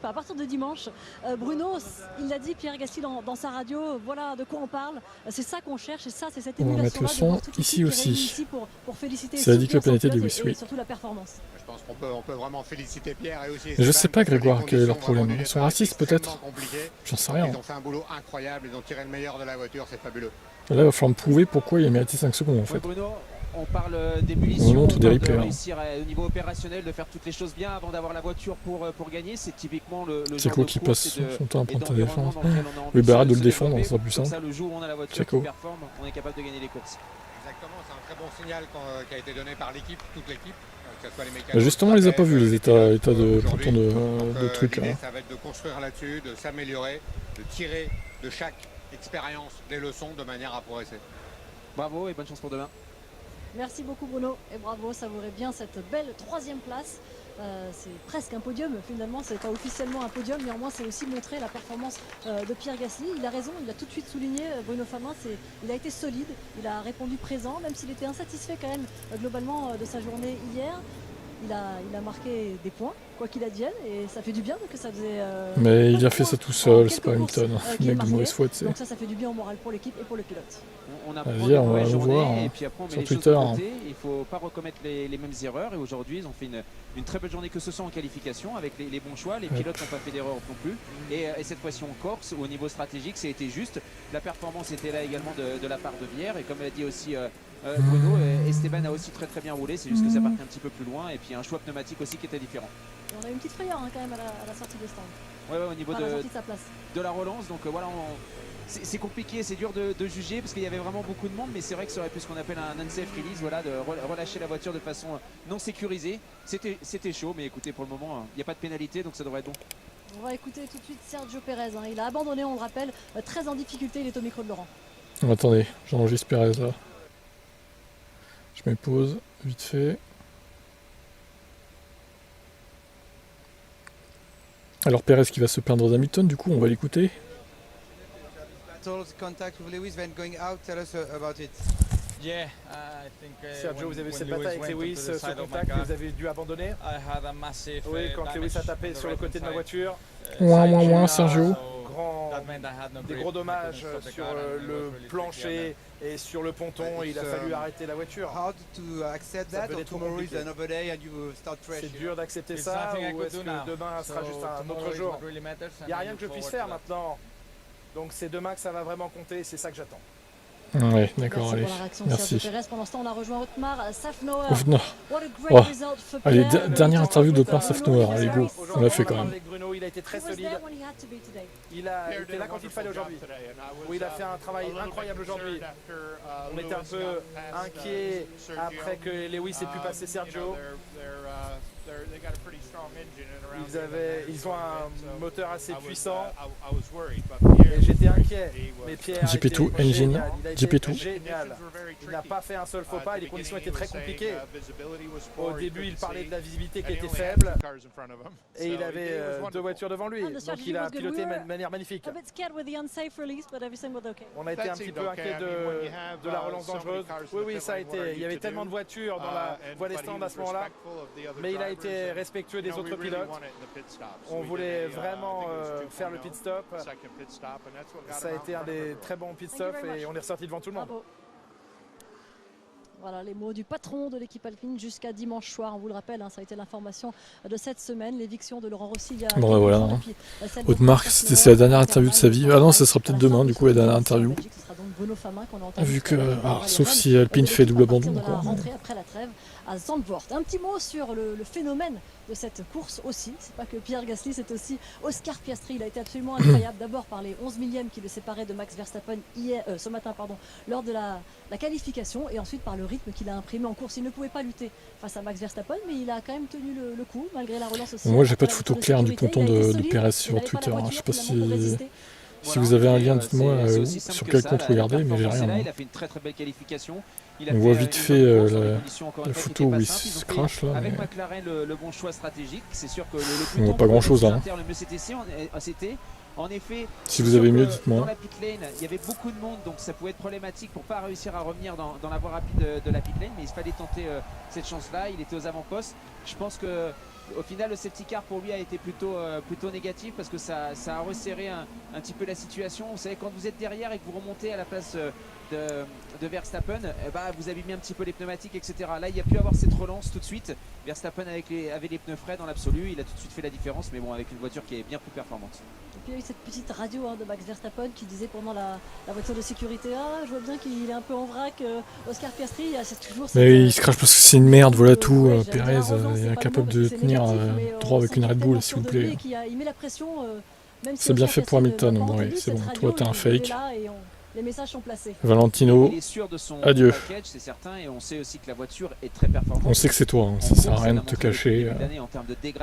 À partir de dimanche, Bruno, il l'a dit, Pierre Gasly dans sa radio, voilà de quoi on parle. C'est ça qu'on cherche et ça, c'est cette On va émulation. mettre le son ici aussi. C'est la Dick Planète et Lewis, oui. Surtout la performance. Je pense qu'on peut vraiment féliciter Pierre et aussi. Je sais pas, Grégoire, quel est leur problème. Ils sont racistes peut-être. J'en sais rien. Ils ont fait un boulot incroyable, ils ont tiré le meilleur de la voiture, c'est fabuleux. Là, il va falloir me prouver pourquoi il a mérité 5 secondes en fait. Ouais, Bruno, on parle des munitions, montre des replays, de hein. réussir au niveau opérationnel, de faire toutes les choses bien avant d'avoir la voiture pour gagner. C'est typiquement le C'est genre quoi de qui course passe et de- son temps à et prendre ta d'environnement défense dans lequel on a envie Oui, bah arrête de se le défendre, développer. ça sera plus Comme simple. ça, le jour où on a la voiture Checo. qui performe, on est capable de gagner les courses. Exactement, c'est un très bon signal qui a été donné par l'équipe, toute l'équipe. Que ce soit les mécanos, Bah justement, on les a pas vus, les états de aujourd'hui. de trucs. L'idée, Hein. ça va être de construire là-dessus, de s'améliorer, de tirer de chaque expérience des leçons de manière à progresser. Bravo et bonne chance pour demain. Merci beaucoup Bruno et bravo, savourer bien cette belle 3e place. C'est presque un podium finalement, c'est pas officiellement un podium, néanmoins c'est aussi montrer la performance de Pierre Gasly. Il a raison, il a tout de suite souligné, Bruno Famin, il a été solide, il a répondu présent, même s'il était insatisfait quand même globalement de sa journée hier. Il a marqué des points, quoi qu'il advienne, et ça fait du bien, que ça faisait... Mais il a fait ça tout seul, c'est pas Hamilton. qu'il Mec de marquait. mauvaise foi, tu sais. Donc ça fait du bien au moral pour l'équipe et pour le pilote. On Vas-y, apprend des on va mauvaises le journées voir, et puis après on met sur les choses Twitter, de hein. côté. Il ne faut pas recommettre les mêmes erreurs et aujourd'hui ils ont fait une très belle journée que ce soit en qualification avec les bons choix. Les pilotes n'ont pas fait d'erreur non plus et cette fois-ci en Corse au niveau stratégique ça a été juste. La performance était là également de la part de Bière et comme l'a dit aussi Bruno, Esteban a aussi très bien roulé, c'est juste que ça partait un petit peu plus loin et puis un choix pneumatique aussi qui était différent. Et on a eu une petite frayeur quand même à la sortie des stands. Ouais, au niveau Enfin, à la sortie de sa place. de la relance, donc voilà, c'est compliqué, c'est dur de juger parce qu'il y avait vraiment beaucoup de monde, mais c'est vrai que ça aurait pu ce qu'on appelle un unsafe release, voilà, de relâcher la voiture de façon non sécurisée. C'était chaud, mais écoutez, pour le moment, il n'y a pas de pénalité, donc ça devrait être bon. On va écouter tout de suite Sergio Pérez. Il a abandonné, on le rappelle, très en difficulté. Il est au micro de Laurent. Attendez, j'enregistre Pérez là. Je mets pause, vite fait. Alors Pérez qui va se plaindre d'Hamilton, du coup on va l'écouter. Contact with Lewis when going out, tell us about it. Yeah, I think Sergio, vous avez eu cette when bataille avec Lewis, went onto the ce side of my contact car, que vous avez dû abandonner. I had a massive, Oui, quand damage Lewis a on tapé the sur le côté de ma right-hand voiture. Ouin, ouin, ouin, Sergio. Des gros dommages sur le plancher et sur le ponton. Il a fallu arrêter la voiture. C'est dur d'accepter ça ou est-ce que demain sera juste un autre jour? Il n'y a rien que je puisse faire maintenant. Donc c'est demain que ça va vraiment compter, c'est ça que j'attends. Ouais, d'accord, Merci allez. pour la réaction de Merci. Sergio Pérez. Pendant ce temps, on a rejoint Otmar Safnauer. Otmar. What a great Oh. result for Allez, Pierre. dernière interview d'Otmar Safnauer, allez go, on l'a fait quand même. Avec Bruno, il a été très He was solide. there when he had to be today. Il a été là quand il fallait aujourd'hui. Oui, il a fait un travail incroyable aujourd'hui. On était un peu inquiet après que Lewis ait pu passer Sergio. Ils ont un moteur assez puissant. Et j'étais inquiet. Mais Pierre a GP2 été engine, génial. Il a été GP2. génial. Il n'a pas fait un seul faux pas et les conditions étaient très compliquées. Au début, il parlait de la visibilité qui était faible. Et il avait deux voitures devant lui. Donc il a piloté de manière magnifique. A bit scared with the unsafe release, but everything was okay. On a été un petit peu inquiet de la relance dangereuse. Oui, ça a été. Il y avait tellement de voitures dans la voie des stands à ce moment-là. Mais il a été respectueux des autres pilotes. On voulait vraiment faire le pit stop. Ça a été un des très bons pit stops et on est ressorti devant tout le monde. Bravo. Voilà les mots du patron de l'équipe alpine jusqu'à dimanche soir. On vous le rappelle, ça a été l'information de cette semaine, l'éviction de Laurent Rossi. Il y a Bon, voilà. Hein. Otmar, c'est la dernière interview de sa vie. Ah non, ça sera peut-être demain, du coup, la dernière interview. Vu que, sauf si Alpine fait double abandon. La rentrée après la trêve à Zandvoort. Un petit mot sur le phénomène de cette course aussi. C'est pas que Pierre Gasly, c'est aussi Oscar Piastri. Il a été absolument incroyable. D'abord par les 11 millièmes qui le séparaient de Max Verstappen ce matin, lors de la qualification, et ensuite par le rythme qu'il a imprimé en course. Il ne pouvait pas lutter face à Max Verstappen, mais il a quand même tenu le coup malgré la relance aussi. Moi, j'ai pas de photo claire du ponton de Pérez sur Twitter. Je sais pas si vous avez un lien, dites-moi sur quel compte regarder, mais j'ai rien. Il a fait une très belle qualification. On voit vite fait la photo où il se crache là. Avec McLaren, le bon choix stratégique, c'est sûr que on voit pas grand chose là. Le mieux c'était en effet. Si vous avez mieux, dites-moi. Dans la pit lane, il y avait beaucoup de monde, donc ça pouvait être problématique pour pas réussir à revenir dans la voie rapide de la pit lane, mais il fallait tenter cette chance-là. Il était aux avant-postes. Je pense que au final, le safety car pour lui a été plutôt négatif parce que ça a resserré un petit peu la situation. Vous savez, quand vous êtes derrière et que vous remontez à la place de Verstappen, vous abîmez un petit peu les pneumatiques, etc. Là, il y a pu avoir cette relance tout de suite. Verstappen avait les pneus frais dans l'absolu, il a tout de suite fait la différence, mais bon, avec une voiture qui est bien plus performante. Et puis il y a eu cette petite radio de Max Verstappen qui disait pendant la voiture de sécurité, je vois bien qu'il est un peu en vrac, Oscar Piastri, c'est toujours... Mais il se crache parce que c'est une merde, voilà tout. Pérez est incapable de tenir droit avec une Red Bull, s'il vous plaît. Il met la pression, c'est bien fait pour Hamilton, bon, oui, c'est bon. Toi, t'es un fake. Les messages sont placés. Valentino, il est sûr de son adieu. Package, c'est certain, et on sait aussi que la voiture est très performante. On sait que c'est toi, hein, ça sert à rien de te cacher.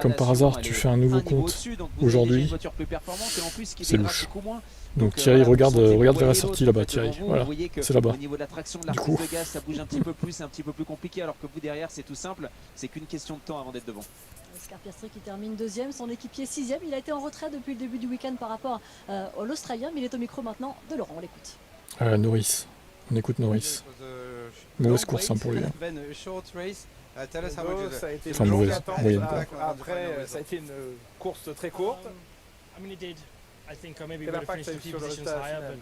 Comme par hasard, tu fais un nouveau compte aujourd'hui. C'est louche. Donc Thierry, regarde vers la sortie là-bas, Thierry. Voilà, c'est là-bas. Au niveau de la traction, de la du prise coup, de gaz, ça bouge un petit peu plus, c'est un petit peu plus compliqué, alors que vous derrière, c'est tout simple. C'est qu'une question de temps avant d'être devant. Oscar Piastri qui termine deuxième, son équipier sixième. Il a été en retrait depuis le début du week-end par rapport à l'Australien, mais il est au micro maintenant de Laurent, on l'écoute. Norris, on écoute Norris. Mauvaise course pour lui. Enfin mauvaise, moyenne quoi. Après, ça a été une course très courte. Quel impact ça a eu sur le résultat final?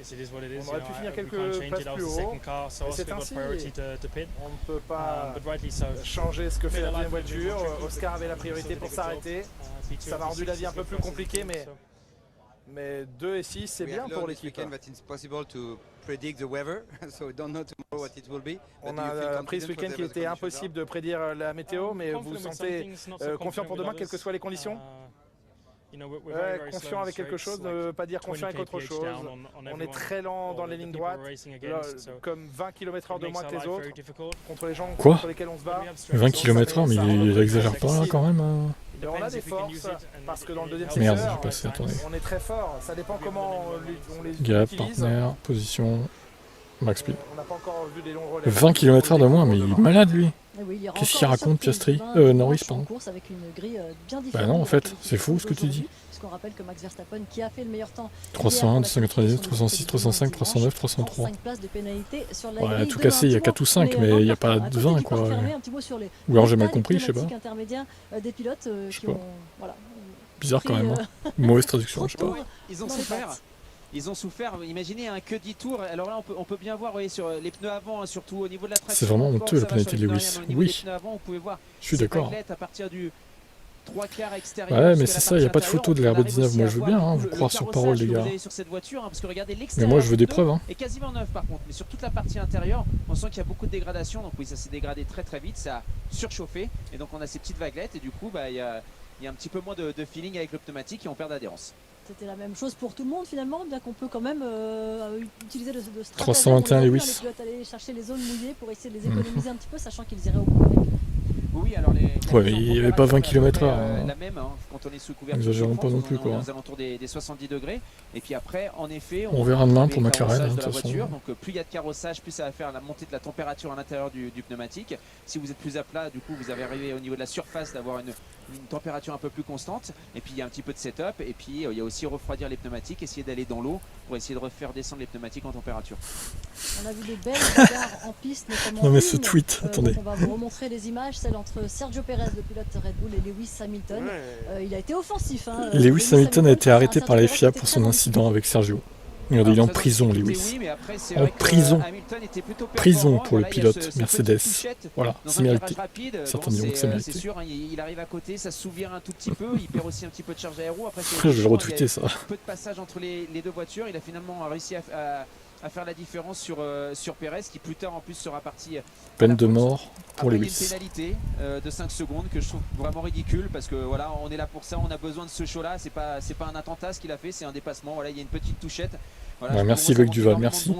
On aurait pu finir quelques places plus haut, mais c'est ainsi. On ne peut pas changer ce que fait la deuxième voiture. Oscar avait la priorité pour s'arrêter. Ça m'a rendu la vie un peu plus compliquée, mais 2 et 6, c'est bien pour l'équipe. On a appris ce week-end qu'il était impossible de prédire la météo, mais vous vous sentez confiant pour demain, quelles que soient les conditions? Confiant avec quelque chose, ne veut pas dire confiant avec autre chose. On est très lent dans les lignes droites, comme 20 km/h de moins que les autres, contre les gens contre lesquels on se bat. 20 km/h, mais il exagère pas là quand même. On a des forces, parce que dans le deuxième merde, secteur, j'ai passé, attendez. on est très fort. Ça dépend comment on les Gap, utilise. partenaire, position, max speed. On n'a pas encore vu des longs relais. 20 km/h de moins, mais il est malade lui. Oui, qu'est-ce qu'il raconte, Piastri Norris, pardon. Bah non, en fait, c'est faux ce que tu dis. Puisqu'on rappelle que Max Verstappen, qui a fait le meilleur temps, 301, 299, 306, 305, 309, 303. 5 places de pénalité sur la Ouais, tout cassé, il y a 4 ou 5, mais il n'y a pas de 20 quoi. Ou alors j'ai mal compris, je sais pas. Des pilotes qui ont, voilà, bizarre quand même, hein. Mauvaise traduction, je sais pas. Ils ont souffert. Ils ont souffert, imaginez que 10 tours, alors là on peut bien voir, vous voyez, sur les pneus avant, surtout au niveau de la traction. C'est vraiment honteux la pénalité de Lewis, oui, je suis d'accord. À partir du 3/4 extérieur. Ouais, mais c'est ça, il n'y a pas de photo de l'RB19, moi je veux bien, hein, vous croire sur parole les gars. Mais moi je veux des preuves. Hein. Et quasiment neuf par contre, mais sur toute la partie intérieure, on sent qu'il y a beaucoup de dégradation, donc oui, ça s'est dégradé très très vite, ça a surchauffé, et donc on a ces petites vaguelettes, et du coup, il y a un petit peu moins de feeling avec le pneumatique, et on perd d'adhérence. C'était la même chose pour tout le monde finalement, bien qu'on peut quand même utiliser de stratagème. 321 Lewis. Les pilotes allaient chercher les zones mouillées pour essayer de les économiser un petit peu, sachant qu'ils iraient au bout avec. Oui, alors ouais, mais il n'y avait pas 20 km/h. La même, hein, quand on est sous couverture. Exagérons pas non plus quoi. On est aux alentours des 70 degrés. Et puis après, en effet, on verra demain pour McLaren. De la voiture. Donc plus il y a de carrossage, plus ça va faire la montée de la température à l'intérieur du pneumatique. Si vous êtes plus à plat, du coup, vous avez arrivé au niveau de la surface d'avoir une température un peu plus constante. Et puis il y a un petit peu de setup. Et puis il y a aussi refroidir les pneumatiques, essayer d'aller dans l'eau pour essayer de refaire descendre les pneumatiques en température. On a vu des belles bagarres en piste, notamment. Non mais ce tweet, attendez. On va vous remontrer les images, celle entre Sergio Perez, le pilote Red Bull, et Lewis Hamilton. Il a été offensif. Hein. Lewis Hamilton a été arrêté par la FIA pour son incident avec Sergio. Regardez, il est en prison, Lewis. En prison. Prison pour le pilote Mercedes. Voilà, c'est mérité. Certains diront que c'est mérité. C'est sûr, il arrive à côté, ça s'ouvre un tout petit peu, il perd aussi un petit peu de charge aéro. Après, je vais retweeter ça. Peu de passage entre les deux voitures, il a finalement réussi à faire la différence sur Perez, qui plus tard en plus sera parti. Peine de mort pour Lewis. Une pénalité de 5 secondes que je trouve vraiment ridicule, parce que voilà, on est là pour ça, on a besoin de ce show là, c'est pas un attentat ce qu'il a fait, c'est un dépassement. Voilà, il y a une petite touchette. Voilà, ouais, merci Loïc Duval, merci.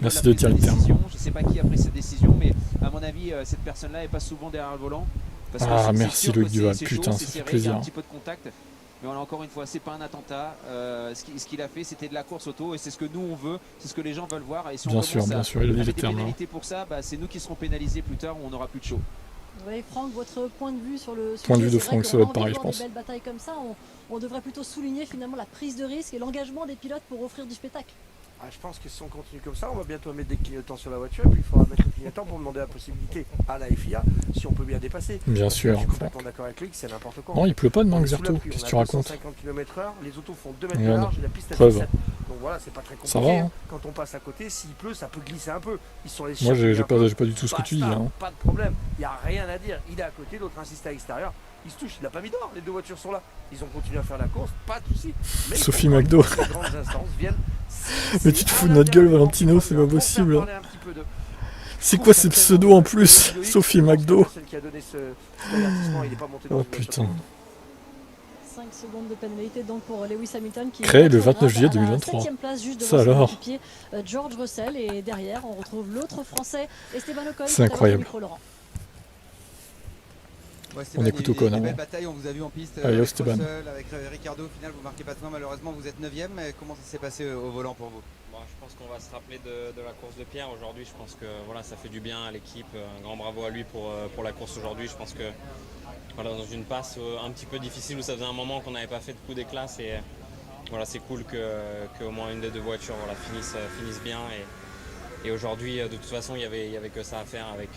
Merci de dire le terme. Je sais pas qui a pris cette décision, mais à mon avis, cette personne-là n'est pas souvent derrière le volant. Parce que merci Loïc Duval, putain, ça fait plaisir. Il y a un petit peu de contact. Mais voilà, encore une fois, c'est pas un attentat. Ce qu'il a fait, c'était de la course auto, et c'est ce que nous on veut, c'est ce que les gens veulent voir. Et si on bien sûr, il a dit les termes. Pénalités pour ça, c'est nous qui serons pénalisés plus tard, où on n'aura plus de show. Oui, Franck, votre point de vue sur le sujet, point de vue de Franck, ça va être pareil, je pense. Des belles batailles comme ça, on devrait plutôt souligner finalement la prise de risque et l'engagement des pilotes pour offrir du spectacle. Ah, je pense que si on continue comme ça, on va bientôt mettre des clignotants sur la voiture et puis il faudra mettre des clignotants pour demander la possibilité à la FIA si on peut bien dépasser. Bien sûr. Je suis complètement d'accord avec lui que c'est n'importe quoi. Non, il pleut pas demain, On est sous Xerto. la pluie, Qu'est-ce que on tu a racontes? 250 km/h, les autos font 2 mètres de Regarde. large et la piste elle Preuve. fait 7. Donc voilà, c'est pas très compliqué. Ça va, hein. Quand on passe à côté, s'il pleut, ça peut glisser un peu. Ils sont les Moi, j'ai chiens, pas du tout ce que tu dis. basta, Hein. Pas de problème, il n'y a rien à dire. Il est à côté, l'autre insiste à l'extérieur. Il se touche, il n'a pas mis d'or, les deux voitures sont là. Ils ont continué à faire la course, pas de soucis. Mais Sophie McDo. les grandes instances viennent. Mais tu te fous de notre gueule, Valentino, c'est pas possible. C'est quoi ces pseudos en plus? Sophie McDo. Oh putain. 5 secondes de pénalité donc pour Lewis Hamilton qui Créé le retrouvera 29 juillet à la 2023. 7e place juste Ça devant son alors. équipier George Russell et derrière on retrouve l'autre français Esteban Ocon. C'est incroyable. Ouais, On écoute Ocon, Une hein. belle bataille, on vous a vu en piste Allez, avec Esteban. Russell, avec Ricardo. Au final, vous marquez pas de points, malheureusement, vous êtes 9ème. Mais comment ça s'est passé au volant pour vous? Bon, je pense qu'on va se rappeler de la course de Pierre aujourd'hui. Je pense que voilà, ça fait du bien à l'équipe. Un grand bravo à lui pour la course aujourd'hui. Je pense que voilà, dans une passe un petit peu difficile où ça faisait un moment qu'on n'avait pas fait de coup d'éclat, voilà, c'est cool qu'au moins une des deux voitures voilà, finisse bien. Et aujourd'hui, de toute façon, il y avait que ça à faire avec.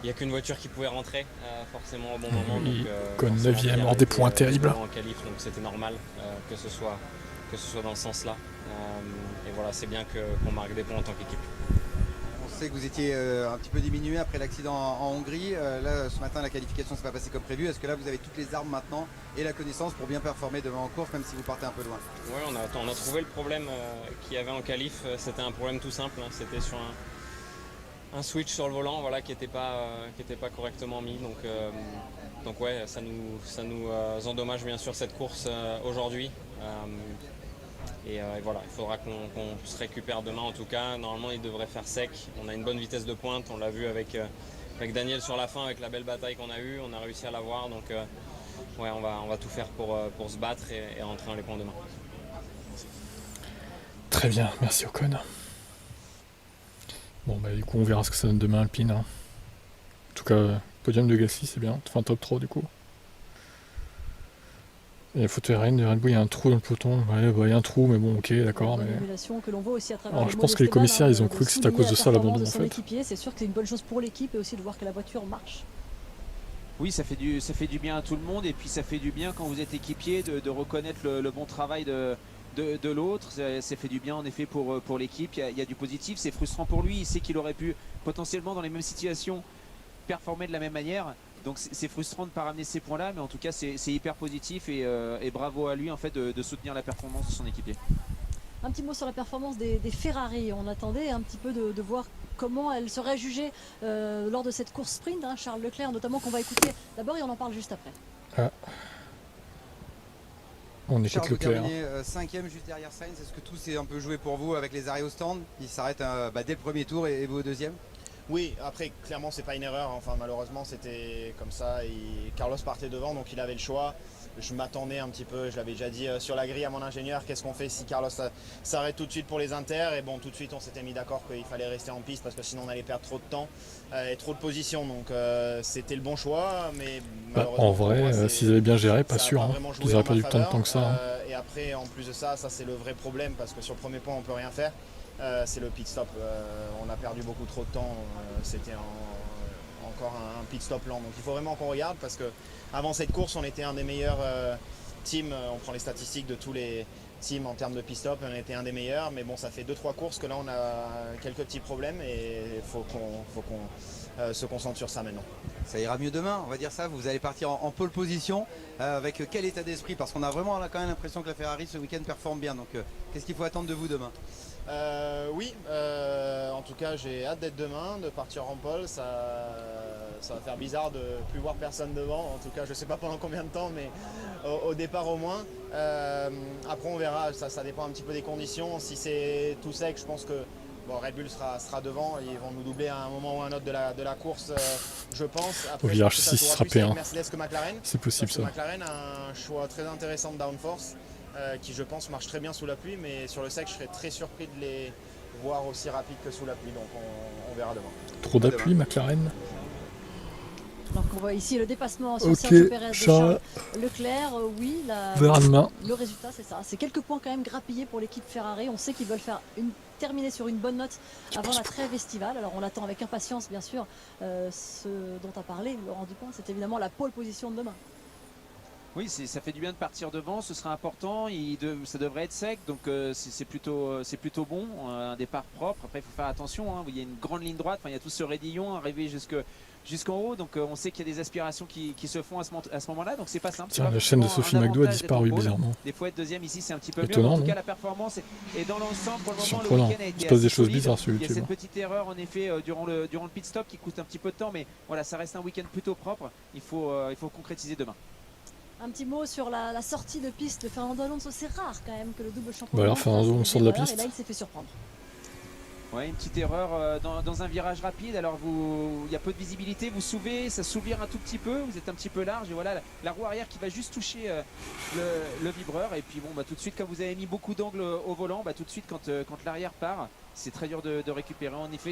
Il n'y a qu'une voiture qui pouvait rentrer forcément au bon moment. Oui, donc, Ocon 9ème, hors des points terribles. En qualif, donc c'était normal que ce soit dans ce sens-là. Et voilà, c'est bien qu'on marque des points en tant qu'équipe. On sait que vous étiez un petit peu diminué après l'accident en Hongrie. Là, ce matin, la qualification ne s'est pas passée comme prévu. Est-ce que là, vous avez toutes les armes maintenant et la connaissance pour bien performer devant en course, même si vous partez un peu loin? Oui, on a trouvé le problème qu'il y avait en qualif. C'était un problème tout simple. Hein. C'était sur un switch sur le volant voilà, qui n'était pas correctement mis. Donc ouais, ça nous endommage bien sûr cette course aujourd'hui. Et voilà, il faudra qu'on se récupère demain en tout cas. Normalement, il devrait faire sec. On a une bonne vitesse de pointe. On l'a vu avec Daniel sur la fin, avec la belle bataille qu'on a eue. On a réussi à l'avoir. Donc ouais, on va tout faire pour se battre et rentrer dans les points demain. Très bien, merci Ocon. Bon bah du coup on verra ce que ça donne demain Alpine. Hein. En tout cas, podium de Gasly c'est bien, enfin top 3 du coup. Et la photo RN de Red Bull, il y a un trou dans le peloton. Ouais, bah, il y a un trou, mais bon, ok, d'accord. Mais... Que l'on voit aussi à travers Alors, le je mot pense que les d'Esteban, commissaires, ils ont de cru que c'était à souligner cause de la ça l'abandon en performance de son fait. équipier. C'est sûr que c'est une bonne chose pour l'équipe et aussi de voir que la voiture marche. Oui, ça fait du bien à tout le monde et puis ça fait du bien quand vous êtes équipier de reconnaître le bon travail de l'autre. Ça fait du bien en effet pour l'équipe. Il y a du positif, c'est frustrant pour lui. Il sait qu'il aurait pu potentiellement dans les mêmes situations performer de la même manière. Donc c'est frustrant de ne pas ramener ces points-là, mais en tout cas c'est hyper positif et bravo à lui en fait de soutenir la performance de son équipier. Un petit mot sur la performance des Ferrari. On attendait un petit peu de voir comment elle serait jugée lors de cette course sprint. Hein, Charles Leclerc notamment qu'on va écouter d'abord et on en parle juste après. Ah. On écoute Charles, Leclerc. vous terminez 5ème juste derrière Sainz. Est-ce que tout s'est un peu joué pour vous avec les arrêts au stand? Il s'arrête dès le premier tour et vous au deuxième? Oui, après clairement c'est pas une erreur, enfin malheureusement c'était comme ça, Carlos partait devant donc il avait le choix. Je m'attendais un petit peu, je l'avais déjà dit sur la grille à mon ingénieur, qu'est-ce qu'on fait si Carlos s'arrête tout de suite pour les inters? Et bon, tout de suite on s'était mis d'accord qu'il fallait rester en piste parce que sinon on allait perdre trop de temps et trop de positions, donc c'était le bon choix, mais en vrai, s'ils avaient bien géré, pas sûr, hein. Ils n'auraient pas eu tant de temps que ça. Hein. Et après en plus de ça c'est le vrai problème parce que sur le premier point on peut rien faire. C'est le pit stop, on a perdu beaucoup trop de temps, c'était encore un pit stop lent, donc il faut vraiment qu'on regarde parce que avant cette course on était un des meilleurs teams, on prend les statistiques de tous les teams en termes de pit stop, on était un des meilleurs, mais bon ça fait 2-3 courses que là on a quelques petits problèmes et il faut qu'on se concentre sur ça maintenant. Ça ira mieux demain, on va dire ça, vous allez partir en pole position, avec quel état d'esprit? Parce qu'on a vraiment quand même l'impression que la Ferrari ce week-end performe bien, donc qu'est-ce qu'il faut attendre de vous demain? Oui, en tout cas j'ai hâte d'être demain, de partir en pole, ça va faire bizarre de ne plus voir personne devant, en tout cas je ne sais pas pendant combien de temps, mais au départ au moins. Après on verra, ça dépend un petit peu des conditions, si c'est tout sec je pense que Red Bull sera devant, ils vont nous doubler à un moment ou à un autre de la course je pense. Après, au virage 6 il sera P1, c'est possible ça. McLaren a un choix très intéressant de downforce. Qui je pense marche très bien sous la pluie, mais sur le sec je serais très surpris de les voir aussi rapides que sous la pluie, donc on verra demain. Trop d'appui McLaren? Donc on voit ici le dépassement sur Ok, Sergio Pérez de Charles. Charles Leclerc. Oui, Verra demain. le résultat c'est ça. C'est quelques points quand même grappillés pour l'équipe Ferrari. On sait qu'ils veulent terminer sur une bonne note avant la trêve estivale. Alors on l'attend avec impatience bien sûr. Ce dont a parlé Laurent Dupin, c'est évidemment la pole position de demain. Oui, ça fait du bien de partir devant, ce sera important, ça devrait être sec, donc c'est plutôt bon, un départ propre. Après il faut faire attention, hein, il y a une grande ligne droite, il y a tout ce raidillon arrivé jusqu'en haut, donc on sait qu'il y a des aspirations qui se font à ce moment-là, donc c'est pas simple. Tiens, la chaîne de Sophie McDo a disparu bizarrement. Des fois être deuxième ici c'est un petit peu Étonnant, mieux, mais en tout non cas la performance est dans l'ensemble pour le moment. Surprenant. Le week-end a été Il se passe des assez choses solide. bizarres sur Il y a YouTube. cette petite erreur en effet durant le pit stop qui coûte un petit peu de temps, mais voilà, ça reste un week-end plutôt propre, il faut concrétiser demain. Un petit mot sur la sortie de piste de Fernando Alonso. C'est rare quand même que le double champion. Bah alors Fernando, on sort de la piste. Et là il s'est fait surprendre. Ouais, une petite erreur dans un virage rapide. Alors il y a peu de visibilité, vous soulevez, ça s'ouvre un tout petit peu, vous êtes un petit peu large et voilà la roue arrière qui va juste toucher le vibreur. Et puis bon, bah, tout de suite, quand vous avez mis beaucoup d'angle au volant, bah, tout de suite quand l'arrière part, c'est très dur de récupérer. En effet,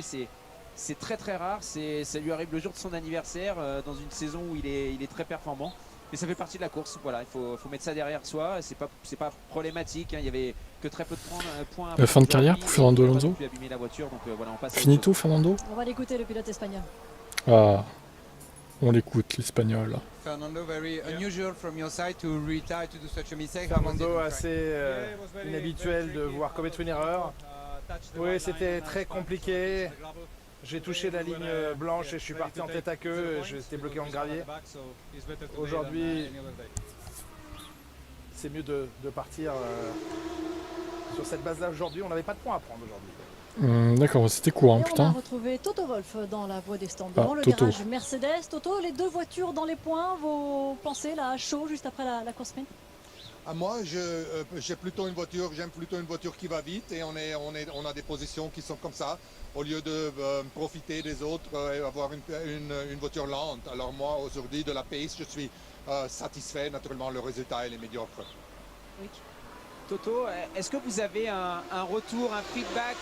c'est très très rare. Ça lui arrive le jour de son anniversaire dans une saison où il est très performant. Mais ça fait partie de la course, voilà, il faut mettre ça derrière soi, c'est pas problématique, hein. Il y avait que très peu de points. La fin de carrière pour Fernando Alonso. La voiture, donc, voilà, on passe Finito Fernando. On va l'écouter, le pilote espagnol. Ah, on l'écoute l'espagnol. Fernando, very unusual from your side to retire to do such a mistake. Fernando, assez inhabituel de voir commettre une erreur. Oui, c'était très compliqué. J'ai touché la ligne blanche et je suis parti en tête à queue. J'étais bloqué en gravier. Aujourd'hui, c'est mieux de partir sur cette base-là aujourd'hui. On n'avait pas de points à prendre aujourd'hui. D'accord, c'était court, hein, On putain. a retrouvé Toto Wolff dans la voie des stands. Ah, Devant le Toto. virage Mercedes. Toto, les deux voitures dans les points. Vos pensées là, à chaud juste après la course sprint? Moi, j'aime plutôt une voiture qui va vite et on a des positions qui sont comme ça, au lieu de profiter des autres et avoir une voiture lente. Alors moi, aujourd'hui, de la pace, je suis satisfait. Naturellement, le résultat, il est médiocre. Oui. Toto, est-ce que vous avez un retour, un feedback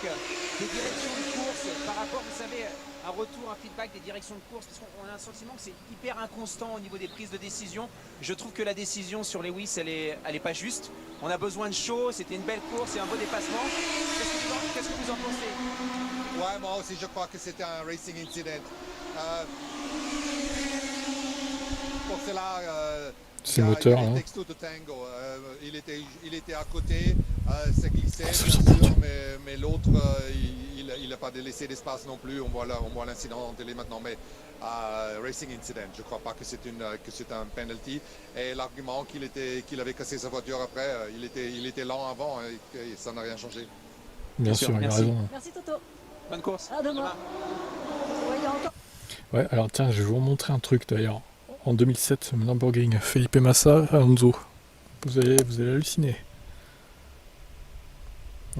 des directions de course par rapport, vous savez, un retour, un feedback des directions de course, parce qu'on a un sentiment que c'est hyper inconstant au niveau des prises de décision. Je trouve que la décision sur Lewis, elle est pas juste. On a besoin de show, c'était une belle course et un beau dépassement. Qu'est-ce que vous en pensez? Ouais, moi aussi, je crois que c'était un racing incident. Pour cela, c'est le moteur, il hein. texto de tango. Il était à côté, c'est glissé, bien sûr, mais l'autre, il n'a pas laissé d'espace non plus. On voit l'incident en télé maintenant, mais racing incident. Je ne crois pas que c'est un penalty. Et l'argument qu'il avait cassé sa voiture après, il était lent avant et ça n'a rien changé. Bien sûr, il a raison. Merci Toto. Bonne course. À demain. Ouais, alors tiens, je vais vous montrer un truc d'ailleurs. En 2007, Lamborghini, Felipe Massa, Alonso. Vous allez halluciner.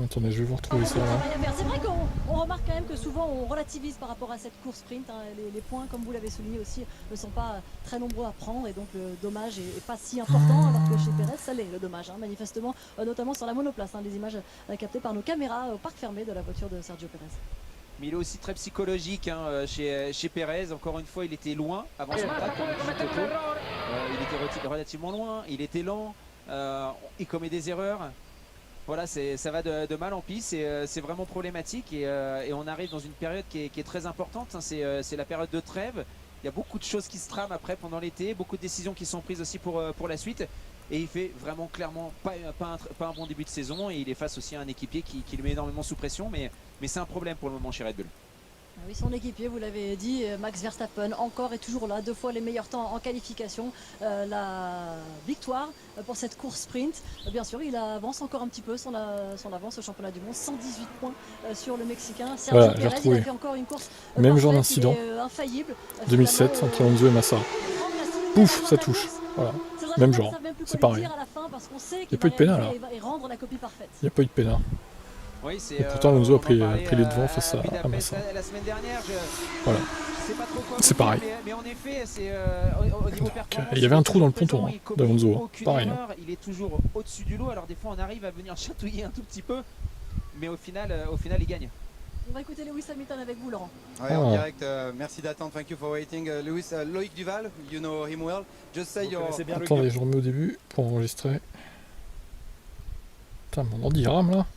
Attendez, je vais vous retrouver ça. C'est vrai qu'on remarque quand même que souvent on relativise par rapport à cette course sprint. Hein. Les points, comme vous l'avez souligné aussi, ne sont pas très nombreux à prendre et donc le dommage est pas si important, alors que chez Pérez, ça l'est le dommage, hein, manifestement, notamment sur la monoplace. Hein, les images captées par nos caméras au parc fermé de la voiture de Sergio Pérez. Mais il est aussi très psychologique hein, chez Pérez. Encore une fois, il était loin avant son attaque. Il était relativement loin, il était lent, il commet des erreurs. Voilà, ça va de mal en pis, c'est vraiment problématique et on arrive dans une période qui est très importante. Hein, c'est la période de trêve. Il y a beaucoup de choses qui se trament après pendant l'été, beaucoup de décisions qui sont prises aussi pour la suite. Et il fait vraiment clairement pas un bon début de saison et il est face aussi à un équipier qui le met énormément sous pression, mais c'est un problème pour le moment chez Red Bull. Oui, son équipier, vous l'avez dit, Max Verstappen, encore et toujours là, 2 fois les meilleurs temps en qualification. La victoire pour cette course sprint. Bien sûr, il avance encore un petit peu son avance au championnat du monde. 118 points sur le Mexicain. Sergio Voilà, Pérez, il a fait encore une course même genre parfaite, d'incident. Infaillible. 2007 entre Alonso et Massa. Pouf, ça touche. Voilà. Même genre. C'est pareil. Il n'y a pas eu de pénal là. Il n'y a pas eu de pénal. Oui, et pourtant Alonso a pris les devants face à Massa. La semaine dernière, voilà. C'est pareil. Mais en effet, au niveau performance, il y avait un trou dans le ponton d'Alonso. Pareil. Il est toujours au-dessus du lot. Alors des fois, on arrive à venir chatouiller un tout petit peu, mais au final, il gagne. On va écouter Lewis Hamilton avec vous, Laurent. Ouais, en direct, merci d'attendre, thank you for waiting. Lewis, Loïc Duval, you know him well. Just say your... Attendez, je remets au début pour enregistrer. Putain, mon ordi rame là.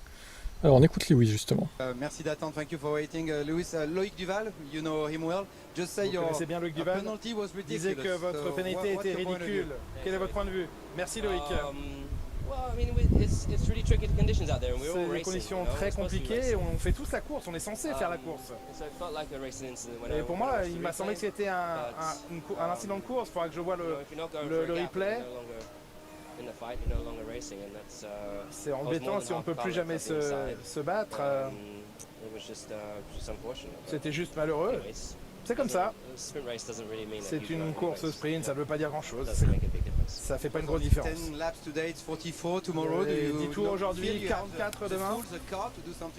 Alors on écoute Lewis justement. Merci d'attendre, thank you for waiting. Lewis, Loïc Duval, you know him well. Just say your bien Loïc Duval. penalty was ridiculous. Disait que votre pénalité était ridicule. Quel est votre point de vue? Merci Loïc. C'est des conditions très compliquées et on fait tous la course, on est censé faire la course. Et pour moi, il m'a semblé que c'était un incident de course, il faudra que je vois le replay. C'est embêtant si on ne peut plus jamais se battre. C'était juste malheureux. C'est comme ça. C'est une course sprint, ça ne veut pas dire grand chose. Ça ne fait pas une grosse différence. 10 tours aujourd'hui, 44 demain. Vous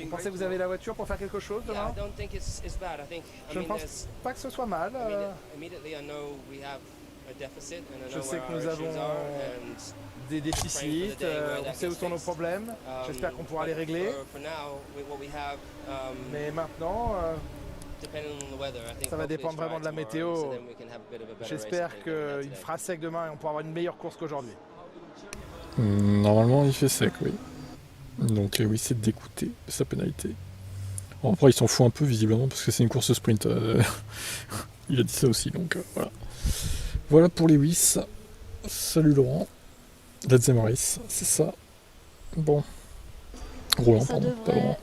pensez que vous avez la voiture pour faire quelque chose demain? Je ne pense pas que ce soit mal. Je sais que nous avons des déficits, on sait où sont nos problèmes. J'espère qu'on pourra les régler. Mais maintenant, ça va dépendre vraiment de la météo. J'espère qu'il fera sec demain et on pourra avoir une meilleure course qu'aujourd'hui. Normalement il fait sec, oui. Donc oui, c'est d'écouter sa pénalité. Bon, après il s'en fout un peu visiblement parce que c'est une course sprint. Il a dit ça aussi, donc voilà. Voilà pour Lewis. Salut Laurent. Let's race, c'est ça. Bon. Roland, pardon, pas Laurent.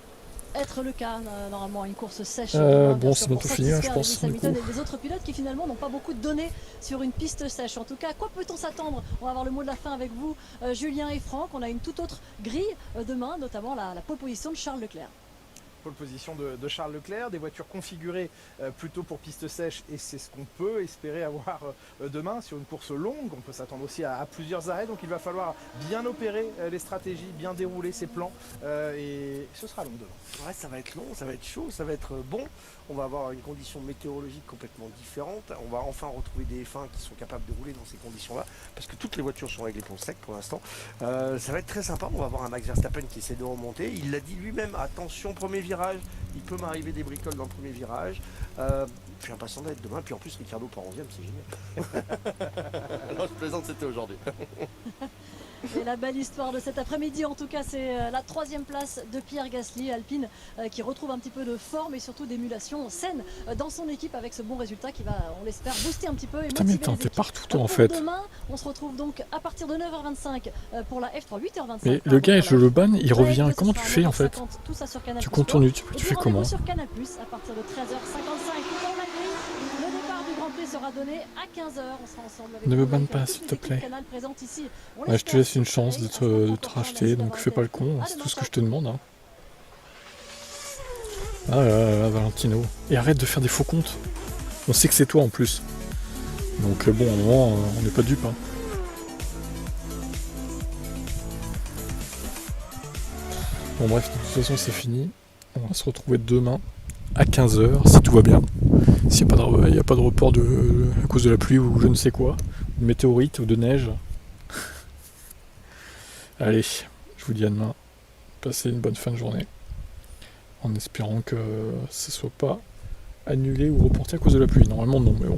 Être le cas normalement une course sèche. Bon, c'est bientôt fini, je pense. Et les autres pilotes qui finalement n'ont pas beaucoup de données sur une piste sèche. En tout cas, à quoi peut-on s'attendre? On va avoir le mot de la fin avec vous, Julien et Franck. On a une toute autre grille demain, notamment la pole position de Charles Leclerc. Pole position de Charles Leclerc, des voitures configurées plutôt pour piste sèche et c'est ce qu'on peut espérer avoir demain sur une course longue. On peut s'attendre aussi à plusieurs arrêts, donc il va falloir bien opérer les stratégies, bien dérouler ses plans et ce sera long demain. Ouais, ça va être long, ça va être chaud, ça va être bon. On va avoir une condition météorologique complètement différente. On va enfin retrouver des F1 qui sont capables de rouler dans ces conditions-là, parce que toutes les voitures sont réglées pour le sec pour l'instant. Ça va être très sympa. On va avoir un Max Verstappen qui essaie de remonter. Il l'a dit lui-même, attention, premier virage, il peut m'arriver des bricoles dans le premier virage. Je suis impatient d'être demain. Puis en plus, Ricardo part 11e, c'est génial. Non, je plaisante, c'était aujourd'hui. Et la belle histoire de cet après-midi, en tout cas, c'est la 3e place de Pierre Gasly, Alpine, qui retrouve un petit peu de forme et surtout d'émulation saine dans son équipe avec ce bon résultat qui va, on l'espère, booster un petit peu et motiver les équipes. T'es partout en fait. Demain, on se retrouve donc à partir de 9h25 pour la F3, 8h25. Mais le gars, je le banne, il revient. Comment tu fais en fait? Tu contournes, tu fais comment? Sur Canal+, à partir de 13h55 dans la grille. Le départ du Grand Prix sera donné à 15h. On sera ensemble avec ne me banne pas, s'il te plaît. Ouais, je te laisse une chance de te racheter, donc fais pas le con, c'est tout ce que je te demande. Hein. Ah là là, Valentino. Et arrête de faire des faux comptes. On sait que c'est toi en plus. Donc bon, à un moment, on n'est pas dupes. Hein. Bon bref, de toute façon c'est fini. On va se retrouver demain à 15h, si tout va bien. S'il n'y a pas de report à cause de la pluie ou je ne sais quoi, de météorite ou de neige. Allez, je vous dis à demain. Passez une bonne fin de journée. En espérant que ce ne soit pas annulé ou reporté à cause de la pluie. Normalement non, mais bon.